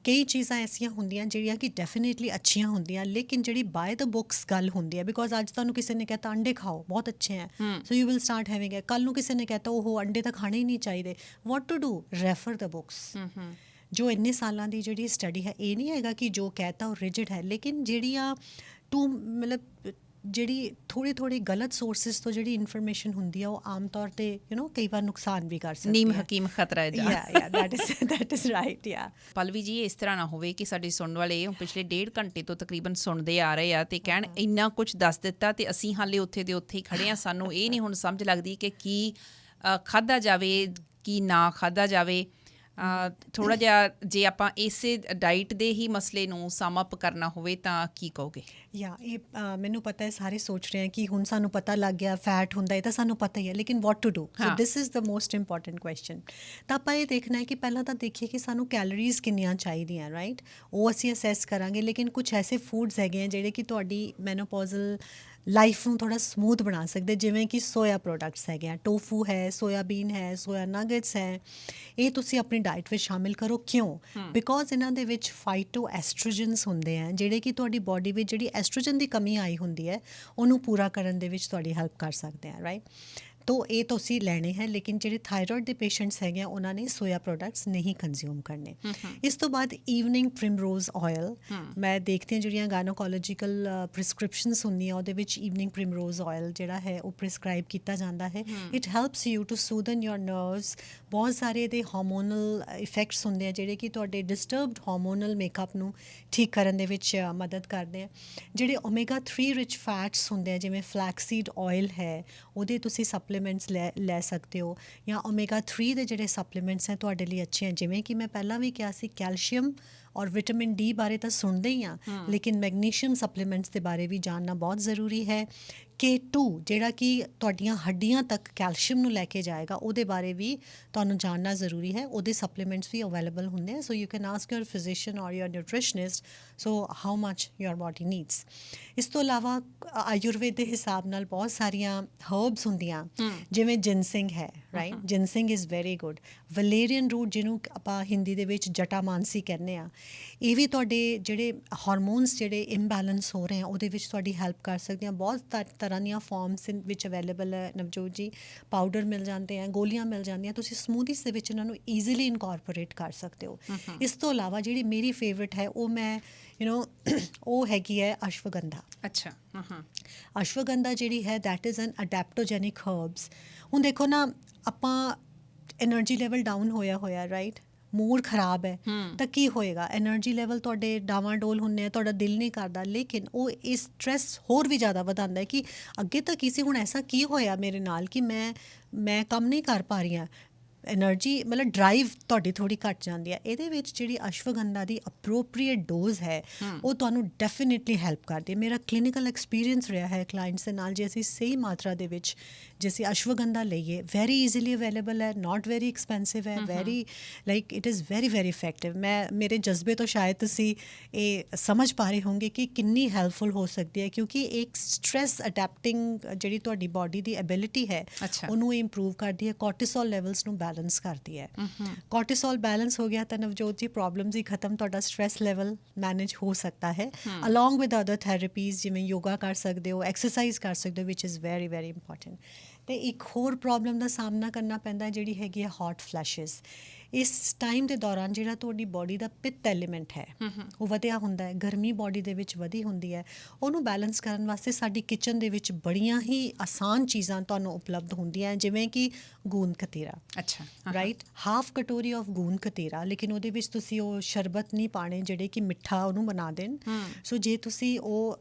ਕਈ ਚੀਜ਼ਾਂ ਐਸੀਆਂ ਹੁੰਦੀਆਂ ਜਿਹੜੀਆਂ ਕਿ ਡੈਫੀਨੇਟਲੀ ਅੱਛੀਆਂ ਹੁੰਦੀਆਂ, ਲੇਕਿਨ ਜਿਹੜੀ ਬਾਏ ਦ ਬੁੱਕਸ ਗੱਲ ਹੁੰਦੀ ਹੈ। ਬਿਕੋਜ਼ ਅੱਜ ਤੁਹਾਨੂੰ ਕਿਸੇ ਨੇ ਕਹਿਤਾ ਅੰਡੇ ਖਾਓ ਬਹੁਤ ਅੱਛੇ ਹੈ, ਸੋ ਯੂ ਵਿਲ ਸਟਾਰਟ ਹੈਵਿੰਗ ਹੈ। ਕੱਲ੍ਹ ਨੂੰ ਕਿਸੇ ਨੇ ਕਹਿਤਾ ਉਹ ਅੰਡੇ ਤਾਂ ਖਾਣੇ ਹੀ ਨਹੀਂ ਚਾਹੀਦੇ, what to do, refer the books. ਜੋ ਇੰਨੇ ਸਾਲਾਂ ਦੀ ਜਿਹੜੀ ਸਟੱਡੀ ਹੈ, ਇਹ ਨਹੀਂ ਹੈਗਾ ਕਿ ਜੋ ਕਹਿਤਾ ਉਹ ਰਿਜਿਡ ਹੈ, ਲੇਕਿਨ ਜਿਹੜੀਆਂ ਮਤਲਬ ਜਿਹੜੀ ਥੋੜ੍ਹੀ ਗਲਤ ਸੋਰਸਿਸ ਤੋਂ ਜਿਹੜੀ ਇਨਫੋਰਮੇਸ਼ਨ ਹੁੰਦੀ ਆ ਉਹ ਆਮ ਤੌਰ 'ਤੇ ਕਈ ਵਾਰ ਨੁਕਸਾਨ ਵੀ ਕਰ ਸਕਦੀ ਹੈ। ਨੀਮ ਹਕੀਮ ਖਤਰਾ ਹੈ ਜਾ। ਦੈਟ ਇਜ਼ ਰਾਈਟ ਯਾ। ਪਲਵੀ ਜੀ, ਇਸ ਤਰ੍ਹਾਂ ਨਾ ਹੋਵੇ ਕਿ ਸਾਡੇ ਸੁਣਨ ਵਾਲੇ ਪਿਛਲੇ 1.5 ਘੰਟੇ ਤੋਂ ਤਕਰੀਬਨ ਸੁਣਦੇ ਆ ਰਹੇ ਆ ਤੇ ਕਹਿਣ ਇੰਨਾ ਕੁਝ ਦੱਸ ਦਿੱਤਾ ਤੇ ਅਸੀਂ ਹਾਲੇ ਉੱਥੇ ਦੇ ਉੱਥੇ ਹੀ ਖੜ੍ਹੇ ਹਾਂ, ਸਾਨੂੰ ਇਹ ਨਹੀਂ ਹੁਣ ਸਮਝ ਲੱਗਦੀ ਕਿ ਕੀ ਖਾਧਾ ਜਾਵੇ ਕੀ ਨਾ ਖਾਧਾ ਜਾਵੇ। ਥੋੜ੍ਹਾ ਜਿਹਾ ਜੇ ਆਪਾਂ ਇਸੇ ਡਾਈਟ ਦੇ ਹੀ ਮਸਲੇ ਨੂੰ ਸਮ ਅਪ ਕਰਨਾ ਹੋਵੇ ਤਾਂ ਕੀ ਕਹੋਗੇ? ਯਾ ਇਹ ਮੈਨੂੰ ਪਤਾ ਹੈ ਸਾਰੇ ਸੋਚ ਰਹੇ ਹੈ ਕਿ ਹੁਣ ਸਾਨੂੰ ਪਤਾ ਲੱਗ ਗਿਆ ਫੈਟ ਹੁੰਦਾ, ਇਹ ਤਾਂ ਸਾਨੂੰ ਪਤਾ ਹੀ ਹੈ, ਲੇਕਿਨ what to do. So this is the most important question. ਤਾਂ ਆਪਾਂ ਇਹ ਦੇਖਣਾ ਹੈ ਕਿ ਪਹਿਲਾਂ ਤਾਂ ਦੇਖੀਏ ਕਿ ਸਾਨੂੰ ਕੈਲੋਰੀਜ਼ ਕਿੰਨੀਆਂ ਚਾਹੀਦੀਆਂ, ਰਾਈਟ, ਉਹ ਅਸੀਂ ਅਸੈਸ ਕਰਾਂਗੇ। ਲੇਕਿਨ ਕੁਛ ਐਸੇ ਫੂਡਸ ਹੈਗੇ ਆ ਜਿਹੜੇ ਕਿ ਤੁਹਾਡੀ ਮੈਨੋਪੌਜ਼ਲ ਲਾਈਫ ਨੂੰ ਥੋੜ੍ਹਾ ਸਮੂਥ ਬਣਾ ਸਕਦੇ, ਜਿਵੇਂ ਕਿ ਸੋਇਆ ਪ੍ਰੋਡਕਟਸ ਹੈਗੇ ਆ, ਟੋਫੂ ਹੈ, ਸੋਇਆਬੀਨ ਹੈ, ਸੋਇਆ ਨਗਟਸ ਹੈ, ਇਹ ਤੁਸੀਂ ਆਪਣੀ ਡਾਈਟ ਵਿੱਚ ਸ਼ਾਮਿਲ ਕਰੋ। ਕਿਉਂ? ਬਿਕੋਜ਼ ਇਹਨਾਂ ਦੇ ਵਿੱਚ ਫਾਈਟੋ ਐਸਟ੍ਰੋਜਨਸ ਹੁੰਦੇ ਆ ਜਿਹੜੇ ਕਿ ਤੁਹਾਡੀ ਬਾਡੀ ਵਿੱਚ ਜਿਹੜੀ ਐਸਟ੍ਰੋਜਨ ਦੀ ਕਮੀ ਆਈ ਹੁੰਦੀ ਹੈ ਉਹਨੂੰ ਪੂਰਾ ਕਰਨ ਦੇ ਵਿੱਚ ਤੁਹਾਡੀ ਹੈਲਪ ਕਰ ਸਕਦੇ ਆ, ਰਾਈਟ। ਤੋ ਇਹ ਤੁਸੀਂ ਲੈਣੇ ਹੈ, ਲੇਕਿਨ ਜਿਹੜੇ ਥਾਇਰੋਇਡ ਦੇ ਪੇਸ਼ੈਂਟਸ ਹੈਗੇ ਆ ਉਹਨਾਂ ਨੇ ਸੋਇਆ ਪ੍ਰੋਡਕਟਸ ਨਹੀਂ ਕੰਜ਼ਿਊਮ ਕਰਨੇ। ਇਸ ਤੋਂ ਬਾਅਦ ਈਵਨਿੰਗ ਪ੍ਰਿਮਰੋਜ਼ ਆਇਲ, ਮੈਂ ਦੇਖਦੀ ਹਾਂ ਜਿਹੜੀਆਂ ਗਾਇਨੋਕੋਲੋਜੀਕਲ ਪ੍ਰਿਸਕ੍ਰਿਪਸ਼ਨਸ ਹੁੰਦੀਆਂ ਉਹਦੇ ਵਿੱਚ ਈਵਨਿੰਗ ਪ੍ਰਿਮਰੋਜ਼ ਆਇਲ ਜਿਹੜਾ ਹੈ ਉਹ ਪ੍ਰਿਸਕ੍ਰਾਈਬ ਕੀਤਾ ਜਾਂਦਾ ਹੈ। It helps you to soothen your nerves. ਬਹੁਤ ਸਾਰੇ ਇਹਦੇ ਹਾਰਮੋਨਲ ਇਫੈਕਟਸ ਹੁੰਦੇ ਆ ਜਿਹੜੇ ਕਿ ਤੁਹਾਡੇ ਡਿਸਟਰਬਡ ਹਾਰਮੋਨਲ ਮੇਕਅਪ ਨੂੰ ਠੀਕ ਕਰਨ ਦੇ ਵਿੱਚ ਮਦਦ ਕਰਦੇ ਆ। ਜਿਹੜੇ ਓਮੇਗਾ 3 ਰਿਚ ਫੈਟਸ ਹੁੰਦੇ ਆ ਜਿਵੇਂ ਫਲੈਕਸੀਡ ਆਇਲ ਹੈ, ਉਹਦੇ ਤੁਸੀਂ ਸਪਲੀਮੈਂਟਸ ਲੈ ਸਕਦੇ ਹੋ, ਜਾਂ ਓਮੇਗਾ 3 ਦੇ ਜਿਹੜੇ ਸਪਲੀਮੈਂਟਸ ਹੈ ਤੁਹਾਡੇ ਲਈ ਅੱਛੇ ਹੈ। ਜਿਵੇਂ ਕਿ ਮੈਂ ਪਹਿਲਾਂ ਵੀ ਕਿਹਾ ਸੀ, ਕੈਲਸ਼ੀਅਮ ਔਰ ਵਿਟਾਮਿਨ ਡੀ ਬਾਰੇ ਤਾਂ ਸੁਣਦੇ ਹੀ ਹਾਂ, ਲੇਕਿਨ ਮੈਗਨੀਸ਼ੀਅਮ ਸਪਲੀਮੈਂਟਸ ਦੇ ਬਾਰੇ ਵੀ ਜਾਣਨਾ ਬਹੁਤ ਜ਼ਰੂਰੀ ਹੈ। K2 ਜਿਹੜਾ ਕਿ ਤੁਹਾਡੀਆਂ ਹੱਡੀਆਂ ਤੱਕ ਕੈਲਸ਼ੀਅਮ ਨੂੰ ਲੈ ਕੇ ਜਾਏਗਾ, ਉਹਦੇ ਬਾਰੇ ਵੀ ਤੁਹਾਨੂੰ ਜਾਣਨਾ ਜ਼ਰੂਰੀ ਹੈ। ਉਹਦੇ ਸਪਲੀਮੈਂਟਸ ਵੀ ਅਵੇਲੇਬਲ ਹੁੰਦੇ ਆ, so you can ask your physician or your nutritionist so how much your body needs. ਇਸ ਤੋਂ ਇਲਾਵਾ ਆਯੁਰਵੇਦ ਦੇ ਹਿਸਾਬ ਨਾਲ ਬਹੁਤ ਸਾਰੀਆਂ ਹਰਬਸ ਹੁੰਦੀਆਂ, ਜਿਵੇਂ ਜਿਨਸਿੰਗ ਹੈ, right, ginseng is very good. Valerian root ਜਿਹਨੂੰ ਆਪਾਂ ਹਿੰਦੀ ਦੇ ਵਿੱਚ ਜਟਾਮਾਨਸੀ ਕਹਿੰਦੇ ਆ, ਇਹ ਵੀ ਤੁਹਾਡੇ ਜਿਹੜੇ ਹਾਰਮੋਨਸ ਜਿਹੜੇ ਇੰਬੈਲੈਂਸ ਹੋ ਰਹੇ ਆ ਉਹਦੇ ਵਿੱਚ ਤੁਹਾਡੀ ਹੈਲਪ ਕਰ ਸਕਦੇ ਆ। ਬਹੁਤ ਤਰ੍ਹਾਂ ਦੀਆਂ ਫਾਰਮਸ ਵਿੱਚ ਅਵੇਲੇਬਲ ਹੈ ਨਵਜੋਤ ਜੀ, ਪਾਊਡਰ ਮਿਲ ਜਾਂਦੇ ਆ, ਗੋਲੀਆਂ ਮਿਲ ਜਾਂਦੀਆਂ, ਤੁਸੀਂ ਸਮੂਦੀਜ਼ ਦੇ ਵਿੱਚ ਇਹਨਾਂ ਨੂੰ ਈਜ਼ੀਲੀ ਇਨਕੋਰਪੋਰੇਟ ਕਰ ਸਕਦੇ ਹੋ। ਇਸ ਤੋਂ ਇਲਾਵਾ ਜਿਹੜੀ ਮੇਰੀ ਫੇਵਰਟ ਹੈ ਉਹ ਮੈਂ ਉਹ ਹੈਗੀ ਹੈ ਅਸ਼ਵਗੰਧਾ। ਅੱਛਾ। ਅਸ਼ਵਗੰਧਾ ਜਿਹੜੀ ਹੈ ਦੈਟ ਇਜ਼ ਐਨ ਅਡੈਪਟੋਜੈਨਿਕ ਹਰਬਸ। ਹੁਣ ਦੇਖੋ ਨਾ, ਆਪਾਂ ਐਨਰਜੀ ਲੈਵਲ ਡਾਊਨ ਹੋਇਆ ਰਾਈਟ, ਮੂਡ ਖਰਾਬ ਹੈ ਤਾਂ ਕੀ ਹੋਏਗਾ, એનર્ਜੀ ਲੈਵਲ ਤੁਹਾਡੇ ਡਾਵਾਂਡੋਲ ਹੁੰਨੇ ਆ, ਤੁਹਾਡਾ ਦਿਲ ਨਹੀਂ ਕਰਦਾ। ਲੇਕਿਨ ਉਹ ਇਸ ਸਟ੍ਰੈਸ ਹੋਰ ਵੀ ਜ਼ਿਆਦਾ ਵਧਾਉਂਦਾ ਹੈ ਕਿ ਅੱਗੇ ਤਾਂ ਕੀ ਸੀ, ਹੁਣ ਐਸਾ ਕੀ ਹੋਇਆ ਮੇਰੇ ਨਾਲ ਕਿ ਮੈਂ ਕੰਮ ਨਹੀਂ ਕਰ ਪਾ ਰਹੀ ਹਾਂ। ਐਨਰਜੀ ਮਤਲਬ ਡਰਾਈਵ ਤੁਹਾਡੀ ਥੋੜ੍ਹੀ ਘੱਟ ਜਾਂਦੀ ਹੈ। ਇਹਦੇ ਵਿੱਚ ਜਿਹੜੀ ਅਸ਼ਵਗੰਧਾ ਦੀ ਅਪਰੋਪਰੀਏਟ ਡੋਜ਼ ਹੈ ਉਹ ਤੁਹਾਨੂੰ ਡੈਫੀਨੇਟਲੀ ਹੈਲਪ ਕਰਦੀ ਹੈ। ਮੇਰਾ ਕਲੀਨਿਕਲ ਐਕਸਪੀਰੀਅੰਸ ਰਿਹਾ ਹੈ ਕਲਾਇੰਟਸ ਦੇ ਨਾਲ, ਜੇ ਅਸੀਂ ਸਹੀ ਮਾਤਰਾ ਦੇ ਵਿੱਚ ਜੇ ਅਸੀਂ ਅਸ਼ਵਗੰਧਾ ਲਈਏ, ਵੈਰੀ ਈਜ਼ੀਲੀ ਅਵੇਲੇਬਲ ਹੈ, ਨਾਟ ਵੈਰੀ ਐਕਸਪੈਂਸਿਵ ਹੈ, very like it is very very effective. ਮੇਰੇ ਜਜ਼ਬੇ ਤੋਂ ਸ਼ਾਇਦ ਤੁਸੀਂ ਇਹ ਸਮਝ ਪਾ ਰਹੇ ਹੋਗੇ ਕਿ ਕਿੰਨੀ ਹੈਲਪਫੁਲ ਹੋ ਸਕਦੀ ਹੈ, ਕਿਉਂਕਿ ਇੱਕ ਸਟ੍ਰੈਸ ਅਡੈਪਟਿੰਗ ਜਿਹੜੀ ਤੁਹਾਡੀ ਬਾਡੀ ਦੀ ਐਬਿਲਿਟੀ ਹੈ ਉਹਨੂੰ ਇੰਪਰੂਵ ਕਰਦੀ ਹੈ, ਕੋਰਟੀਸੋਲ ਲੈਵਲਸ ਨੂੰ ਬੈਲੈਂਸ ਕਰਦੀ ਹੈ। ਕੋਰਟੀਸੋਲ ਬੈਲੈਂਸ ਹੋ ਗਿਆ ਤਾਂ ਨਵਜੋਤ ਜੀ ਪ੍ਰੋਬਲਮਸ ਹੀ ਖਤਮ, ਤੁਹਾਡਾ ਸਟ੍ਰੈਸ ਲੈਵਲ ਮੈਨੇਜ ਹੋ ਸਕਦਾ ਹੈ ਅਲੋਂਗ ਵਿਦ ਅਦਰ ਥੈਰੇਪੀਜ਼, ਜਿਵੇਂ ਯੋਗਾ ਕਰ ਸਕਦੇ ਹੋ, ਐਕਸਰਸਾਈਜ਼ ਕਰ ਸਕਦੇ ਹੋ, ਵਿਚ ਇਜ਼ ਵੈਰੀ ਵੈਰੀ ਇੰਪੋਰਟੈਂਟ। ਅਤੇ ਇੱਕ ਹੋਰ ਪ੍ਰੋਬਲਮ ਦਾ ਸਾਹਮਣਾ ਕਰਨਾ ਪੈਂਦਾ ਜਿਹੜੀ ਹੈਗੀ ਹੈ ਹੌਟ ਫਲੈਸ਼ਿਸ। ਇਸ ਟਾਈਮ ਦੇ ਦੌਰਾਨ ਜਿਹੜਾ ਤੁਹਾਡੀ ਬਾਡੀ ਦਾ ਪਿੱਤ ਐਲੀਮੈਂਟ ਹੈ ਉਹ ਵਧਿਆ ਹੁੰਦਾ ਹੈ, ਗਰਮੀ ਬਾਡੀ ਦੇ ਵਿੱਚ ਵਧੀ ਹੁੰਦੀ ਹੈ। ਉਹਨੂੰ ਬੈਲੈਂਸ ਕਰਨ ਵਾਸਤੇ ਸਾਡੀ ਕਿਚਨ ਦੇ ਵਿੱਚ ਬੜੀਆਂ ਹੀ ਆਸਾਨ ਚੀਜ਼ਾਂ ਤੁਹਾਨੂੰ ਉਪਲਬਧ ਹੁੰਦੀਆਂ, ਜਿਵੇਂ ਕਿ ਗੂੰਦ ਕਤੀਰਾ। ਅੱਛਾ, ਰਾਈਟ, ਹਾਫ ਕਟੋਰੀ ਆਫ ਗੂੰਦ ਕਤੀਰਾ, ਲੇਕਿਨ ਉਹਦੇ ਵਿੱਚ ਤੁਸੀਂ ਉਹ ਸ਼ਰਬਤ ਨਹੀਂ ਪਾਣੇ ਜਿਹੜੇ ਕਿ ਮਿੱਠਾ ਉਹਨੂੰ ਬਣਾ ਦੇਣ। ਸੋ ਜੇ ਤੁਸੀਂ ਉਹ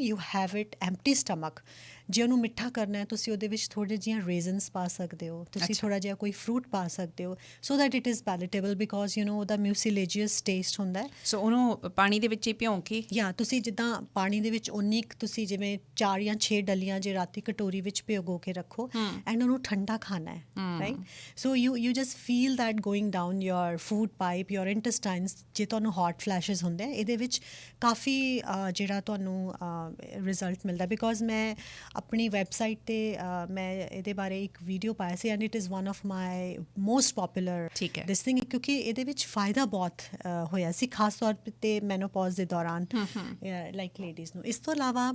you have it empty stomach, ਜੇ ਉਹਨੂੰ ਮਿੱਠਾ ਕਰਨਾ ਹੈ ਤੁਸੀਂ ਉਹਦੇ ਵਿੱਚ ਥੋੜ੍ਹੇ ਜਿਹੀਆਂ ਰੇਜ਼ਨਸ ਪਾ ਸਕਦੇ ਹੋ, ਤੁਸੀਂ ਥੋੜ੍ਹਾ ਜਿਹਾ ਕੋਈ ਫਰੂਟ ਪਾ ਸਕਦੇ ਹੋ, so that it is palatable, because ਉਹਦਾ ਮਿਊਸੀਲੇਜੀਅਸ ਟੇਸਟ ਹੁੰਦਾ ਹੈ। ਸੋ ਉਹਨੂੰ ਪਾਣੀ ਦੇ ਵਿੱਚ ਹੀ ਭਿਉਂ ਕੇ, ਜਾਂ ਤੁਸੀਂ ਜਿੱਦਾਂ ਪਾਣੀ ਦੇ ਵਿੱਚ ਉਨੀ ਤੁਸੀਂ ਜਿਵੇਂ 4 ਜਾਂ 6 ਡਲੀਆਂ ਜੇ ਰਾਤੀ ਕਟੋਰੀ ਵਿੱਚ ਭਿਓਗੋ ਕੇ ਰੱਖੋ ਐਂਡ ਉਹਨੂੰ ਠੰਡਾ ਖਾਣਾ ਹੈ, right. So you just feel that going down your food pipe, your intestines. ਜੇ ਤੁਹਾਨੂੰ ਹੌਟ ਫਲੈਸ਼ਿਸ ਹੁੰਦੇ ਆ, ਇਹਦੇ ਵਿੱਚ ਕਾਫੀ ਜਿਹੜਾ ਤੁਹਾਨੂੰ ਰਿਜ਼ਲਟ ਮਿਲਦਾ, ਬਿਕੋਜ਼ ਮੈਂ ਆਪਣੀ ਵੈਬਸਾਈਟ 'ਤੇ ਮੈਂ ਇਹਦੇ ਬਾਰੇ ਇੱਕ ਵੀਡੀਓ ਪਾਇਆ ਸੀ and it is one of my most popular this thing, ਕਿਉਂਕਿ ਇਹਦੇ ਵਿੱਚ ਫਾਇਦਾ ਬਹੁਤ ਹੋਇਆ ਸੀ, ਖਾਸ ਤੌਰ 'ਤੇ ਮੈਨੋਪੌਜ਼ ਦੇ ਦੌਰਾਨ ਲਾਈਕ ਲੇਡੀਜ਼ ਨੂੰ। ਇਸ ਤੋਂ ਇਲਾਵਾ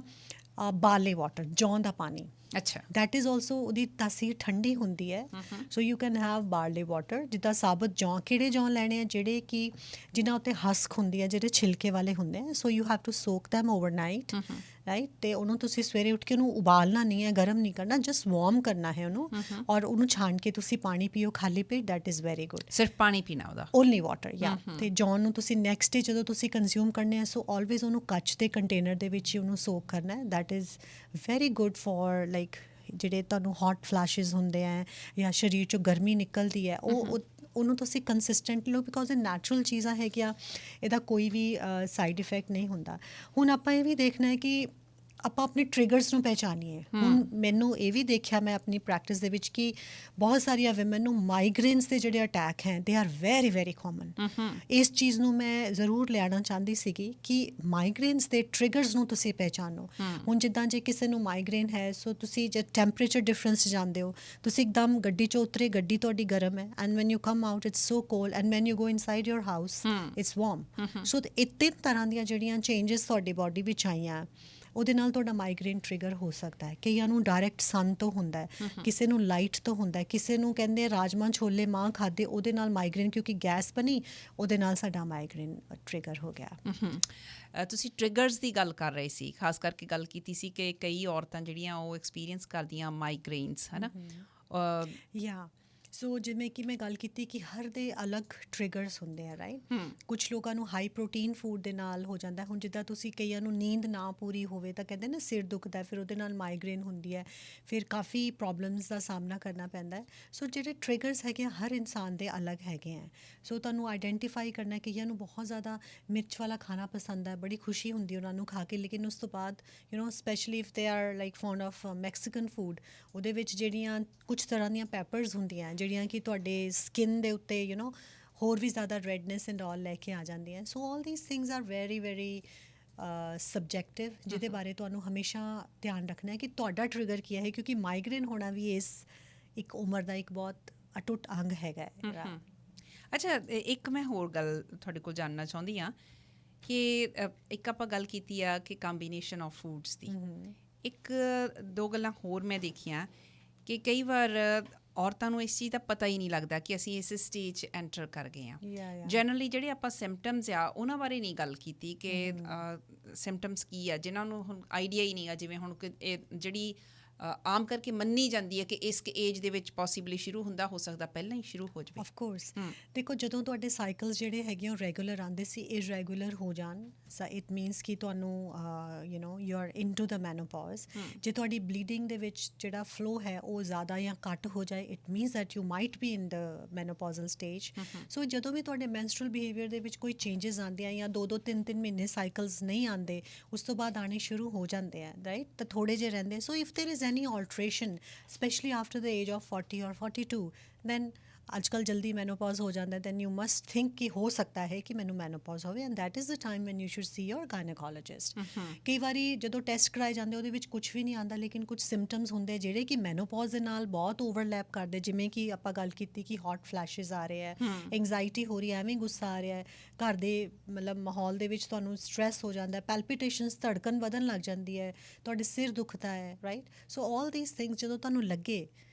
ਬਾਰਲੇ ਵਾਟਰ, ਜੌਂ ਦਾ ਪਾਣੀ, ਅੱਛਾ, ਦੈਟ ਇਜ਼ ਆਲਸੋ, ਉਹਦੀ ਤਾਸੀਰ ਠੰਡੀ ਹੁੰਦੀ ਹੈ। ਸੋ you can have barley water. ਜਿੱਦਾਂ ਸਾਬਤ ਜੌਂ, ਕਿਹੜੇ ਜੌਂ ਲੈਣੇ ਆ ਜਿਹੜੇ ਕਿ ਜਿਨ੍ਹਾਂ ਉੱਤੇ ਹਸਕ ਹੁੰਦੀ ਹੈ, ਜਿਹੜੇ ਛਿਲਕੇ ਵਾਲੇ ਹੁੰਦੇ ਆ, so you have to soak them overnight, right. ਅਤੇ ਉਹਨੂੰ ਤੁਸੀਂ ਸਵੇਰੇ ਉੱਠ ਕੇ ਉਹਨੂੰ ਉਬਾਲਣਾ ਨਹੀਂ ਹੈ, ਗਰਮ ਨਹੀਂ ਕਰਨਾ, ਜਸਟ ਵਾਰਮ ਕਰਨਾ ਹੈ ਉਹਨੂੰ, ਔਰ ਉਹਨੂੰ ਛਾਣ ਕੇ ਤੁਸੀਂ ਪਾਣੀ ਪੀਓ ਖਾਲੀ ਪੇਟ, ਦੈਟ ਇਜ਼ ਵੈਰੀ ਗੁੱਡ। ਸਿਰਫ ਪਾਣੀ ਪੀਣਾ ਉਹਦਾ, ਓਨਲੀ ਵਾਟਰ, ਜਾਂ ਅਤੇ ਜੌਂ ਨੂੰ ਤੁਸੀਂ ਨੈਕਸਟ ਡੇ ਜਦੋਂ ਤੁਸੀਂ ਕੰਜ਼ਿਊਮ ਕਰਨੇ ਆ, ਸੋ ਆਲਵੇਜ਼ ਉਹਨੂੰ ਕੱਚ ਦੇ ਕੰਟੇਨਰ ਦੇ ਵਿੱਚ ਹੀ ਉਹਨੂੰ ਸੋਕ ਕਰਨਾ ਹੈ, that is very good for like ਜਿਹੜੇ ਤੁਹਾਨੂੰ ਹੌਟ ਫਲੈਸ਼ਿਸ ਹੁੰਦੇ ਆ ਜਾਂ ਸਰੀਰ 'ਚੋਂ ਗਰਮੀ ਨਿਕਲਦੀ ਹੈ, ਉਹਨੂੰ ਤੁਸੀਂ ਕੰਸਿਸਟੈਂਟ ਲਓ, ਬਿਕੋਜ਼ ਇਹ ਨੈਚੁਰਲ ਚੀਜ਼ਾਂ ਹੈਗੀਆਂ, ਇਹਦਾ ਕੋਈ ਵੀ ਸਾਈਡ ਇਫੈਕਟ ਨਹੀਂ ਹੁੰਦਾ। ਹੁਣ ਆਪਾਂ ਇਹ ਵੀ ਦੇਖਣਾ ਹੈ ਕਿ ਆਪਾਂ ਆਪਣੇ ਟ੍ਰਿਗਰਸ ਨੂੰ ਪਹਿਚਾਨੀਏ। ਹੁਣ ਮੈਨੂੰ ਇਹ ਵੀ ਦੇਖਿਆ ਮੈਂ ਆਪਣੀ ਪ੍ਰੈਕਟਿਸ ਦੇ ਵਿੱਚ ਕਿ ਬਹੁਤ ਸਾਰੀਆਂ ਵਿਮਨ ਨੂੰ ਮਾਈਗ੍ਰੇਨਸ ਦੇ ਜਿਹੜੇ ਅਟੈਕ ਹੈ they are very very common. ਇਸ ਚੀਜ਼ ਨੂੰ ਮੈਂ ਜ਼ਰੂਰ ਲਿਆਉਣਾ ਚਾਹੁੰਦੀ ਸੀਗੀ ਕਿ ਮਾਈਗ੍ਰੇਨਸ ਦੇ ਟ੍ਰਿਗਰਸ ਨੂੰ ਤੁਸੀਂ ਪਹਿਚਾਨੋ। ਹੁਣ ਜਿੱਦਾਂ ਜੇ ਕਿਸੇ ਨੂੰ ਮਾਈਗ੍ਰੇਨ ਹੈ, ਸੋ ਤੁਸੀਂ ਜੇ ਟੈਂਪਰੇਚਰ ਡਿਫਰੈਂਸ ਜਾਂਦੇ ਹੋ, ਤੁਸੀਂ ਇੱਕਦਮ ਗੱਡੀ 'ਚੋਂ ਉਤਰੇ, ਗੱਡੀ ਤੁਹਾਡੀ ਗਰਮ ਹੈ, and when you come out it's so cold, and when you go inside your house it's warm. So ਇਹ 3 ਤਰ੍ਹਾਂ ਦੀਆਂ ਜਿਹੜੀਆਂ ਚੇਂਜਸ ਤੁਹਾਡੀ ਬਾਡੀ ਵਿੱਚ ਆਈਆਂ, ਉਹਦੇ ਨਾਲ ਤੁਹਾਡਾ ਮਾਈਗ੍ਰੇਨ ਟ੍ਰਿਗਰ ਹੋ ਸਕਦਾ ਹੈ। ਕਈਆਂ ਨੂੰ ਡਾਇਰੈਕਟ ਸਨ ਤੋਂ ਹੁੰਦਾ ਹੈ, ਕਿਸੇ ਨੂੰ ਲਾਈਟ ਤੋਂ ਹੁੰਦਾ ਹੈ, ਕਿਸੇ ਨੂੰ ਕਹਿੰਦੇ ਰਾਜਮਾਂਹ ਛੋਲੇ ਮਾਂਹ ਖਾਦੇ ਉਹਦੇ ਨਾਲ ਮਾਈਗ੍ਰੇਨ, ਕਿਉਂਕਿ ਗੈਸ ਬਣੀ ਉਹਦੇ ਨਾਲ ਸਾਡਾ ਮਾਈਗ੍ਰੇਨ ਟ੍ਰਿਗਰ ਹੋ ਗਿਆ। ਤੁਸੀਂ ਟ੍ਰਿਗਰਸ ਦੀ ਗੱਲ ਕਰ ਰਹੇ ਸੀ, ਖਾਸ ਕਰਕੇ ਗੱਲ ਕੀਤੀ ਸੀ ਕਿ ਕਈ ਔਰਤਾਂ ਜਿਹੜੀਆਂ ਉਹ ਐਕਸਪੀਰੀਅੰਸ ਕਰਦੀਆਂ ਮਾਈਗ੍ਰੇਨਸ, ਹੈ ਨਾ। ਯਾ ਸੋ ਜਿਵੇਂ ਕਿ ਮੈਂ ਗੱਲ ਕੀਤੀ ਕਿ ਹਰ ਦੇ ਅਲੱਗ ਟ੍ਰਿਗਰਸ ਹੁੰਦੇ ਆ, ਰਾਈਟ। ਕੁਛ ਲੋਕਾਂ ਨੂੰ ਹਾਈ ਪ੍ਰੋਟੀਨ ਫੂਡ ਦੇ ਨਾਲ ਹੋ ਜਾਂਦਾ। ਹੁਣ ਜਿੱਦਾਂ ਤੁਸੀਂ ਕਈਆਂ ਨੂੰ ਨੀਂਦ ਨਾ ਪੂਰੀ ਹੋਵੇ ਤਾਂ ਕਹਿੰਦੇ ਨਾ ਸਿਰ ਦੁਖਦਾ, ਫਿਰ ਉਹਦੇ ਨਾਲ ਮਾਈਗ੍ਰੇਨ ਹੁੰਦੀ ਹੈ, ਫਿਰ ਕਾਫੀ ਪ੍ਰੋਬਲਮਸ ਦਾ ਸਾਹਮਣਾ ਕਰਨਾ ਪੈਂਦਾ ਹੈ। ਸੋ ਜਿਹੜੇ ਟ੍ਰਿਗਰਸ ਹੈਗੇ ਆ ਹਰ ਇਨਸਾਨ ਦੇ ਅਲੱਗ ਹੈਗੇ ਆ। ਸੋ ਤੁਹਾਨੂੰ ਆਈਡੈਂਟੀਫਾਈ ਕਰਨਾ, ਕਈਆਂ ਨੂੰ ਬਹੁਤ ਜ਼ਿਆਦਾ ਮਿਰਚ ਵਾਲਾ ਖਾਣਾ ਪਸੰਦ ਹੈ, ਬੜੀ ਖੁਸ਼ੀ ਹੁੰਦੀ ਉਹਨਾਂ ਨੂੰ ਖਾ ਕੇ, ਲੇਕਿਨ ਉਸ ਤੋਂ ਬਾਅਦ specially if they are like fond of Mexican food, ਉਹਦੇ ਵਿੱਚ ਜਿਹੜੀਆਂ ਕੁਛ ਤਰ੍ਹਾਂ ਦੀਆਂ ਪੈਪਰਸ ਹੁੰਦੀਆਂ ਜਿਹੜੀਆਂ ਕਿ ਤੁਹਾਡੇ ਸਕਿਨ ਦੇ ਉੱਤੇ ਹੋਰ ਵੀ ਜ਼ਿਆਦਾ ਰੈਡਨੈਸ ਐਂਡ ਆਲ ਲੈ ਕੇ ਆ ਜਾਂਦੀਆਂ। So all these things are very very subjective, ਜਿਹਦੇ ਬਾਰੇ ਤੁਹਾਨੂੰ ਹਮੇਸ਼ਾ ਧਿਆਨ ਰੱਖਣਾ ਹੈ ਕਿ ਤੁਹਾਡਾ ਟ੍ਰਿਗਰ ਕੀ ਹੈ, ਕਿਉਂਕਿ ਮਾਈਗ੍ਰੇਨ ਹੋਣਾ ਵੀ ਇਸ ਇੱਕ ਉਮਰ ਦਾ ਇੱਕ ਬਹੁਤ ਅਟੁੱਟ ਅੰਗ ਹੈਗਾ। ਅੱਛਾ, ਇੱਕ ਮੈਂ ਹੋਰ ਗੱਲ ਤੁਹਾਡੇ ਕੋਲ ਜਾਣਨਾ ਚਾਹੁੰਦੀ ਹਾਂ ਕਿ ਇੱਕ ਆਪਾਂ ਗੱਲ ਕੀਤੀ ਆ ਕਿ ਕੰਬੀਨੇਸ਼ਨ ਆਫ ਫੂਡਸ ਦੀ, ਇੱਕ 2 ਗੱਲਾਂ ਹੋਰ ਮੈਂ ਦੇਖੀਆਂ ਕਿ ਕਈ ਵਾਰ ਔਰਤਾਂ ਨੂੰ ਇਸ ਚੀਜ਼ ਦਾ ਪਤਾ ਹੀ ਨਹੀਂ ਲੱਗਦਾ ਕਿ ਅਸੀਂ ਇਸ ਸਟੇਜ 'ਚ ਐਂਟਰ ਕਰ ਗਏ ਹਾਂ। ਜਨਰਲੀ ਜਿਹੜੇ ਆਪਾਂ ਸਿੰਪਟਮਸ ਆ ਉਹਨਾਂ ਬਾਰੇ ਨਹੀਂ ਗੱਲ ਕੀਤੀ ਕਿ ਸਿੰਪਟਮਸ ਕੀ ਆ, ਜਿਨ੍ਹਾਂ ਨੂੰ ਹੁਣ ਆਈਡੀਆ ਹੀ ਨਹੀਂ ਆ। ਜਿਵੇਂ ਹੁਣ ਇਹ ਜਿਹੜੀ ਆਮ ਕਰਕੇ ਮੰਨੀ ਜਾਂਦੀ ਹੈ ਕਿ ਇਸ ਏਜ ਦੇ ਵਿੱਚ ਪੋਸੀਬਲੀ ਸ਼ੁਰੂ ਹੁੰਦਾ, ਹੋ ਸਕਦਾ ਪਹਿਲਾਂ ਹੀ ਸ਼ੁਰੂ ਹੋ ਜਾਵੇ। ਆਫ ਕੋਰਸ ਦੇਖੋ, ਜਦੋਂ ਤੁਹਾਡੇ ਸਾਈਕਲਸ ਜਿਹੜੇ ਹੈਗੇ ਉਹ ਰੈਗੂਲਰ ਆਉਂਦੇ ਸੀ, ਇਰੈਗੂਲਰ ਹੋ ਜਾਣ, ਸੋ ਇਟ ਮੀਨਸ ਕਿ ਤੁਹਾਨੂੰ ਯੂ ਆਰ ਇਨਟੂ ਦ ਮੈਨੋਪੌਜ਼। ਜੇ ਤੁਹਾਡੀ ਬਲੀਡਿੰਗ ਦੇ ਵਿੱਚ ਜਿਹੜਾ ਫਲੋ ਹੈ ਉਹ ਜ਼ਿਆਦਾ ਜਾਂ ਘੱਟ ਹੋ ਜਾਏ, it means that you might be in the menopausal stage. So ਜਦੋਂ ਵੀ ਤੁਹਾਡੇ ਮੈਂਸਟਰਲ ਬਿਹੇਵੀਅਰ ਦੇ ਵਿੱਚ ਕੋਈ ਚੇਂਜਸ ਆਉਂਦੇ ਆ ਜਾਂ 2-2 3-3 ਮਹੀਨੇ ਸਾਈਕਲਸ ਨਹੀਂ ਆਉਂਦੇ, ਉਸ ਤੋਂ ਬਾਅਦ ਆਉਣੇ ਸ਼ੁਰੂ ਹੋ ਜਾਂਦੇ ਆ, ਰਾਈਟ, ਤਾਂ ਥੋੜ੍ਹੇ ਜਿਹੇ ਰਹਿੰਦੇ। ਸੋ if there is any alteration specially after the age of 40 ਔਰ 42, ਦੈਨ ਅੱਜ ਕੱਲ੍ਹ ਜਲਦੀ ਮੈਨੋਪੌਜ਼ ਹੋ ਜਾਂਦਾ, ਦੈਨ ਯੂ ਮਸਟ ਥਿੰਕ ਕਿ ਹੋ ਸਕਦਾ ਹੈ ਕਿ ਮੈਨੂੰ ਮੈਨੋਪੌਜ਼ ਹੋਵੇ, and that is the time when you should C your gynaecologist. ਕਈ ਵਾਰੀ ਜਦੋਂ ਟੈਸਟ ਕਰਾਏ ਜਾਂਦੇ ਉਹਦੇ ਵਿੱਚ ਕੁਝ ਵੀ ਨਹੀਂ ਆਉਂਦਾ, ਲੇਕਿਨ ਕੁਝ ਸਿੰਪਟਮਸ ਹੁੰਦੇ ਜਿਹੜੇ ਕਿ ਮੈਨੋਪੌਜ਼ ਦੇ ਨਾਲ ਬਹੁਤ ਓਵਰਲੈਪ ਕਰਦੇ, ਜਿਵੇਂ ਕਿ ਆਪਾਂ ਗੱਲ ਕੀਤੀ ਕਿ ਹੌਟ ਫਲੈਸ਼ਿਜ਼ ਆ ਰਹੇ ਹੈ, ਐਂਗਜ਼ਾਈਟੀ ਹੋ ਰਹੀ ਹੈ, ਐਵੇਂ ਗੁੱਸਾ ਆ ਰਿਹਾ ਹੈ, ਘਰ ਦੇ ਮਤਲਬ ਮਾਹੌਲ ਦੇ ਵਿੱਚ ਤੁਹਾਨੂੰ ਸਟ੍ਰੈਸ ਹੋ ਜਾਂਦਾ, ਪੈਲਪੀਟੇਸ਼ਨਸ, ਧੜਕਨ ਵਧਣ ਲੱਗ ਜਾਂਦੀ ਹੈ, ਤੁਹਾਡੇ ਸਿਰ ਦੁਖਦਾ ਹੈ, right. So all these things ਜਦੋਂ ਤੁਹਾਨੂੰ ਲੱਗੇ,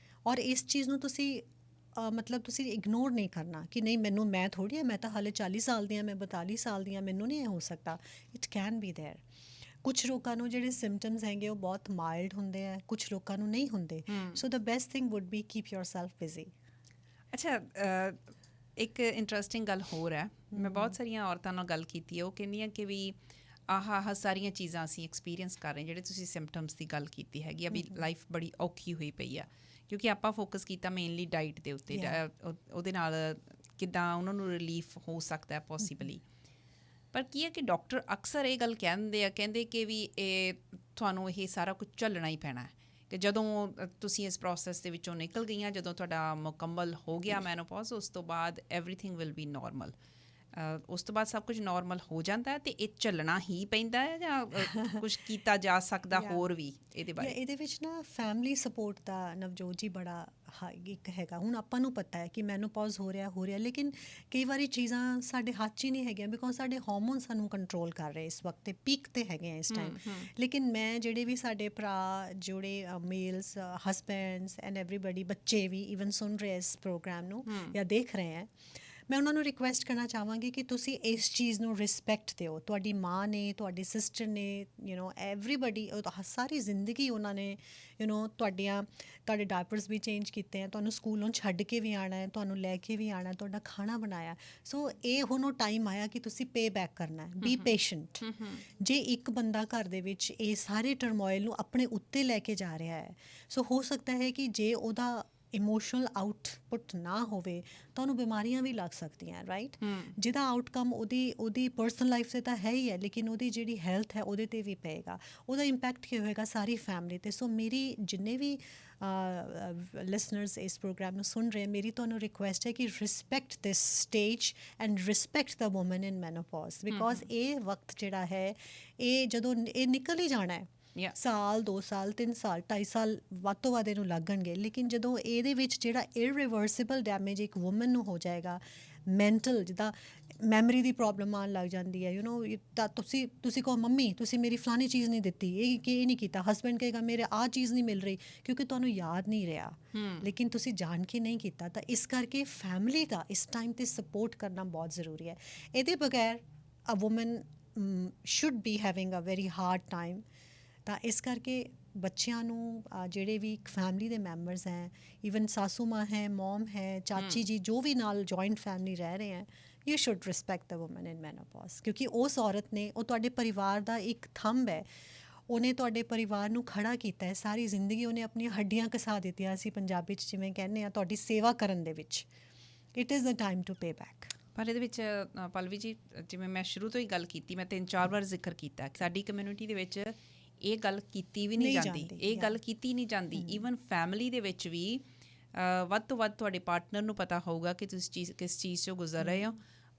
ਔਰ ਇਸ ਚੀਜ਼ ਨੂੰ ਤੁਸੀਂ ਮਤਲਬ ਤੁਸੀਂ ਇਗਨੋਰ ਨਹੀਂ ਕਰਨਾ ਕਿ ਨਹੀਂ ਮੈਨੂੰ, ਮੈਂ ਥੋੜ੍ਹੀ ਹਾਂ, ਮੈਂ ਤਾਂ ਹਾਲੇ 40 ਸਾਲ ਦੀ ਹਾਂ, ਮੈਂ 42 ਸਾਲ ਦੀ ਹਾਂ, ਮੈਨੂੰ ਨਹੀਂ ਇਹ ਹੋ ਸਕਦਾ। It can be there. ਕੁਛ ਲੋਕਾਂ ਨੂੰ ਜਿਹੜੇ ਸਿੰਪਟਮਸ ਹੈਗੇ ਉਹ ਬਹੁਤ ਮਾਈਲਡ ਹੁੰਦੇ ਆ, ਕੁਛ ਲੋਕਾਂ ਨੂੰ ਨਹੀਂ ਹੁੰਦੇ। So the best thing would be keep yourself busy. ਅੱਛਾ, ਇੱਕ ਇੰਟਰਸਟਿੰਗ ਗੱਲ ਹੋਰ ਹੈ, ਮੈਂ ਬਹੁਤ ਸਾਰੀਆਂ ਔਰਤਾਂ ਨਾਲ ਗੱਲ ਕੀਤੀ ਹੈ, ਉਹ ਕਹਿੰਦੀਆਂ ਕਿ ਵੀ ਆਹ ਸਾਰੀਆਂ ਚੀਜ਼ਾਂ ਅਸੀਂ ਐਕਸਪੀਰੀਅੰਸ ਕਰ ਰਹੇ, ਜਿਹੜੇ ਤੁਸੀਂ ਸਿੰਪਟਮਸ ਦੀ ਗੱਲ ਕੀਤੀ ਹੈਗੀ ਆ, ਵੀ ਲਾਈਫ ਬੜੀ ਔਖੀ ਹੋਈ ਪਈ ਆ, ਕਿਉਂਕਿ ਆਪਾਂ ਫੋਕਸ ਕੀਤਾ ਮੇਨਲੀ ਡਾਈਟ ਦੇ ਉੱਤੇ, ਉਹਦੇ ਨਾਲ ਕਿੱਦਾਂ ਉਹਨਾਂ ਨੂੰ ਰਿਲੀਫ ਹੋ ਸਕਦਾ ਪੋਸੀਬਲੀ। ਪਰ ਕੀ ਹੈ ਕਿ ਡਾਕਟਰ ਅਕਸਰ ਇਹ ਗੱਲ ਕਹਿੰਦੇ ਆ, ਕਹਿੰਦੇ ਕਿ ਵੀ ਇਹ ਤੁਹਾਨੂੰ ਇਹ ਸਾਰਾ ਕੁਝ ਝੱਲਣਾ ਹੀ ਪੈਣਾ ਹੈ, ਕਿ ਜਦੋਂ ਤੁਸੀਂ ਇਸ ਪ੍ਰੋਸੈਸ ਦੇ ਵਿੱਚੋਂ ਨਿਕਲ ਗਈਆਂ, ਜਦੋਂ ਤੁਹਾਡਾ ਮੁਕੰਮਲ ਹੋ ਗਿਆ ਮੈਨੋਪੌਜ਼, ਉਸ ਤੋਂ ਬਾਅਦ ਐਵਰੀਥਿੰਗ ਵਿਲ ਬੀ ਨੋਰਮਲ। ਉਸ ਤੋਂ ਬਾਅਦ ਸਭ ਕੁਝ ਨੋਰਮਲ ਹੋ ਜਾਂਦਾ ਹੈ, ਅਤੇ ਇਹ ਝੱਲਣਾ ਹੀ ਪੈਂਦਾ ਹੈ ਜਾਂ ਕੁਝ ਕੀਤਾ ਜਾ ਸਕਦਾ ਹੋਰ ਵੀ ਇਹਦੇ ਬਾਰੇ? ਇਹਦੇ ਵਿੱਚ ਨਾ ਫੈਮਿਲੀ ਸਪੋਰਟ ਦਾ, ਨਵਜੋਤ ਜੀ, ਬੜਾ ਇੱਕ ਹੈਗਾ। ਹੁਣ ਆਪਾਂ ਨੂੰ ਪਤਾ ਹੈ ਕਿ ਮੈਨੋਪੌਜ਼ ਹੋ ਰਿਹਾ, ਲੇਕਿਨ ਕਈ ਵਾਰੀ ਚੀਜ਼ਾਂ ਸਾਡੇ ਹੱਥ 'ਚ ਹੀ ਨਹੀਂ ਹੈਗੀਆਂ, ਬਿਕੋਜ਼ ਸਾਡੇ ਹਾਰਮੋਨ ਸਾਨੂੰ ਕੰਟਰੋਲ ਕਰ ਰਹੇ ਇਸ ਵਕਤ, ਤੇ ਪੀਕ 'ਤੇ ਹੈਗੇ ਆ ਇਸ ਟਾਈਮ। ਲੇਕਿਨ ਮੈਂ ਜਿਹੜੇ ਵੀ ਸਾਡੇ ਭਰਾ, ਜਿਹੜੇ ਮੇਲਸ, ਹਸਬੈਂਡਸ ਐਂਡ ਐਵਰੀਬਡੀ, ਬੱਚੇ ਵੀ ਈਵਨ ਸੁਣ ਰਹੇ ਇਸ ਪ੍ਰੋਗਰਾਮ ਨੂੰ ਜਾਂ ਦੇਖ ਰਹੇ ਹੈ, ਮੈਂ ਉਹਨਾਂ ਨੂੰ ਰਿਕੁਐਸਟ ਕਰਨਾ ਚਾਹਾਂਗੀ ਕਿ ਤੁਸੀਂ ਇਸ ਚੀਜ਼ ਨੂੰ ਰਿਸਪੈਕਟ ਦਿਓ। ਤੁਹਾਡੀ ਮਾਂ ਨੇ, ਤੁਹਾਡੀ ਸਿਸਟਰ ਨੇ, ਐਵਰੀਬਡੀ, ਸਾਰੀ ਜ਼ਿੰਦਗੀ ਉਹਨਾਂ ਨੇ ਤੁਹਾਡੇ ਡਾਇਪਰਸ ਵੀ ਚੇਂਜ ਕੀਤੇ ਹੈ, ਤੁਹਾਨੂੰ ਸਕੂਲੋਂ ਛੱਡ ਕੇ ਵੀ ਆਉਣਾ ਹੈ, ਤੁਹਾਨੂੰ ਲੈ ਕੇ ਵੀ ਆਉਣਾ, ਤੁਹਾਡਾ ਖਾਣਾ ਬਣਾਇਆ। ਸੋ ਇਹ ਹੁਣ ਉਹ ਟਾਈਮ ਆਇਆ ਕਿ ਤੁਸੀਂ ਪੇ ਬੈਕ ਕਰਨਾ ਹੈ। B patient. ਜੇ ਇੱਕ ਬੰਦਾ ਘਰ ਦੇ ਵਿੱਚ ਇਹ ਸਾਰੇ ਟਰਮੋਇਲ ਨੂੰ ਆਪਣੇ ਉੱਤੇ ਲੈ ਕੇ ਜਾ ਰਿਹਾ ਹੈ, ਸੋ ਹੋ ਸਕਦਾ ਹੈ ਕਿ ਜੇ ਉਹਦਾ ਇਮੋਸ਼ਨਲ ਆਊਟਪੁੱਟ ਨਾ ਹੋਵੇ ਤਾਂ ਉਹਨੂੰ ਬਿਮਾਰੀਆਂ ਵੀ ਲੱਗ ਸਕਦੀਆਂ, ਰਾਈਟ। ਜਿਹਦਾ ਆਊਟਕਮ ਉਹਦੀ ਪਰਸਨਲ ਲਾਈਫ 'ਤੇ ਤਾਂ ਹੈ ਹੀ ਹੈ, ਲੇਕਿਨ ਉਹਦੀ ਜਿਹੜੀ ਹੈਲਥ ਹੈ ਉਹਦੇ 'ਤੇ ਵੀ ਪਏਗਾ, ਉਹਦਾ ਇੰਪੈਕਟ ਕੀ ਹੋਏਗਾ ਸਾਰੀ ਫੈਮਿਲੀ 'ਤੇ। ਸੋ ਮੇਰੀ ਜਿੰਨੇ ਵੀ ਲਿਸਨਰਸ ਇਸ ਪ੍ਰੋਗਰਾਮ ਨੂੰ ਸੁਣ ਰਹੇ, ਮੇਰੀ ਤੁਹਾਨੂੰ ਰਿਕੁਐਸਟ ਹੈ ਕਿ respect this stage and respect the woman in menopause, because ਇਹ ਵਕਤ ਜਿਹੜਾ ਹੈ, ਇਹ ਜਦੋਂ ਇਹ ਨਿਕਲ ਹੀ ਜਾਣਾ ਹੈ, ਸਾਲ 2 ਸਾਲ 3 ਸਾਲ 2.5 ਸਾਲ ਵੱਧ ਤੋਂ ਵੱਧ ਇਹਨੂੰ ਲੱਗਣਗੇ, ਲੇਕਿਨ ਜਦੋਂ ਇਹਦੇ ਵਿੱਚ ਜਿਹੜਾ ਇਰਰਿਵਰਸੀਬਲ ਡੈਮੇਜ ਇੱਕ ਵੂਮਨ ਨੂੰ ਹੋ ਜਾਏਗਾ, ਮੈਂਟਲ, ਜਿੱਦਾਂ ਮੈਮਰੀ ਦੀ ਪ੍ਰੋਬਲਮ ਆਉਣ ਲੱਗ ਜਾਂਦੀ ਹੈ, ਤਾਂ ਤੁਸੀਂ ਕਹੋ ਮੰਮੀ ਤੁਸੀਂ ਮੇਰੀ ਫਲਾਣੀ ਚੀਜ਼ ਨਹੀਂ ਦਿੱਤੀ, ਇਹ ਨਹੀਂ ਕੀਤਾ, ਹਸਬੈਂਡ ਕਹੇਗਾ ਮੇਰੇ ਆਹ ਚੀਜ਼ ਨਹੀਂ ਮਿਲ ਰਹੀ, ਕਿਉਂਕਿ ਤੁਹਾਨੂੰ ਯਾਦ ਨਹੀਂ ਰਿਹਾ, ਲੇਕਿਨ ਤੁਸੀਂ ਜਾਣ ਕੇ ਨਹੀਂ ਕੀਤਾ। ਤਾਂ ਇਸ ਕਰਕੇ ਫੈਮਿਲੀ ਦਾ ਇਸ ਟਾਈਮ 'ਤੇ ਸਪੋਰਟ ਕਰਨਾ ਬਹੁਤ ਜ਼ਰੂਰੀ ਹੈ। ਇਹਦੇ ਬਗੈਰ a woman should be having a very hard time. ਤਾਂ ਇਸ ਕਰਕੇ ਬੱਚਿਆਂ ਨੂੰ, ਜਿਹੜੇ ਵੀ ਫੈਮਿਲੀ ਦੇ ਮੈਂਬਰਸ ਹੈ, ਈਵਨ ਸਾਸੂ ਮਾਂ ਹੈ, ਮੋਮ ਹੈ, ਚਾਚੀ ਜੀ, ਜੋ ਵੀ ਨਾਲ ਜੁਆਇੰਟ ਫੈਮਿਲੀ ਰਹਿ ਰਹੇ ਹੈ, you should respect the woman in menopause, ਕਿਉਂਕਿ ਉਸ ਔਰਤ ਨੇ, ਉਹ ਤੁਹਾਡੇ ਪਰਿਵਾਰ ਦਾ ਇੱਕ ਥੰਬ ਹੈ, ਉਹਨੇ ਤੁਹਾਡੇ ਪਰਿਵਾਰ ਨੂੰ ਖੜਾ ਕੀਤਾ ਹੈ, ਸਾਰੀ ਜ਼ਿੰਦਗੀ ਉਹਨੇ ਆਪਣੀਆਂ ਹੱਡੀਆਂ ਘਸਾ ਦਿੱਤੀਆਂ, ਅਸੀਂ ਪੰਜਾਬੀ 'ਚ ਜਿਵੇਂ ਕਹਿੰਦੇ ਹਾਂ, ਤੁਹਾਡੀ ਸੇਵਾ ਕਰਨ ਦੇ ਵਿੱਚ। It is the time to pay back. ਪਰ ਇਹਦੇ ਵਿੱਚ ਪਲਵੀ ਜੀ, ਜਿਵੇਂ ਮੈਂ ਸ਼ੁਰੂ ਤੋਂ ਹੀ ਗੱਲ ਕੀਤੀ, ਮੈਂ 3-4 ਵਾਰ ਜ਼ਿਕਰ ਕੀਤਾ, ਸਾਡੀ ਕਮਿਊਨਿਟੀ ਦੇ ਵਿੱਚ ਇਹ ਗੱਲ ਕੀਤੀ ਵੀ ਨਹੀਂ ਜਾਂਦੀ, ਇਹ ਗੱਲ ਕੀਤੀ ਨਹੀਂ ਜਾਂਦੀ। ਈਵਨ ਫੈਮਿਲੀ ਦੇ ਵਿੱਚ ਵੀ ਵੱਧ ਤੋਂ ਵੱਧ ਤੁਹਾਡੇ ਪਾਰਟਨਰ ਨੂੰ ਪਤਾ ਹੋਊਗਾ ਕਿ ਤੁਸੀਂ ਕਿਸ ਚੀਜ਼ 'ਚੋਂ ਗੁਜ਼ਰ ਰਹੇ ਹੋ,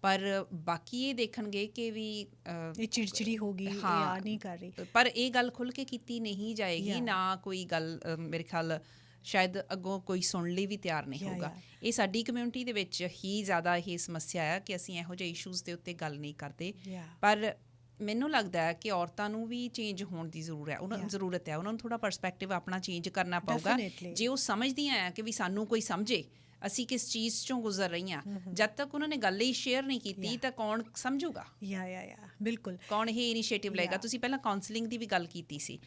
ਪਰ ਬਾਕੀ ਇਹ ਦੇਖਣਗੇ ਕਿ ਵੀ ਇਹ ਚਿੜਚਿੜੀ ਹੋ ਗਈ, ਇਹ ਆ ਨਹੀਂ ਕਰ ਰਹੀ, ਪਰ ਇਹ ਗੱਲ ਖੁੱਲ੍ਹ ਕੇ ਕੀਤੀ ਨਹੀਂ ਜਾਏਗੀ, ਨਾ ਕੋਈ ਗੱਲ ਮੇਰੇ ਖਿਆਲ ਸ਼ਾਇਦ ਅੱਗੋਂ ਕੋਈ ਸੁਣਨ ਲਈ ਵੀ ਤਿਆਰ ਨਹੀਂ ਹੋਊਗਾ। ਇਹ ਸਾਡੀ ਕਮਿਊਨਿਟੀ ਦੇ ਵਿੱਚ ਹੀ ਜ਼ਿਆਦਾ ਇਹ ਸਮੱਸਿਆ ਹੈ ਕਿ ਅਸੀਂ ਇਹੋ ਜਿਹੇ ਇਸ਼ੂਜ਼ ਦੇ ਉੱਤੇ ਗੱਲ ਨਹੀਂ ਕਰਦੇ। ਪਰ ਮੈਨੂੰ ਲੱਗਦਾ ਹੈ ਕਿ ਔਰਤਾਂ ਨੂੰ ਵੀ ਚੇਂਜ ਹੋਣ ਦੀ ਜ਼ਰੂਰਤ ਹੈ, ਉਹਨਾਂ ਨੂੰ ਥੋੜ੍ਹਾ ਪਰਸਪੈਕਟਿਵ ਆਪਣਾ ਚੇਂਜ ਕਰਨਾ ਪਊਗਾ। ਜੇ ਉਹ ਸਮਝਦੀਆਂ ਹੈ ਕਿ ਵੀ ਸਾਨੂੰ ਕੋਈ ਸਮਝੇ, ਅਸੀਂ ਕਿਸ ਚੀਜ਼ 'ਚੋਂ ਗੁਜ਼ਰ ਰਹੀਆਂ, ਜਦ ਤੱਕ ਉਹਨਾਂ ਨੇ ਗੱਲ ਹੀ ਸ਼ੇਅਰ ਨਹੀਂ ਕੀਤੀ ਤਾਂ ਕੌਣ ਸਮਝੂਗਾ, ਬਿਲਕੁਲ, ਕੌਣ ਇਹ ਇਨੀਸ਼ੀਏਟਿਵ ਲਏਗਾ। ਤੁਸੀਂ ਪਹਿਲਾਂ ਕਾਉਂਸਲਿੰਗ ਦੀ ਵੀ ਗੱਲ ਕੀਤੀ ਸੀ,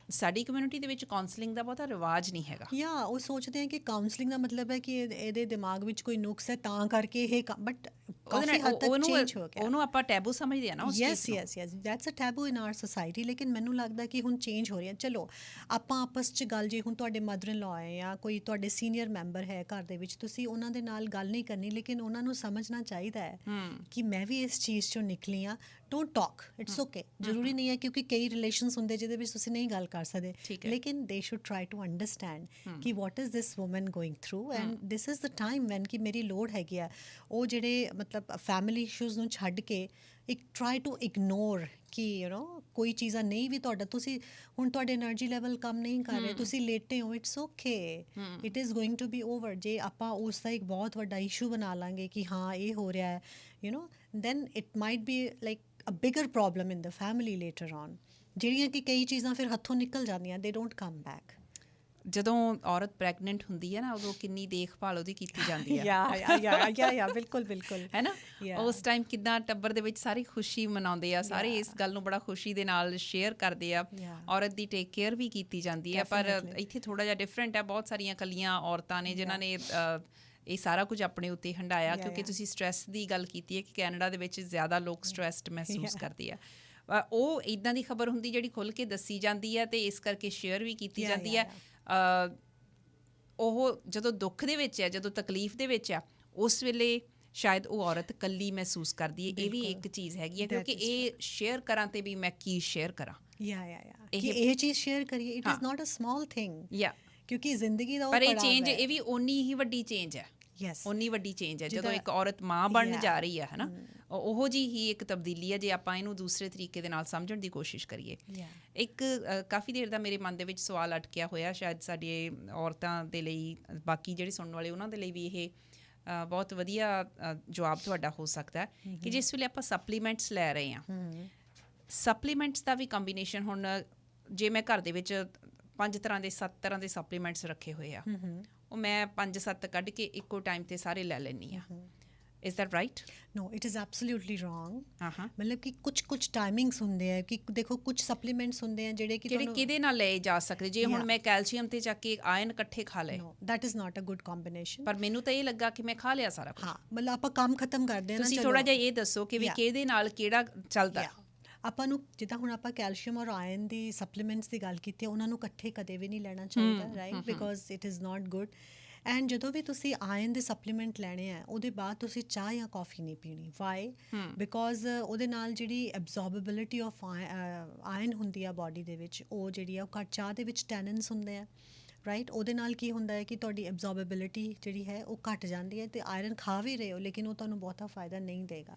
ਸਾਡੀ ਕਮਿਊਨਿਟੀ ਦੇ ਵਿੱਚ ਕਾਉਂਸਲਿੰਗ ਦਾ ਬਹੁਤਾ ਰਿਵਾਜ ਨਹੀਂ ਹੈਗਾ। ਜਾਂ ਉਹ ਸੋਚਦੇ ਆ ਕਿ ਕਾਉਂਸਲਿੰਗ ਦਾ ਮਤਲਬ ਹੈ ਕਿ ਇਹਦੇ ਦਿਮਾਗ ਵਿੱਚ ਕੋਈ ਨੁਕਸ ਹੈ ਤਾਂ ਕਰਕੇ ਇਹ ਬਟ ਕਾਫੀ ਹੱਦ ਤੱਕ ਚੇਂਜ ਹੋ ਗਿਆ। ਉਹਨੂੰ ਆਪਾਂ ਟੈਬੂ ਸਮਝਦੇ ਆ ਨਾ ਉਸ ਚੀਜ਼ ਨੂੰ। Yes that's a taboo in our society. ਲੇਕਿਨ ਮੈਨੂੰ ਲੱਗਦਾ ਕਿ ਹੁਣ ਚੇਂਜ ਹੋ ਰਹੀ ਹੈ। ਚਲੋ ਆਪਾਂ ਆਪਸ 'ਚ ਗੱਲ, ਜੇ ਹੁਣ ਤੁਹਾਡੇ ਮਦਰ ਇਨ ਲਾਅ ਹੈ ਜਾਂ ਕੋਈ ਤੁਹਾਡੇ ਸੀਨੀਅਰ ਮੈਂਬਰ ਹੈ ਘਰ ਦੇ ਵਿੱਚ, ਤੁਸੀਂ ਉਹਨਾਂ ਦੇ ਨਾਲ ਗੱਲ ਨਹੀਂ ਕਰਨੀ, ਲੇਕਿਨ ਉਹਨਾਂ ਨੂੰ ਸਮਝਣਾ ਚਾਹੀਦਾ ਹੈ ਕਿ ਮੈਂ ਵੀ ਇਸ ਚੀਜ਼ 'ਚੋਂ ਨਿਕਲੀ ਹਾਂ। Don't talk, it's okay. ਜ਼ਰੂਰੀ ਨਹੀਂ ਹੈ, ਕਿਉਂਕਿ ਕਈ ਰਿਲੇਸ਼ਨਸ ਹੁੰਦੇ ਜਿਹਦੇ ਵਿੱਚ ਤੁਸੀਂ ਨਹੀਂ ਗੱਲ ਕਰ ਸਕਦੇ, ਲੇਕਿਨ ਦੇ ਸ਼ੁੱਡ ਟਰਾਈ ਟੂ ਅੰਡਰਸਟੈਂਡ ਕਿ what is this woman going through and this is the time van ਕਿ ਮੇਰੀ ਲੋੜ ਹੈਗੀ ਆ। ਉਹ ਜਿਹੜੇ ਮਤਲਬ ਫੈਮਿਲੀ ਇਸ਼ੂਜ਼ ਨੂੰ ਛੱਡ ਕੇ ਇੱਕ ਟਰਾਈ ਟੂ ਇਗਨੋਰ ਕਿ ਕੋਈ ਚੀਜ਼ਾਂ ਨਹੀਂ ਵੀ ਤੁਹਾਡਾ, ਤੁਸੀਂ ਹੁਣ ਤੁਹਾਡੇ ਐਨਰਜੀ ਲੈਵਲ ਕੰਮ ਨਹੀਂ ਕਰ ਰਹੇ, ਤੁਸੀਂ ਲੇਟੇ ਹੋ, it's okay, it is going to be over. ਜੇ ਆਪਾਂ ਉਸ ਦਾ ਇੱਕ ਬਹੁਤ ਵੱਡਾ ਇਸ਼ੂ ਬਣਾ ਲਾਂਗੇ ਕਿ ਹਾਂ ਇਹ ਹੋ ਰਿਹਾ ਹੈ, then it might be like a bigger problem in the family later on, ਜਿਹੜੀਆਂ ਕਿ ਕਈ ਚੀਜ਼ਾਂ ਫਿਰ ਹੱਥੋਂ ਨਿਕਲ ਜਾਂਦੀਆਂ, they don't come back। ਜਦੋਂ ਔਰਤ ਪ੍ਰੈਗਨੈਂਟ ਹੁੰਦੀ ਹੈ ਨਾ, ਉਦੋਂ ਕਿੰਨੀ ਦੇਖਭਾਲ ਉਹਦੀ ਕੀਤੀ ਜਾਂਦੀ ਹੈ। ਯਾ ਬਿਲਕੁਲ ਹੈ ਨਾ। ਉਸ ਟਾਈਮ ਕਿੱਦਾਂ ਟੱਬਰ ਦੇ ਵਿੱਚ ਸਾਰੀ ਖੁਸ਼ੀ ਮਨਾਉਂਦੇ ਆ, ਸਾਰੇ ਇਸ ਗੱਲ ਨੂੰ ਬੜਾ ਖੁਸ਼ੀ ਦੇ ਨਾਲ ਸ਼ੇਅਰ ਕਰਦੇ ਆ। ਔਰਤ ਦੀ ਟੇਕ ਕੇਅਰ ਵੀ ਕੀਤੀ ਜਾਂਦੀ ਹੈ। ਪਰ ਇੱਥੇ ਥੋੜ੍ਹਾ ਜਿਹਾ ਡਿਫਰੈਂਟ ਹੈ। ਬਹੁਤ ਸਾਰੀਆਂ ਇਕੱਲੀਆਂ ਔਰਤਾਂ ਨੇ ਜਿਨ੍ਹਾਂ ਨੇ ਇਹ ਸਾਰਾ ਕੁਝ ਆਪਣੇ ਉੱਤੇ ਹੰਢਾਇਆ, ਕਿਉਂਕਿ ਤੁਸੀਂ ਸਟਰੈਸ ਦੀ ਗੱਲ ਕੀਤੀ ਹੈ ਕਿ ਕੈਨੇਡਾ ਦੇ ਵਿੱਚ ਜ਼ਿਆਦਾ ਲੋਕ ਸਟਰੈਸਡ ਮਹਿਸੂਸ ਕਰਦੇ ਆ। ਉਹ ਇੱਦਾਂ ਦੀ ਖਬਰ ਹੁੰਦੀ ਜਿਹੜੀ ਖੁੱਲ੍ਹ ਕੇ ਦੱਸੀ ਜਾਂਦੀ ਹੈ ਅਤੇ ਇਸ ਕਰਕੇ ਸ਼ੇਅਰ ਵੀ ਕੀਤੀ ਜਾਂਦੀ ਹੈ। ਉਹ ਜਦੋਂ ਦੁੱਖ ਦੇ ਵਿੱਚ ਹੈ, ਜਦੋਂ ਤਕਲੀਫ ਦੇ ਵਿੱਚ ਆ, ਉਸ ਵੇਲੇ ਸ਼ਾਇਦ ਉਹ ਔਰਤ ਇਕੱਲੀ ਮਹਿਸੂਸ ਕਰਦੀ ਹੈ। ਇਹ ਵੀ ਇੱਕ ਚੀਜ਼ ਹੈਗੀ ਹੈ, ਕਿਉਂਕਿ ਇਹ ਸ਼ੇਅਰ ਕਰਾਂ ਤੇ ਵੀ ਮੈਂ ਕੀ ਸ਼ੇਅਰ ਕਰਾਂ। ਇਹ ਚੀਜ਼ ਸ਼ੇਅਰ ਕਰੀਏ, it is not a small thing. ਕਿਉਂਕਿ ਜ਼ਿੰਦਗੀ ਦਾ ਪਰ ਇਹ ਚੇਂਜ, ਇਹ ਵੀ ਓਨੀ ਹੀ ਵੱਡੀ ਚੇਂਜ ਹੈ। ਓਨੀ ਵੱਡੀ ਚੇਂਜ ਹੈ ਜਦੋਂ ਇੱਕ ਔਰਤ ਮਾਂ ਬਣਨ ਜਾ ਰਹੀ ਹੈ ਨਾ। ਉਹੋ ਜਿਹੀ ਹੀ ਇੱਕ ਤਬਦੀਲੀ ਹੈ ਜੇ ਆਪਾਂ ਇਹਨੂੰ ਦੂਸਰੇ ਤਰੀਕੇ ਦੇ ਨਾਲ ਸਮਝਣ ਦੀ ਕੋਸ਼ਿਸ਼ ਕਰੀਏ। ਇੱਕ ਕਾਫੀ ਦੇਰ ਦਾ ਮੇਰੇ ਮਨ ਦੇ ਵਿੱਚ ਸਵਾਲ ਅਟਕਿਆ ਹੋਇਆ, ਸ਼ਾਇਦ ਸਾਡੇ ਔਰਤਾਂ ਦੇ ਲਈ, ਬਾਕੀ ਜਿਹੜੇ ਸੁਣਨ ਵਾਲੇ ਉਹਨਾਂ ਦੇ ਲਈ ਵੀ ਇਹ ਬਹੁਤ ਵਧੀਆ ਜਵਾਬ ਤੁਹਾਡਾ ਹੋ ਸਕਦਾ ਹੈ ਕਿ ਜਿਸ ਵੇਲੇ ਆਪਾਂ ਸਪਲੀਮੈਂਟਸ ਲੈ ਰਹੇ ਹਾਂ, ਸਪਲੀਮੈਂਟਸ ਦਾ ਵੀ ਕੰਬੀਨੇਸ਼ਨ, ਹੁਣ ਜੇ ਮੈਂ ਘਰ ਦੇ ਵਿੱਚ 5 ਤਰ੍ਹਾਂ ਦੇ 7 ਤਰ੍ਹਾਂ ਦੇ ਸਪਲੀਮੈਂਟਸ ਰੱਖੇ ਹੋਏ ਆ, ਉਹ ਮੈਂ 5-7 ਕੱਢ ਕੇ ਇੱਕੋ ਟਾਈਮ ਤੇ ਸਾਰੇ ਲੈ ਲੈਂਦੀ ਹਾਂ। Is that right? No, it is absolutely wrong. ਮਤਲਬ ਕਿ ਕੁਝ ਟਾਈਮਿੰਗਸ ਹੁੰਦੇ ਆ ਕਿ ਦੇਖੋ ਕੁਝ ਸਪਲੀਮੈਂਟਸ ਹੁੰਦੇ ਆ ਜਿਹੜੇ ਕਿਹਦੇ ਨਾਲ ਲਏ ਜਾ ਸਕਦੇ। ਜੇ ਹੁਣ ਮੈਂ ਕੈਲਸ਼ੀਅਮ ਤੇ ਚੱਕ ਕੇ ਆਇਰਨ ਇਕੱਠੇ ਖਾ ਲਏ, that is not a good combination। ਪਰ ਮੈਨੂੰ ਤਾਂ ਇਹ ਲੱਗਾ ਕਿ ਮੈਂ ਖਾ ਲਿਆ ਸਾਰਾ ਕੁਝ। ਮਤਲਬ ਆਪਾਂ ਕੰਮ ਖਤਮ ਕਰਦੇ ਹਾਂ ਨਾ। ਤੁਸੀਂ ਥੋੜਾ ਜਿਹਾ ਇਹ ਦੱਸੋ ਕਿ ਵੀ ਕਿਹਦੇ ਨਾਲ ਕਿਹੜਾ ਚੱਲਦਾ। ਆਪਾਂ ਨੂੰ ਜਿੱਦਾਂ ਹੁਣ ਆਪਾਂ ਕੈਲਸ਼ੀਅਮ ਔਰ ਆਇਰਨ ਦੀ ਸਪਲੀਮੈਂਟਸ ਦੀ ਗੱਲ ਕੀਤੀ ਹੈ, ਉਹਨਾਂ ਨੂੰ ਇਕੱਠੇ ਕਦੇ ਵੀ ਨਹੀਂ ਲੈਣਾ ਚਾਹੀਦਾ, right, because it is not good. And ਜਦੋਂ ਵੀ ਤੁਸੀਂ ਆਇਰਨ ਦੇ ਸਪਲੀਮੈਂਟ ਲੈਣੇ ਆ, ਉਹਦੇ ਬਾਅਦ ਤੁਸੀਂ ਚਾਹ ਜਾਂ ਕੌਫੀ ਨਹੀਂ ਪੀਣੀ। ਵਾਈ? ਬਿਕੋਜ਼ ਉਹਦੇ ਨਾਲ ਜਿਹੜੀ ਐਬਜ਼ੋਰਬਿਲਿਟੀ ਆਫ ਆਇਰਨ ਹੁੰਦੀ ਆ ਬਾਡੀ ਦੇ ਵਿੱਚ, ਉਹ ਜਿਹੜੀ ਆ ਉਹ ਘੱਟ। ਚਾਹ ਦੇ ਵਿੱਚ ਟੈਨਿਨਸ ਹੁੰਦੇ ਆ, ਰਾਈਟ। ਉਹਦੇ ਨਾਲ ਕੀ ਹੁੰਦਾ ਹੈ ਕਿ ਤੁਹਾਡੀ ਐਬਜ਼ੋਰਬਿਲਿਟੀ ਜਿਹੜੀ ਹੈ ਉਹ ਘੱਟ ਜਾਂਦੀ ਹੈ, ਅਤੇ ਆਇਰਨ ਖਾ ਵੀ ਰਹੇ ਹੋ ਲੇਕਿਨ ਉਹ ਤੁਹਾਨੂੰ ਬਹੁਤਾ ਫਾਇਦਾ ਨਹੀਂ ਦੇਗਾ।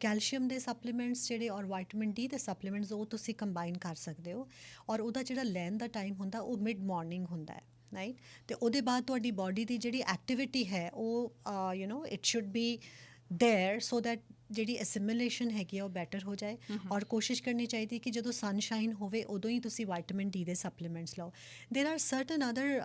ਕੈਲਸ਼ੀਅਮ ਦੇ ਸਪਲੀਮੈਂਟਸ ਜਿਹੜੇ ਔਰ ਵਿਟਾਮਿਨ ਡੀ ਦੇ ਸਪਲੀਮੈਂਟਸ, ਉਹ ਤੁਸੀਂ ਕੰਬਾਈਨ ਕਰ ਸਕਦੇ ਹੋ। ਔਰ ਉਹਦਾ ਜਿਹੜਾ ਲੈਣ ਦਾ ਟਾਈਮ ਹੁੰਦਾ ਉਹ ਮਿਡ ਮਾਰਨਿੰਗ ਹੁੰਦਾ ਹੈ, ਰਾਈਟ। ਅਤੇ ਉਹਦੇ ਬਾਅਦ ਤੁਹਾਡੀ ਬਾਡੀ ਦੀ ਜਿਹੜੀ ਐਕਟੀਵਿਟੀ ਹੈ ਉਹ it should be there so that ਜਿਹੜੀ ਅਸਿਮੀਲੇਸ਼ਨ ਹੈਗੀ ਆ ਉਹ ਬੈਟਰ ਹੋ ਜਾਏ। ਔਰ ਕੋਸ਼ਿਸ਼ ਕਰਨੀ ਚਾਹੀਦੀ ਕਿ ਜਦੋਂ ਸਨਸ਼ਾਈਨ ਹੋਵੇ ਉਦੋਂ ਹੀ ਤੁਸੀਂ ਵਿਟਾਮਿਨ ਡੀ ਦੇ ਸਪਲੀਮੈਂਟਸ ਲਓ। ਦੇਰ ਆਰ ਸਰਟਨ ਅਦਰ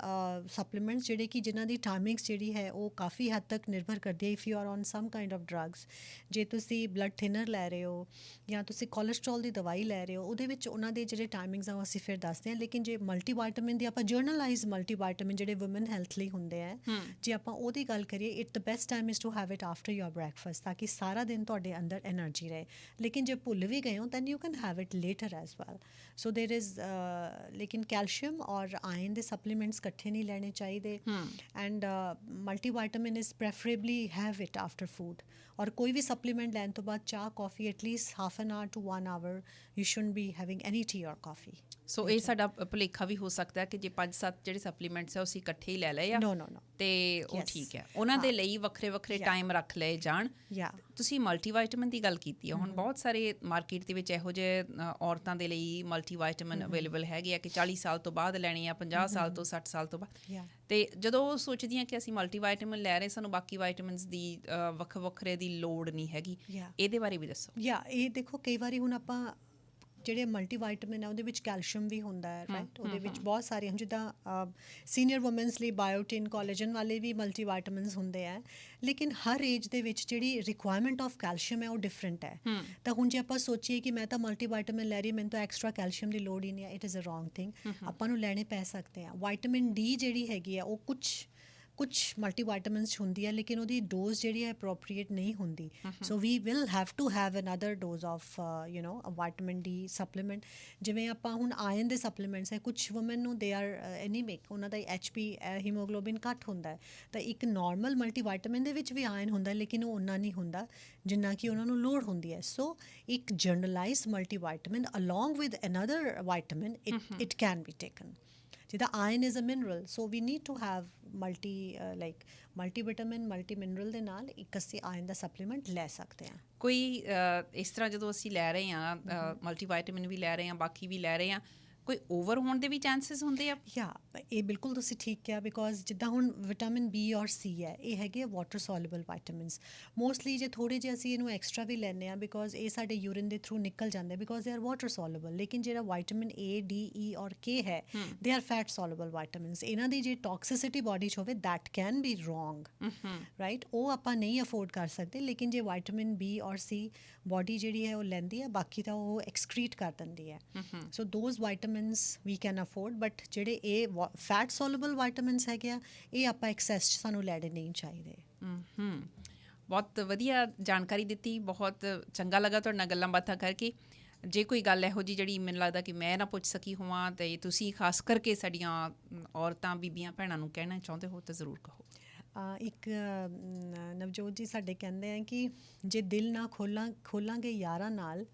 ਸਪਲੀਮੈਂਟਸ ਜਿਹੜੇ ਕਿ ਜਿਨ੍ਹਾਂ ਦੀ ਟਾਈਮਿੰਗਸ ਜਿਹੜੀ ਹੈ ਉਹ ਕਾਫੀ ਹੱਦ ਤੱਕ ਨਿਰਭਰ ਕਰਦੀ ਹੈ। If you are on some kind of drugs, ਜੇ ਤੁਸੀਂ ਬਲੱਡ ਥਿਨਰ ਲੈ ਰਹੇ ਹੋ ਜਾਂ ਤੁਸੀਂ ਕੋਲੈਸਟਰੋਲ ਦੀ ਦਵਾਈ ਲੈ ਰਹੇ ਹੋ, ਉਹਦੇ ਵਿੱਚ ਉਹਨਾਂ ਦੇ ਜਿਹੜੇ ਟਾਈਮਿੰਗਸ ਆ ਉਹ ਅਸੀਂ ਫਿਰ ਦੱਸਦੇ ਹਾਂ। ਲੇਕਿਨ ਜੇ ਮਲਟੀਵਾਈਟਾਮਿਨ ਦੀ ਆਪਾਂ ਜਰਨਲਾਈਜ਼ ਮਲਟੀਵਾਈਟਾਮਿਨ ਜਿਹੜੇ ਵੂਮਨ ਹੈਲਥ ਲਈ ਹੁੰਦੇ ਆ, ਜੇ ਆਪਾਂ ਉਹਦੀ ਗੱਲ ਕਰੀਏ, it the best time is to have it after your breakfast, ਤਾਂ ਕਿ ਸਾਰਾ ਦਿਨ ਤੁਹਾਡੇ ਅੰਦਰ ਐਨਰਜੀ ਰਹੇ। ਲੇਕਿਨ ਜੇ ਭੁੱਲ ਵੀ ਗਏ ਹੋ then you can have it later as well. So there is ਲੇਕਿਨ ਕੈਲਸ਼ੀਅਮ ਔਰ ਆਇਰਨ ਦੇ ਸਪਲੀਮੈਂਟਸ ਇਕੱਠੇ ਨਹੀਂ ਲੈਣੇ ਚਾਹੀਦੇ। And multivitamin is preferably have it after food. ਔਰ ਕੋਈ ਵੀ ਸਪਲੀਮੈਂਟ ਲੈਣ ਤੋਂ ਬਾਅਦ ਚਾਹ coffee at least half an hour to 1 hour you shouldn't be having any tea or coffee. So ਇਹ ਸਾਡਾ ਭੁਲੇਖਾ ਵੀ ਹੋ ਸਕਦਾ ਕਿ ਜੇ 5-7 ਜਿਹੜੇ ਸਪਲੀਮੈਂਟਸ ਆ ਅਸੀਂ ਇਕੱਠੇ ਹੀ ਲੈ ਲਏ ਆ ਤੇ ਉਹ ਠੀਕ ਹੈ। ਉਹਨਾਂ ਦੇ ਲਈ ਵੱਖਰੇ ਵੱਖਰੇ ਟਾਈਮ ਰੱਖ ਲਏ ਜਾਣ। ਤੁਸੀਂ ਮਲਟੀਵਾਈਟਾਮਿਨ ਦੀ ਗੱਲ ਕੀਤੀ ਆ, ਹੁਣ ਬਹੁਤ ਸਾਰੇ ਮਾਰਕੀਟ ਦੇ ਵਿੱਚ ਇਹੋ ਜਿਹੇ ਔਰਤਾਂ ਦੇ ਲਈ ਮਲਟੀਵਾਈਟਾਮਿਨ ਅਵੇਲੇਬਲ ਹੈਗੇ ਆ ਕਿ 40 ਸਾਲ ਤੋਂ ਬਾਅਦ ਲੈਣੇ ਆ, 50 ਸਾਲ ਤੋਂ 60 ਸਾਲ ਤੋਂ ਬਾਅਦ। ਤੇ ਜਦੋਂ ਉਹ ਸੋਚਦੀਆਂ ਕਿ ਅਸੀਂ ਮਲਟੀਵਾਈਟਾਮਿਨ ਲੈ ਰਹੇ, ਸਾਨੂੰ ਬਾਕੀ ਵਾਈਟਾਮਿਨਸ ਦੀ ਵੱਖਰੇ ਦੀ ਲੋੜ ਨਹੀਂ ਹੈਗੀ, ਇਹਦੇ ਬਾਰੇ ਵੀ ਦੱਸੋ। ਇਹ ਦੇਖੋ ਕਈ ਵਾਰੀ ਹੁਣ ਆਪਾਂ ਜਿਹੜੇ ਮਲਟੀਵਾਈਟਾਮਿਨ ਆ ਉਹਦੇ ਵਿੱਚ ਕੈਲਸ਼ੀਅਮ ਵੀ ਹੁੰਦਾ ਹੈ, ਰਾਈਟ। ਉਹਦੇ ਵਿੱਚ ਬਹੁਤ ਸਾਰੀਆਂ ਜਿੱਦਾਂ ਸੀਨੀਅਰ ਵੂਮਨਸ ਲਈ ਬਾਇਓਟਿਨ, ਕੋਲੇਜਨ ਵਾਲੇ ਵੀ ਮਲਟੀਵਾਈਟਾਮਿਨਸ ਹੁੰਦੇ ਆ, ਲੇਕਿਨ ਹਰ ਏਜ ਦੇ ਵਿੱਚ ਜਿਹੜੀ ਰਿਕੁਆਇਰਮੈਂਟ ਆਫ ਕੈਲਸ਼ੀਅਮ ਹੈ ਉਹ ਡਿਫਰੈਂਟ ਹੈ। ਤਾਂ ਹੁਣ ਜੇ ਆਪਾਂ ਸੋਚੀਏ ਕਿ ਮੈਂ ਤਾਂ ਮਲਟੀਵਾਈਟਾਮਿਨ ਲੈ ਰਹੀ, ਮੈਨੂੰ ਤਾਂ ਐਕਸਟਰਾ ਕੈਲਸ਼ੀਅਮ ਦੀ ਲੋੜ ਹੀ ਨਹੀਂ ਹੈ, it is a wrong thing. ਆਪਾਂ ਨੂੰ ਲੈਣੇ ਪੈ ਸਕਦੇ ਆ। ਵਿਟਾਮਿਨ ਡੀ ਜਿਹੜੀ ਹੈਗੀ ਆ ਉਹ ਕੁਝ ਮਲਟੀਵਾਈਟਾਮਿਨਸ 'ਚ ਹੁੰਦੀ ਹੈ, ਲੇਕਿਨ ਉਹਦੀ ਡੋਜ਼ ਜਿਹੜੀ ਹੈ ਅਪਰੋਪਰੀਏਟ ਨਹੀਂ ਹੁੰਦੀ। So we will have to have another dose of vitamin D supplement. ਜਿਵੇਂ ਆਪਾਂ ਹੁਣ ਆਇਰਨ ਦੇ ਸਪਲੀਮੈਂਟਸ ਹੈ, ਕੁਝ ਵੂਮਨ ਨੂੰ ਦੇ ਆਰ ਐਨੀਮਿਕ, ਉਹਨਾਂ ਦਾ HP ਹੀਮੋਗਲੋਬਿਨ ਘੱਟ ਹੁੰਦਾ ਹੈ, ਤਾਂ ਇੱਕ ਨਾਰਮਲ ਮਲਟੀਵਾਈਟਾਮਿਨ ਦੇ ਵਿੱਚ ਵੀ ਆਇਰਨ ਹੁੰਦਾ, ਲੇਕਿਨ ਉਹ ਓਨਾ ਨਹੀਂ ਹੁੰਦਾ ਜਿੰਨਾ ਕਿ ਉਹਨਾਂ ਨੂੰ ਲੋੜ ਹੁੰਦੀ ਹੈ। ਸੋ ਇੱਕ generalised multivitamin along with another vitamin it can be taken. ਜਿੱਦਾਂ iron is a mineral, so we need to have multivitamin, multi mineral ਦੇ ਨਾਲ ਇੱਕ ਅਸੀਂ ਆਇਰਨ ਦਾ ਸਪਲੀਮੈਂਟ ਲੈ ਸਕਦੇ ਹਾਂ। ਕੋਈ ਇਸ ਤਰ੍ਹਾਂ ਜਦੋਂ ਅਸੀਂ ਲੈ ਰਹੇ ਹਾਂ ਮਲਟੀਵਾਈਟਾਮਿਨ ਵੀ ਲੈ ਰਹੇ ਹਾਂ, ਬਾਕੀ ਵੀ ਲੈ ਰਹੇ ਹਾਂ, ਕੋਈ ਓਵਰ ਹੋਣ ਦੇ ਵੀ ਚਾਂਸਸ ਹੁੰਦੇ ਆ? ਯਾ ਇਹ ਬਿਲਕੁਲ ਤੁਸੀਂ ਠੀਕ ਕਿਹਾ, ਬਿਕੋਜ਼ ਜਿੱਦਾਂ ਹੁਣ ਵਿਟਾਮਿਨ ਬੀ ਔਰ ਸੀ ਹੈ, ਇਹ ਹੈਗੇ ਆ ਵਾਟਰ ਸੋਲੂਬਲ ਵਾਈਟਾਮਿਨਸ। ਮੋਸਟਲੀ ਜੇ ਥੋੜ੍ਹੇ ਜਿਹੇ ਅਸੀਂ ਇਹਨੂੰ ਐਕਸਟਰਾ ਵੀ ਲੈਂਦੇ ਹਾਂ, ਬਿਕੋਜ਼ ਇਹ ਸਾਡੇ ਯੂਰਿਨ ਦੇ ਥਰੂ ਨਿਕਲ ਜਾਂਦੇ, because they are water soluble. ਲੇਕਿਨ ਜਿਹੜਾ ਵਾਈਟਾਮਿਨ A, D, E ਔਰ K ਹੈ, ਦੇ ਆਰ ਫੈਟ ਸੋਲੂਬਲ ਵਾਈਟਾਮਿਨਸ। ਇਹਨਾਂ ਦੀ ਜੇ ਟੌਕਸਿਸਿਟੀ ਬਾਡੀ 'ਚ ਹੋਵੇ, that can be wrong, right. ਉਹ ਆਪਾਂ ਨਹੀਂ ਅਫੋਰਡ ਕਰ ਸਕਦੇ। ਲੇਕਿਨ ਜੇ ਵਾਈਟਾਮਿਨ ਬੀ ਔਰ ਸੀ ਬਾਡੀ ਜਿਹੜੀ ਹੈ ਉਹ ਲੈਂਦੀ ਹੈ, ਬਾਕੀ ਤਾਂ ਉਹ ਐਕਸਕ੍ਰੀਟ ਕਰ ਦਿੰਦੀ ਹੈ। So those vitamins we can afford, but ਜਿਹੜੇ ਇਹ ਫੈਟ ਸੋਲੂਬਲ ਵਾਈਟਾਮਿਨਸ ਹੈਗੇ ਆ, ਇਹ ਆਪਾਂ ਐਕਸੈਸ 'ਚ ਸਾਨੂੰ ਲੈਣੇ ਨਹੀਂ ਚਾਹੀਦੇ। ਬਹੁਤ ਵਧੀਆ ਜਾਣਕਾਰੀ ਦਿੱਤੀ, ਬਹੁਤ ਚੰਗਾ ਲੱਗਾ ਤੁਹਾਡੇ ਨਾਲ ਗੱਲਾਂ ਬਾਤਾਂ ਕਰਕੇ। ਜੇ ਕੋਈ ਗੱਲ ਇਹੋ ਜਿਹੀ ਜਿਹੜੀ ਮੈਨੂੰ ਲੱਗਦਾ ਕਿ ਮੈਂ ਨਾ ਪੁੱਛ ਸਕੀ ਹੋਵਾਂ, ਅਤੇ ਤੁਸੀਂ ਖਾਸ ਕਰਕੇ ਸਾਡੀਆਂ ਔਰਤਾਂ, ਬੀਬੀਆਂ, ਭੈਣਾਂ ਨੂੰ ਕਹਿਣਾ ਚਾਹੁੰਦੇ ਹੋ ਤਾਂ ਜ਼ਰੂਰ ਕਹੋ। ਇੱਕ ਨਵਜੋਤ ਜੀ ਸਾਡੇ ਕਹਿੰਦੇ ਆ ਕਿ ਜੇ ਦਿਲ ਨਾ ਖੋਲਾਂਗੇ ਯਾਰਾਂ ਨਾਲ,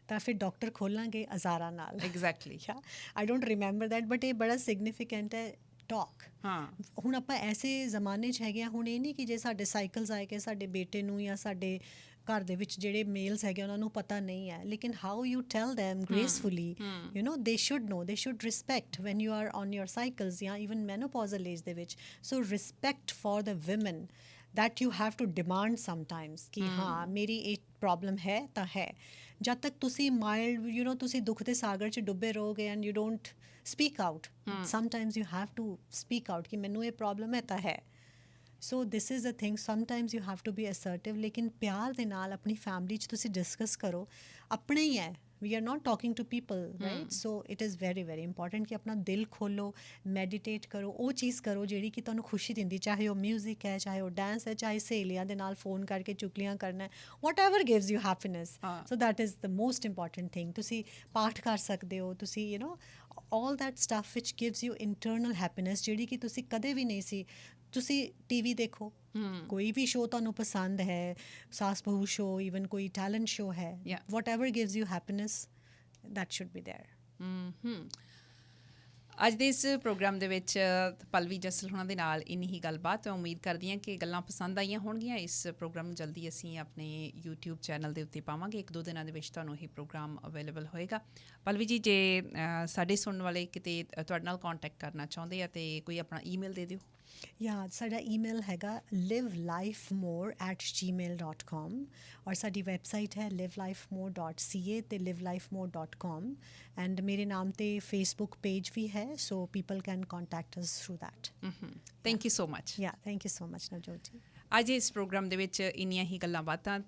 ਤਾਂ ਫਿਰ ਡਾਕਟਰ ਖੋਲਾਂਗੇ ਹਜ਼ਾਰਾਂ ਨਾਲ। Exactly. I don't remember that, but ਇਹ ਬੜਾ ਸਿਗਨੀਫਿਕੈਂਟ ਹੈ ਟਾਕ। ਹਾਂ, ਹੁਣ ਆਪਾਂ ਐਸੇ ਜ਼ਮਾਨੇ 'ਚ ਹੈਗੇ ਆ, ਹੁਣ ਇਹ ਨਹੀਂ ਕਿ ਜੇ ਸਾਡੇ ਸਾਈਕਲਸ ਆਏ ਕਿ ਸਾਡੇ ਬੇਟੇ ਨੂੰ ਜਾਂ ਸਾਡੇ ਘਰ ਦੇ ਵਿੱਚ ਜਿਹੜੇ ਮੇਲਸ ਹੈਗੇ ਉਹਨਾਂ ਨੂੰ ਪਤਾ ਨਹੀਂ ਹੈ, ਲੇਕਿਨ how you tell them gracefully, they should know, they should respect when you are on your cycles ਜਾਂ ਈਵਨ ਮੈਨੋਪੌਜ਼ਲ ਏਜ ਦੇ ਵਿੱਚ। So respect for the women that you have to demand sometimes ਕਿ ਹਾਂ ਮੇਰੀ ਇਹ problem ਹੈ ਤਾਂ ਹੈ। ਜਦ ਤੱਕ ਤੁਸੀਂ ਮਾਈਲਡ ਤੁਸੀਂ ਦੁੱਖ ਦੇ ਸਾਗਰ 'ਚ ਡੁੱਬੇ ਰਹੋਗੇ and you don't speak out, sometimes you have to speak out ਕਿ ਮੈਨੂੰ ਇਹ ਪ੍ਰੋਬਲਮ ਹੈ ਤਾਂ ਹੈ। So this is a thing, sometimes you have to be assertive, ਲੇਕਿਨ ਪਿਆਰ ਦੇ ਨਾਲ ਆਪਣੀ ਫੈਮਿਲੀ 'ਚ ਤੁਸੀਂ ਡਿਸਕਸ ਕਰੋ। ਆਪਣੇ ਹੀ ਹੈ, we are not talking to people, right? So it is very very important ਕਿ ਆਪਣਾ ਦਿਲ ਖੋਲੋ, ਮੈਡੀਟੇਟ ਕਰੋ, ਉਹ ਚੀਜ਼ ਕਰੋ ਜਿਹੜੀ ਕਿ ਤੁਹਾਨੂੰ ਖੁਸ਼ੀ ਦਿੰਦੀ, ਚਾਹੇ ਉਹ ਮਿਊਜ਼ਿਕ ਹੈ, ਚਾਹੇ ਉਹ ਡਾਂਸ ਹੈ, ਚਾਹੇ ਸਹੇਲੀਆਂ ਦੇ ਨਾਲ ਫੋਨ ਕਰਕੇ ਚੁਗਲੀਆਂ ਕਰਨਾ, whatever gives you happiness. So that is the most important thing. ਤੁਸੀਂ ਪਾਠ ਕਰ ਸਕਦੇ ਹੋ, ਤੁਸੀਂ all that stuff which gives you internal happiness, ਜਿਹੜੀ ਕਿ ਤੁਸੀਂ ਕਦੇ ਵੀ ਨਹੀਂ ਸੀ। ਤੁਸੀਂ TV ਦੇਖੋ, ਕੋਈ ਵੀ ਸ਼ੋ ਤੁਹਾਨੂੰ ਪਸੰਦ ਹੈ, ਸਾਸ ਬਹੂ ਸ਼ੋ, ਈਵਨ ਕੋਈ ਟੈਲੈਂਟ ਸ਼ੋ ਹੈ, whatever gives you happiness, that should be there. ਅੱਜ ਦੇ ਇਸ ਪ੍ਰੋਗਰਾਮ ਦੇ ਵਿੱਚ ਪਲਵੀ ਜੱਸਲ ਹੋਣਾ ਦੇ ਨਾਲ ਇੰਨੀ ਹੀ ਗੱਲਬਾਤ। ਮੈਂ ਉਮੀਦ ਕਰਦੀ ਹਾਂ ਕਿ ਗੱਲਾਂ ਪਸੰਦ ਆਈਆਂ ਹੋਣਗੀਆਂ। ਇਸ ਪ੍ਰੋਗਰਾਮ ਨੂੰ ਜਲਦੀ ਅਸੀਂ ਆਪਣੇ YouTube ਚੈਨਲ ਦੇ ਉੱਤੇ ਪਾਵਾਂਗੇ। 1-2 ਦਿਨਾਂ ਦੇ ਵਿੱਚ ਤੁਹਾਨੂੰ ਇਹ ਪ੍ਰੋਗਰਾਮ ਅਵੇਲੇਬਲ ਹੋਏਗਾ। ਪਲਵੀ ਜੀ, ਜੇ ਸਾਡੇ ਸੁਣਨ ਵਾਲੇ ਕਿਤੇ ਤੁਹਾਡੇ ਨਾਲ ਕੰਟੈਕਟ ਕਰਨਾ ਚਾਹੁੰਦੇ ਆ ਤਾਂ ਕੋਈ ਆਪਣਾ ਈਮੇਲ ਦੇ ਦਿਓ। ਸਾਡਾ ਈਮੇਲ ਹੈਗਾ livelifemore@gmail.com, ਔਰ ਸਾਡੀ ਵੈਬਸਾਈਟ ਹੈ livelifemore.ca ਅਤੇ livelifemore.com, ਐਂਡ ਮੇਰੇ ਨਾਮ 'ਤੇ ਫੇਸਬੁੱਕ ਪੇਜ ਵੀ ਹੈ, so people can contact us through that. Thank you so much. Thank you so much Navjot ji. ਅੱਜ ਇਸ ਪ੍ਰੋਗਰਾਮ ਦੇ ਵਿੱਚ ਇੰਨੀਆਂ ਹੀ ਗੱਲਾਂ ਬਾਤਾਂ।